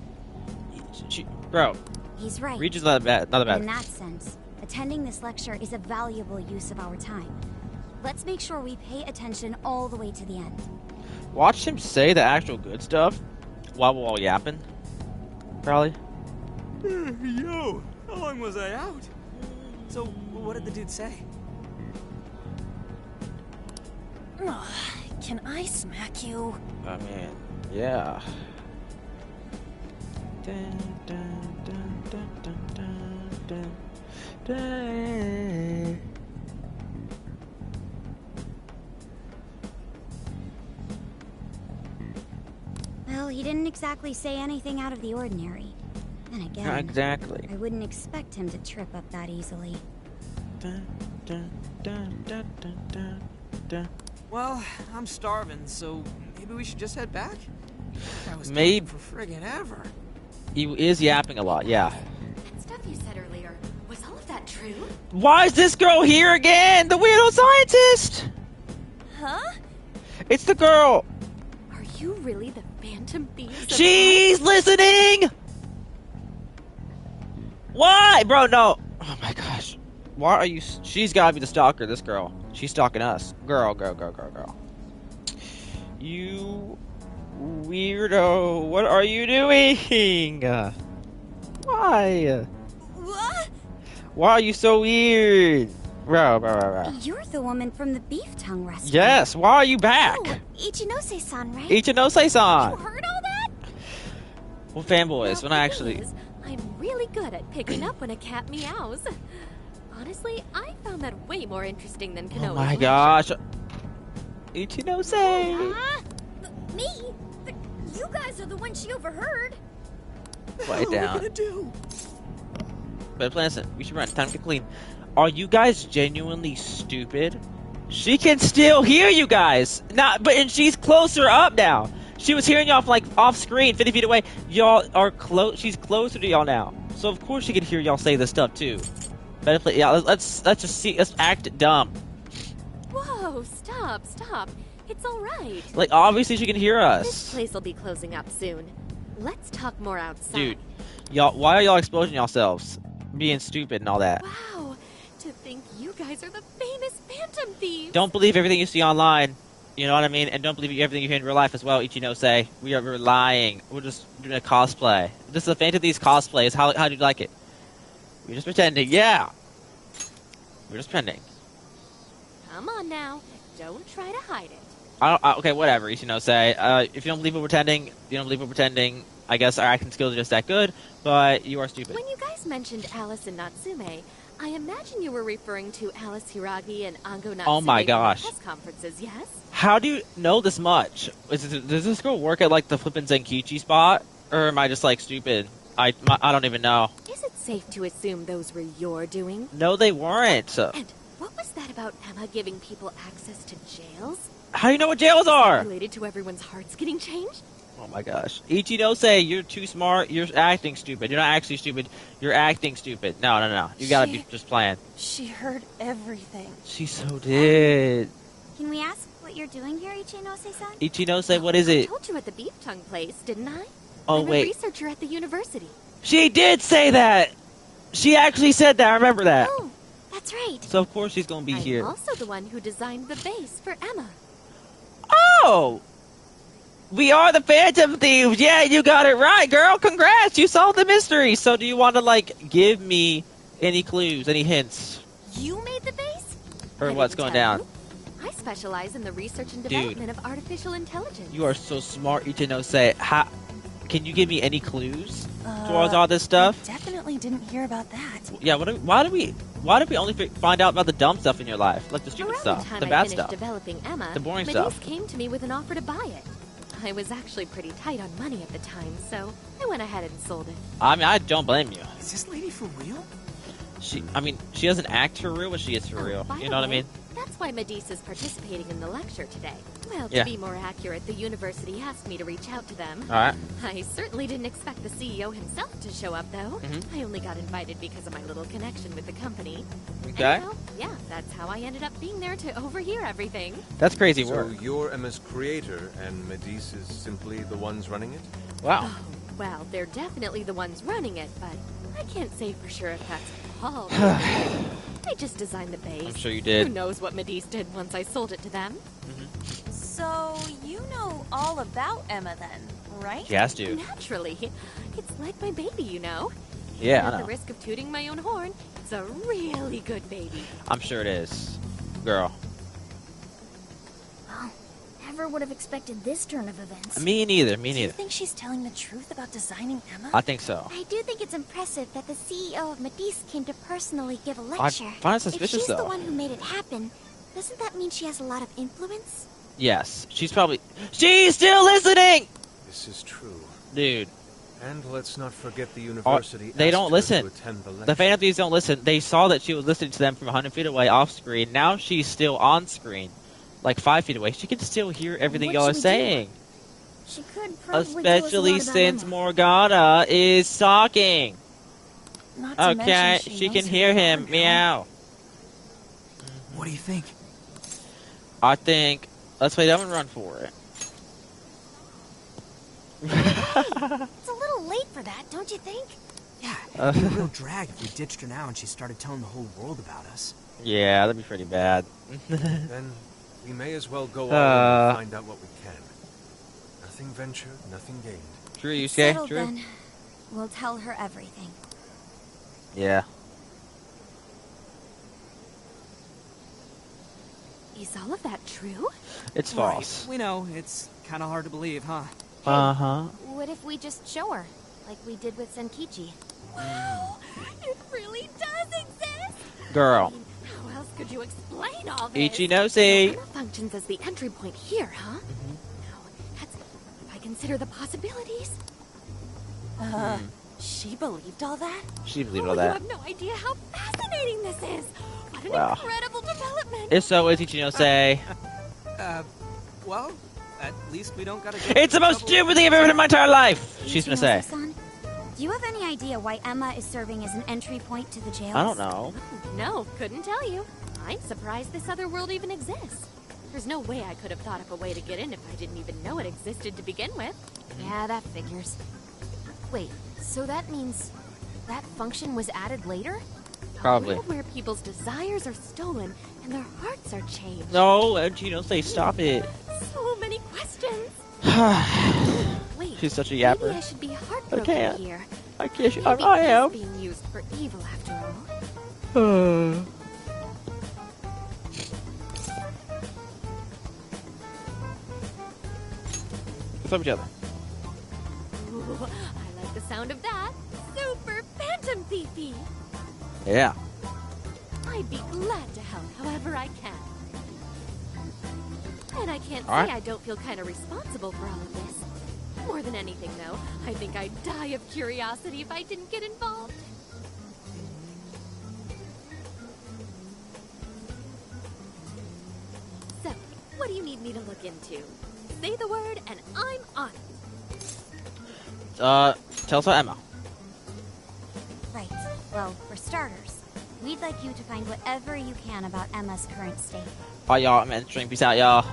Bro. He's right. Ryuji's not bad. In that sense, attending this lecture is a valuable use of our time. Let's make sure we pay attention all the way to the end. Watch him say the actual good stuff while we're all yapping. Probably. Yo, how long was I out? So, what did the dude say? Can I smack you? I mean, yeah. Dun, dun, dun, dun, dun, dun, dun. Well, he didn't exactly say anything out of the ordinary. Then again, Not exactly. I wouldn't expect him to trip up that easily. Dun, dun, dun, dun, dun, dun, dun. Well, I'm starving, so maybe we should just head back? I was Maybe for friggin' ever. He is yapping a lot, yeah. That stuff you said earlier, was all of that true? Why is this girl here again? The weirdo scientist! Huh? It's the girl! Are you really the Phantom Thieves? She's listening! Why? Bro, no. Oh my gosh. Why are you... She's gotta be the stalker, this girl. She's stalking us. Girl. You... weirdo. What are you doing? Why? What? Why are you so weird? Bro. You're the woman from the beef tongue restaurant. Yes, why are you back? Oh, Ichinose-san, right? Ichinose-san! You heard all that? Well, fanboys, Well, when I actually... is, I'm really good at picking up when a cat meows. Honestly, I found that way more interesting than Kanoa's Oh my lecture. gosh. Ichinose! Me? But you guys are the ones she overheard. Quiet What are down. we gonna do? But listen, we should run. Time to get clean. Are you guys genuinely stupid? She can still hear you guys. And she's closer up now. She was hearing y'all like off screen, 50 feet away. Y'all are close. She's closer to y'all now, so of course she can hear y'all say this stuff too. Better play. Yeah, let's just see. Let's act dumb. Whoa, stop. It's all right. Like obviously she can hear This us. place will be closing up soon. Let's talk more outside. Dude, y'all, why are y'all exposing yourselves, being stupid and all that? Wow, to think you guys are the famous Phantom Thieves. Don't believe everything you see online. You know what I mean? And don't believe everything you hear in real life as well, Ichinose. We're lying. We're just doing a cosplay. This is a Phantom Thieves cosplay. How do you like it? We're just pretending. Yeah. We're just pretending. Come on now, don't try to hide it. Okay, whatever, Ichinose. If you don't believe we're pretending, you don't believe we're pretending. I guess our acting skills are just that good, but you are stupid. When you guys mentioned Alice and Natsume, I imagine you were referring to Alice Hiragi and Ango Natsume Oh my from gosh. press conferences, yes? How do you know this much? Does this girl work at like the flippin' Zenkichi spot? Or am I just like stupid? I don't even know. Is it safe to assume those were your doing? No, they weren't. And what was that about Emma giving people access to jails? How do you know what jails are? Related to everyone's hearts getting changed? Oh my gosh. Ichinose, you're too smart. You're acting stupid. You're not actually stupid. You're acting stupid. No. You gotta be just playing. She heard everything. She so did. Can we ask what you're doing here, Ichinose-san? Ichinose, what is I it? told you at the beef tongue place, didn't I? Oh, I'm a wait. researcher at the university. She did say that! She actually said that. I remember that. Oh, that's right. So of course she's gonna be I'm here. also the one who designed the base for Emma. Oh! We are the Phantom Thieves! Yeah, you got it right, girl! Congrats! You solved the mystery! So do you want to, like, give me any clues, any hints? You made the base? Or I what's didn't going tell down? you. I specialize in the research and Dude. development of artificial intelligence. You are so smart, Ichinose. can you give me any clues towards all this stuff? Definitely didn't hear about that. Yeah, why did we only find out about the dumb stuff in your life? Like the stupid stuff, the bad stuff. Developing Emma, the boring Medivh stuff. came to me with an offer to buy it. I was actually pretty tight on money at the time, so I went ahead and sold it. I mean, I don't blame you. Is this lady for real? She doesn't act for real, but she is for real. You know what I mean? That's why Medivh is participating in the lecture today. Well, to Yeah. be more accurate, the university asked me to reach out to them. Alright. I certainly didn't expect the CEO himself to show up, though. Mhm. I only got invited because of my little connection with the company. Okay. Anyhow, yeah, that's how I ended up being there to overhear everything. That's crazy So work. you're Emma's creator, and Medivh is simply the ones running it? Wow. Oh, well, they're definitely the ones running it, but I can't say for sure if that's all. I just designed the base. I'm sure you did. Who knows what Medivh did once I sold it to them? So, you know all about Emma then, right? She has to. Naturally. It's like my baby, you know. Yeah, Even I at know. the risk of tooting my own horn, it's a really good baby. I'm sure it is. Girl. Oh, never would have expected this turn of events. Me neither, me Do you neither. think she's telling the truth about designing Emma? I think so. I do think it's impressive that the CEO of Medivh came to personally give a I lecture. find it suspicious, if she's the though. one who made it happen, doesn't that mean she has a lot of influence? Yes. She's still listening! This is true. Dude. And let's not forget the university. They don't asked her listen. to attend the lecture. The Phantom Thieves don't listen. They saw that she was listening to them from 100 feet away off screen. Now she's still on screen. Like 5 feet away. She can still hear everything What y'all are should we do? saying. She could probably tell us a Especially lot about since Emma. Morgana is talking. Not to Okay, mention she knows can who hear you him. are, Meow. What do you think? I think let's play dumb and run for it. It's a little late for that, don't you think? Yeah, it'd be a real drag if we ditched her now and she started telling the whole world about us. Yeah, that'd be pretty bad. Then we may as well go all in and find out what we can. Nothing ventured, nothing gained. True, Yusuke. Settled True. then. We'll tell her everything. Yeah. Is all of that true? It's false. Right. We know, it's kind of hard to believe, huh? Uh-huh. What if we just show her, like we did with Senkichi? Wow! It really does exist! Girl. How else could you explain all this? Ichinose. So Emma functions as the entry point here, huh? Now, that's if I consider the possibilities. She believed all that? She believed all You that. have no idea how fascinating this is! What an Wow. incredible development! If so, is Ichinose. Well, at least we don't gotta It's the most stupid thing I've ever heard in my entire life! She's gonna say. Ichinose-san, do you have any idea why Emma is serving as an entry point to the jails? I don't know. No, couldn't tell you. I'm surprised this other world even exists. There's no way I could have thought of a way to get in if I didn't even know it existed to begin with. Yeah, that figures. Wait, so that means that function was added later? Probably. A world where people's desires are stolen and their hearts are changed. No, Ichinose, stop it. So many questions. Wait, She's such a maybe yapper. I should be I heartbroken can't. here. I can't. Maybe I it's am. being used for evil after all. What's up, each other? Ooh, I like the sound of that. Super Phantom Thiefy. Yeah. I'd be glad to help however I can. And I can't All right. say I don't feel kind of responsible for all of this. More than anything, though, I think I'd die of curiosity if I didn't get involved. So, what do you need me to look into? Say the word and I'm on it. Tell us about Emma. Right. Well, for starters, we'd like you to find whatever you can about Emma's current state. Alright, y'all. I'm entering. Peace out, y'all.